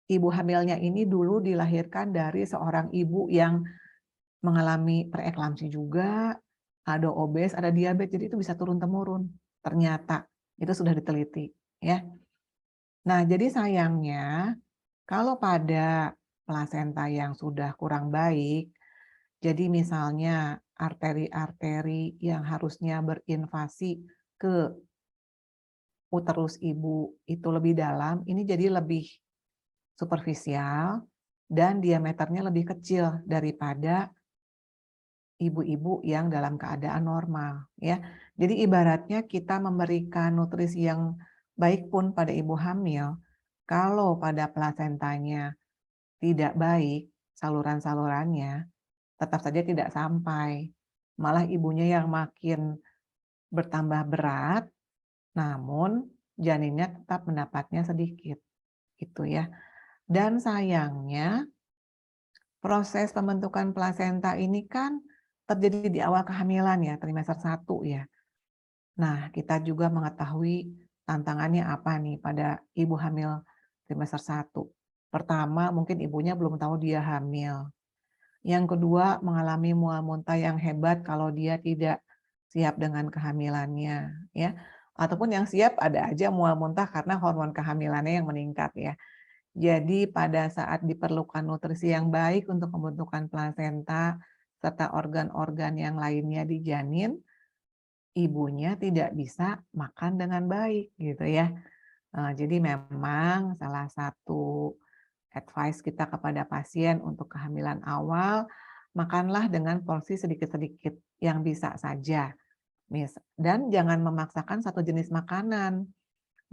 [SPEAKER 4] ibu hamilnya ini dulu dilahirkan dari seorang ibu yang mengalami preeklamsi juga, ada obes, ada diabetes, jadi itu bisa turun-temurun. Ternyata itu sudah diteliti, ya. Nah, jadi sayangnya kalau pada plasenta yang sudah kurang baik, jadi misalnya arteri-arteri yang harusnya berinvasi ke uterus ibu itu lebih dalam, ini jadi lebih superficial dan diameternya lebih kecil daripada ibu-ibu yang dalam keadaan normal, ya. Jadi ibaratnya kita memberikan nutrisi yang baik pun pada ibu hamil, kalau pada plasentanya tidak baik saluran-salurannya, tetap saja tidak sampai. Malah ibunya yang makin bertambah berat, namun janinnya tetap mendapatnya sedikit, gitu ya. Dan sayangnya proses pembentukan plasenta ini kan terjadi di awal kehamilan ya, trimester 1 ya. Nah, kita juga mengetahui tantangannya apa nih pada ibu hamil trimester 1. Pertama, mungkin ibunya belum tahu dia hamil. Yang kedua, mengalami mual muntah yang hebat kalau dia tidak siap dengan kehamilannya, ya. Ataupun yang siap ada aja mual muntah karena hormon kehamilannya yang meningkat ya. Jadi pada saat diperlukan nutrisi yang baik untuk pembentukan plasenta serta organ-organ yang lainnya di janin, ibunya tidak bisa makan dengan baik gitu ya. Jadi memang salah satu advice kita kepada pasien untuk kehamilan awal, makanlah dengan porsi sedikit-sedikit yang bisa saja. Dan jangan memaksakan satu jenis makanan.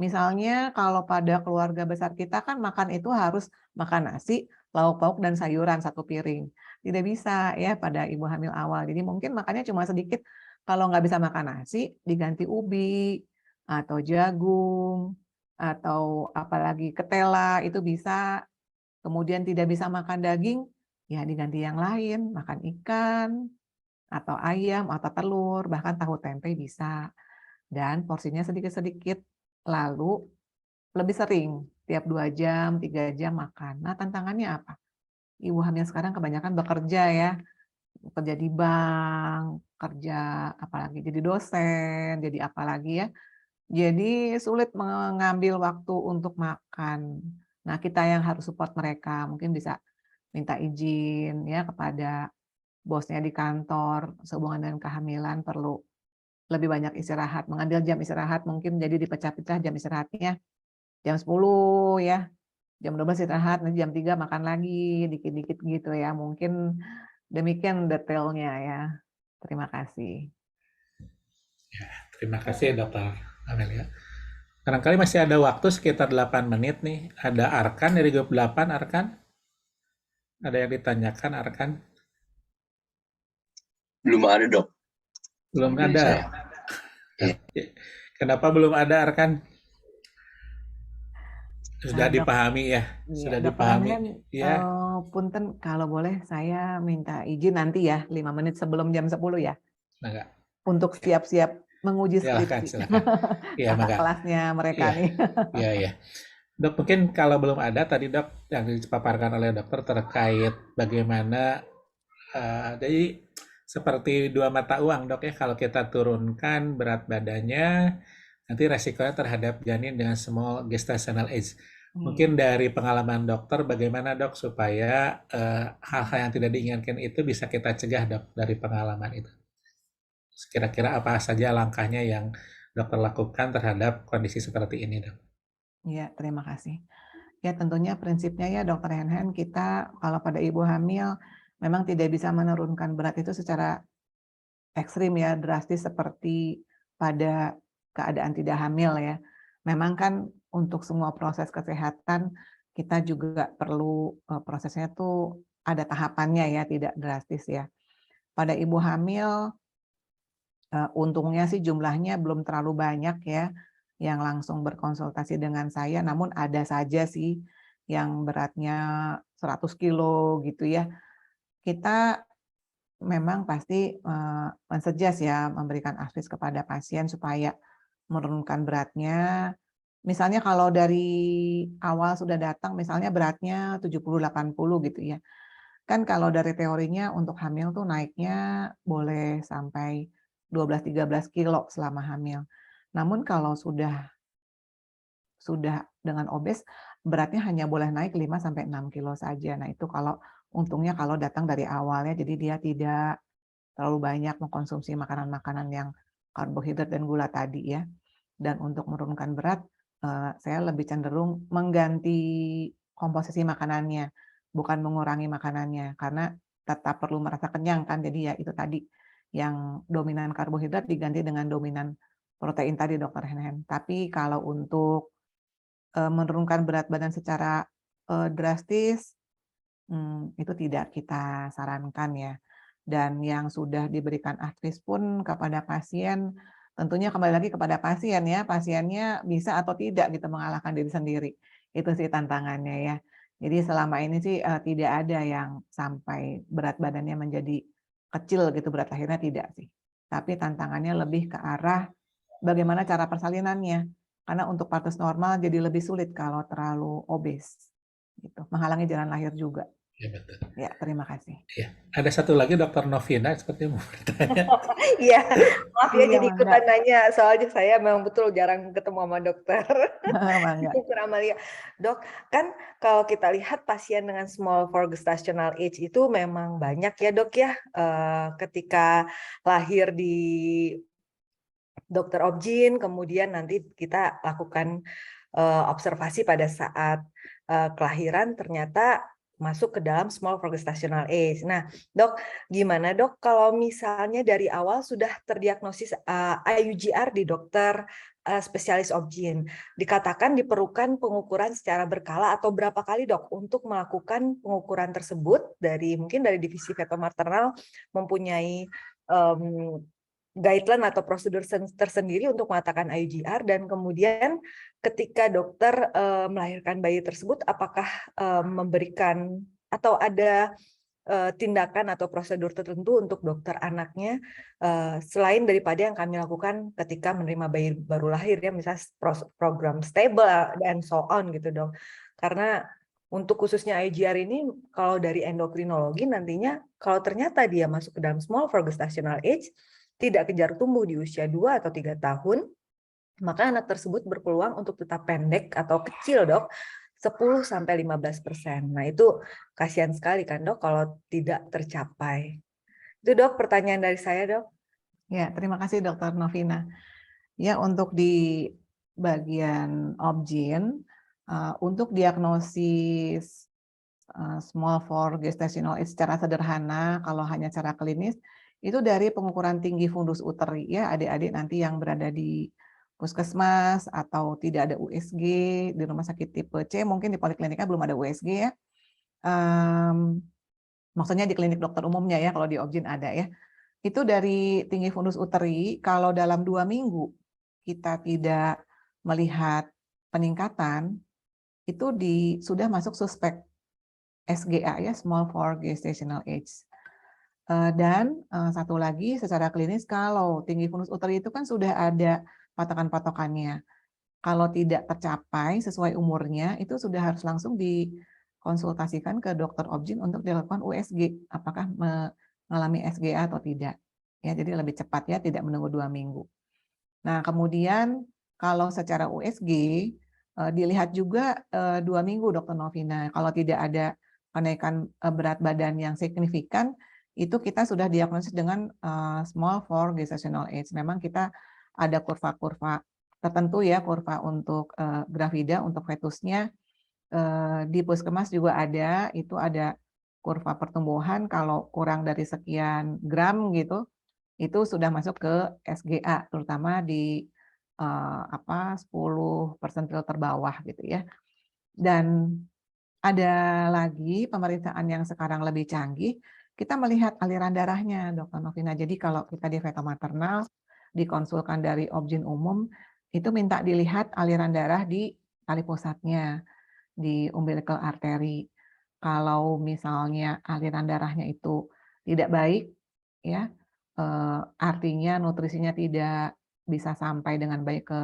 [SPEAKER 4] Misalnya kalau pada keluarga besar kita kan makan itu harus makan nasi, lauk pauk dan sayuran satu piring. Tidak bisa ya pada ibu hamil awal. Jadi mungkin makannya cuma sedikit. Kalau nggak bisa makan nasi, diganti ubi atau jagung atau apalagi ketela itu bisa. Kemudian tidak bisa makan daging, ya diganti yang lain, makan ikan atau ayam atau telur, bahkan tahu tempe bisa. Dan porsinya sedikit-sedikit. Lalu lebih sering, tiap 2 jam, 3 jam makan. Nah, tantangannya apa? Ibu hamil sekarang kebanyakan bekerja ya, kerja di bank, kerja apalagi jadi dosen, jadi apalagi ya. Jadi sulit mengambil waktu untuk makan. Nah, kita yang harus support mereka, mungkin bisa minta izin ya kepada bosnya di kantor, sehubungan dengan kehamilan perlu lebih banyak istirahat, mengambil jam istirahat mungkin jadi dipecah-pecah jam istirahatnya. Jam 10 ya, jam 12 istirahat, nanti jam 3 makan lagi, dikit-dikit gitu ya. Mungkin demikian detailnya ya. Terima kasih.
[SPEAKER 2] Ya, terima kasih Dokter Amelia. Barangkali masih ada waktu sekitar 8 menit nih. Ada Arkan dari grup 8, Arkan? Ada yang ditanyakan, Arkan?
[SPEAKER 13] Belum ada, Dok.
[SPEAKER 2] Belum
[SPEAKER 13] Dari
[SPEAKER 2] ada.
[SPEAKER 13] saya.
[SPEAKER 2] Kenapa belum ada, Arkan? Sudah
[SPEAKER 4] Dok,
[SPEAKER 2] dipahami ya? Sudah dipahami. Ya.
[SPEAKER 4] Punten kalau boleh saya minta izin nanti ya, 5 menit sebelum jam 10 ya.
[SPEAKER 2] Enggak.
[SPEAKER 4] Untuk siap-siap menguji skripsi.
[SPEAKER 2] Silakan. Ya,
[SPEAKER 4] kakak kelasnya mereka nih.
[SPEAKER 2] Iya, iya. Dok, mungkin kalau belum ada tadi Dok yang dipaparkan oleh dokter terkait bagaimana jadi seperti 2 mata uang Dok ya, kalau kita turunkan berat badannya nanti resikonya terhadap janin dengan small gestational age. Mungkin dari pengalaman dokter bagaimana Dok supaya hal-hal yang tidak diinginkan itu bisa kita cegah Dok dari pengalaman itu. Kira-kira apa saja langkahnya yang dokter lakukan terhadap kondisi seperti ini, Dok?
[SPEAKER 4] Ya, terima kasih. Ya, tentunya prinsipnya ya, Dokter Henhen, kita kalau pada ibu hamil memang tidak bisa menurunkan berat itu secara ekstrim ya, drastis seperti pada keadaan tidak hamil ya. Memang kan untuk semua proses kesehatan kita juga perlu prosesnya tuh ada tahapannya ya, tidak drastis ya. Pada ibu hamil untungnya sih jumlahnya belum terlalu banyak ya yang langsung berkonsultasi dengan saya, namun ada saja sih yang beratnya 100 kilo gitu ya. Kita memang pasti men-suggest ya, memberikan advice kepada pasien supaya menurunkan beratnya. Misalnya kalau dari awal sudah datang misalnya beratnya 70-80 gitu ya. Kan kalau dari teorinya untuk hamil tuh naiknya boleh sampai 12-13 kilo selama hamil. Namun kalau sudah dengan obes, beratnya hanya boleh naik 5-6 kilo saja. Nah itu kalau untungnya kalau datang dari awalnya, jadi dia tidak terlalu banyak mengkonsumsi makanan-makanan yang karbohidrat dan gula tadi ya. Dan untuk menurunkan berat, saya lebih cenderung mengganti komposisi makanannya, bukan mengurangi makanannya, karena tetap perlu merasa kenyang kan. Jadi ya itu tadi, yang dominan karbohidrat diganti dengan dominan protein tadi, Dokter Henhen. Tapi kalau untuk menurunkan berat badan secara drastis, itu tidak kita sarankan ya. Dan yang sudah diberikan advice pun kepada pasien, tentunya kembali lagi kepada pasien ya, pasiennya bisa atau tidak gitu mengalahkan diri sendiri. Itu sih tantangannya ya. Jadi selama ini sih tidak ada yang sampai berat badannya menjadi kecil gitu, berat lahirnya tidak sih. Tapi tantangannya lebih ke arah bagaimana cara persalinannya. Karena untuk partus normal jadi lebih sulit kalau terlalu obes. Gitu. Menghalangi jalan lahir juga.
[SPEAKER 2] Ya, betul.
[SPEAKER 4] Ya, terima kasih.
[SPEAKER 2] Ya. Ada satu lagi Dokter Novina seperti mau bertanya.
[SPEAKER 3] Iya, maaf ya
[SPEAKER 4] Iya,
[SPEAKER 3] jadi
[SPEAKER 4] Mangga.
[SPEAKER 3] ikutan nanya, soalnya saya memang betul jarang ketemu sama dokter.
[SPEAKER 4] Mangga.
[SPEAKER 3] Dokter Amalia. Dok, kan kalau kita lihat pasien dengan small for gestational age itu memang banyak ya dok ya, ketika lahir di dokter obgyn, kemudian nanti kita lakukan observasi pada saat kelahiran ternyata masuk ke dalam small for gestational age. Nah, dok, gimana dok kalau misalnya dari awal sudah terdiagnosis IUGR di dokter spesialis obgyn, dikatakan diperlukan pengukuran secara berkala atau berapa kali dok untuk melakukan pengukuran tersebut dari mungkin dari divisi feto-maternal mempunyai guideline atau prosedur tersendiri untuk mengatakan IUGR, dan kemudian ketika dokter melahirkan bayi tersebut apakah memberikan atau ada tindakan atau prosedur tertentu untuk dokter anaknya selain daripada yang kami lakukan ketika menerima bayi baru lahir ya, misalnya program stable dan so on gitu dok. Karena untuk khususnya IUGR ini kalau dari endokrinologi nantinya kalau ternyata dia masuk ke dalam small for gestational age, tidak kejar tumbuh di usia 2 atau 3 tahun, maka anak tersebut berpeluang untuk tetap pendek atau kecil dok, 10-15%. Nah itu kasihan sekali kan dok kalau tidak tercapai. Itu dok pertanyaan dari saya dok.
[SPEAKER 4] Ya, terima kasih Dokter Novina. Ya, untuk di bagian obgyn, untuk diagnosis small for gestational age secara sederhana, kalau hanya secara klinis, itu dari pengukuran tinggi fundus uteri ya, adik-adik nanti yang berada di puskesmas atau tidak ada USG di rumah sakit tipe C, mungkin di polikliniknya belum ada USG ya. Maksudnya di klinik dokter umumnya ya, kalau di obgyn ada ya. Itu dari tinggi fundus uteri, kalau dalam 2 minggu kita tidak melihat peningkatan, itu sudah masuk suspek SGA ya, small for gestational age. Dan satu lagi secara klinis kalau tinggi fundus uteri itu kan sudah ada patokan-patokannya. Kalau tidak tercapai sesuai umurnya itu sudah harus langsung dikonsultasikan ke dokter obgyn untuk dilakukan USG apakah mengalami SGA atau tidak. Ya, jadi lebih cepat ya, tidak menunggu 2 minggu. Nah, kemudian kalau secara USG dilihat juga 2 minggu Dokter Novina. Kalau tidak ada kenaikan berat badan yang signifikan, itu kita sudah diagnosis dengan small for gestational age. Memang kita ada kurva-kurva tertentu ya, kurva untuk gravida, untuk fetusnya. Di puskesmas juga ada, itu ada kurva pertumbuhan kalau kurang dari sekian gram gitu, itu sudah masuk ke SGA, terutama di 10 persentil terbawah gitu ya. Dan ada lagi pemeriksaan yang sekarang lebih canggih, kita melihat aliran darahnya, Dr. Novina. Jadi kalau kita di feto maternal, dikonsulkan dari obgyn umum, itu minta dilihat aliran darah di tali pusatnya, di umbilical artery. Kalau misalnya aliran darahnya itu tidak baik, ya artinya nutrisinya tidak bisa sampai dengan baik ke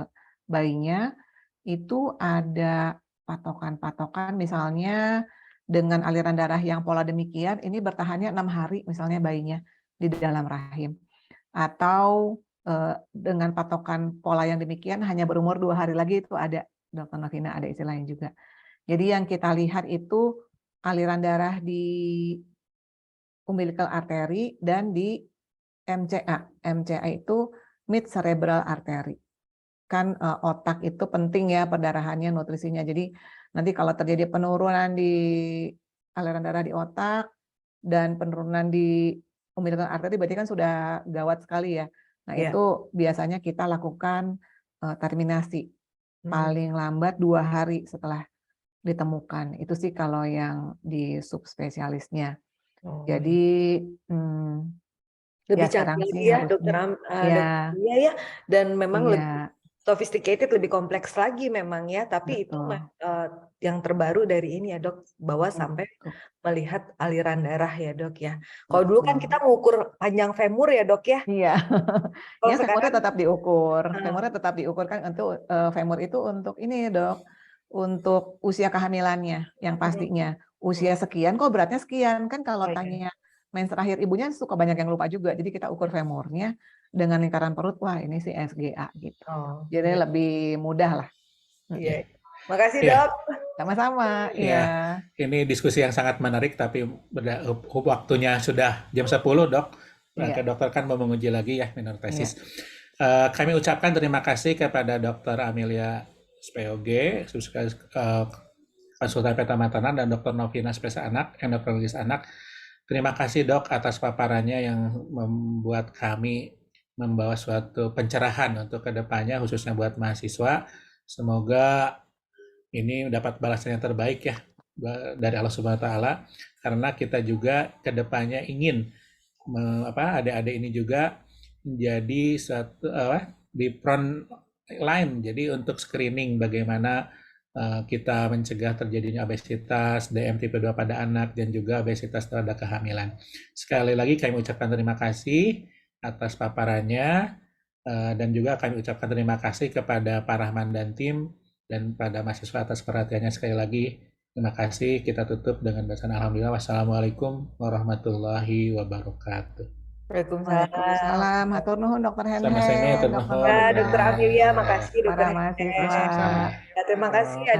[SPEAKER 4] bayinya, itu ada patokan-patokan, misalnya dengan aliran darah yang pola demikian, ini bertahannya 6 hari misalnya bayinya di dalam rahim. Atau dengan patokan pola yang demikian hanya berumur 2 hari lagi, itu ada, Dr. Novina, ada istilahnya juga. Jadi yang kita lihat itu aliran darah di umbilical artery dan di MCA. MCA itu mid cerebral artery. Kan otak itu penting ya perdarahannya, nutrisinya. Jadi nanti kalau terjadi penurunan di aliran darah di otak dan penurunan di umbilical artery, berarti kan sudah gawat sekali ya. Nah itu biasanya kita lakukan terminasi paling lambat 2 hari setelah ditemukan. Itu sih kalau yang di subspesialisnya. Jadi
[SPEAKER 3] lebih
[SPEAKER 4] ya sekarang
[SPEAKER 3] canggih
[SPEAKER 4] sih
[SPEAKER 3] ya, Dokter
[SPEAKER 4] ya,
[SPEAKER 3] ya, dan memang lebih
[SPEAKER 4] ya,
[SPEAKER 3] sophisticated, lebih kompleks lagi memang ya. Tapi itu yang terbaru dari ini ya, Dok, bahwa sampai melihat aliran darah ya, Dok ya. Kalau dulu kan kita mengukur panjang femur ya, Dok ya.
[SPEAKER 4] Iya.
[SPEAKER 3] Kalau
[SPEAKER 4] Ya, femurnya
[SPEAKER 3] sekarang
[SPEAKER 4] tetap diukur. Femurnya tetap diukur kan untuk femur itu untuk ini, Dok. Untuk usia kehamilannya yang pastinya. Usia sekian kok beratnya sekian, kan kalau tanya mens terakhir ibunya suka banyak yang lupa juga. Jadi kita ukur femurnya dengan lingkaran perut, wah ini sih SGA gitu. Jadi lebih mudah lah.
[SPEAKER 3] Iya. Makasih, Dok.
[SPEAKER 4] Sama-sama.
[SPEAKER 2] Iya. Ini diskusi yang sangat menarik, tapi waktunya sudah jam 10, Dok. Ke dokter kan mau menguji lagi ya minor tesis. Kami ucapkan terima kasih kepada Dr. Amelia SPOG, konsultan feto maternal, dan Dr. Novina spesialis anak, endokrinologis anak. Terima kasih, Dok, atas paparannya yang membuat kami membawa suatu pencerahan untuk kedepannya, khususnya buat mahasiswa. Semoga ini dapat balasan yang terbaik ya dari Allah Subhanahu Wa Taala, karena kita juga kedepannya ingin adik-adik ini juga menjadi suatu di front line. Jadi untuk screening bagaimana kita mencegah terjadinya obesitas, DM tipe 2 pada anak, dan juga obesitas pada kehamilan. Sekali lagi kami ucapkan terima kasih atas paparannya, dan juga kami ucapkan terima kasih kepada Pak Rahman dan tim, dan pada mahasiswa atas perhatiannya. Sekali lagi terima kasih. Kita tutup dengan bacaan alhamdulillah. Wassalamualaikum warahmatullahi wabarakatuh.
[SPEAKER 3] Waalaikumsalam.
[SPEAKER 4] Hatur nuhun, Dr. Henhen.
[SPEAKER 2] Sama-sama,
[SPEAKER 3] Dr. Amelia, makasih, Dr.
[SPEAKER 4] Para mahasiswa.
[SPEAKER 3] Terima kasih.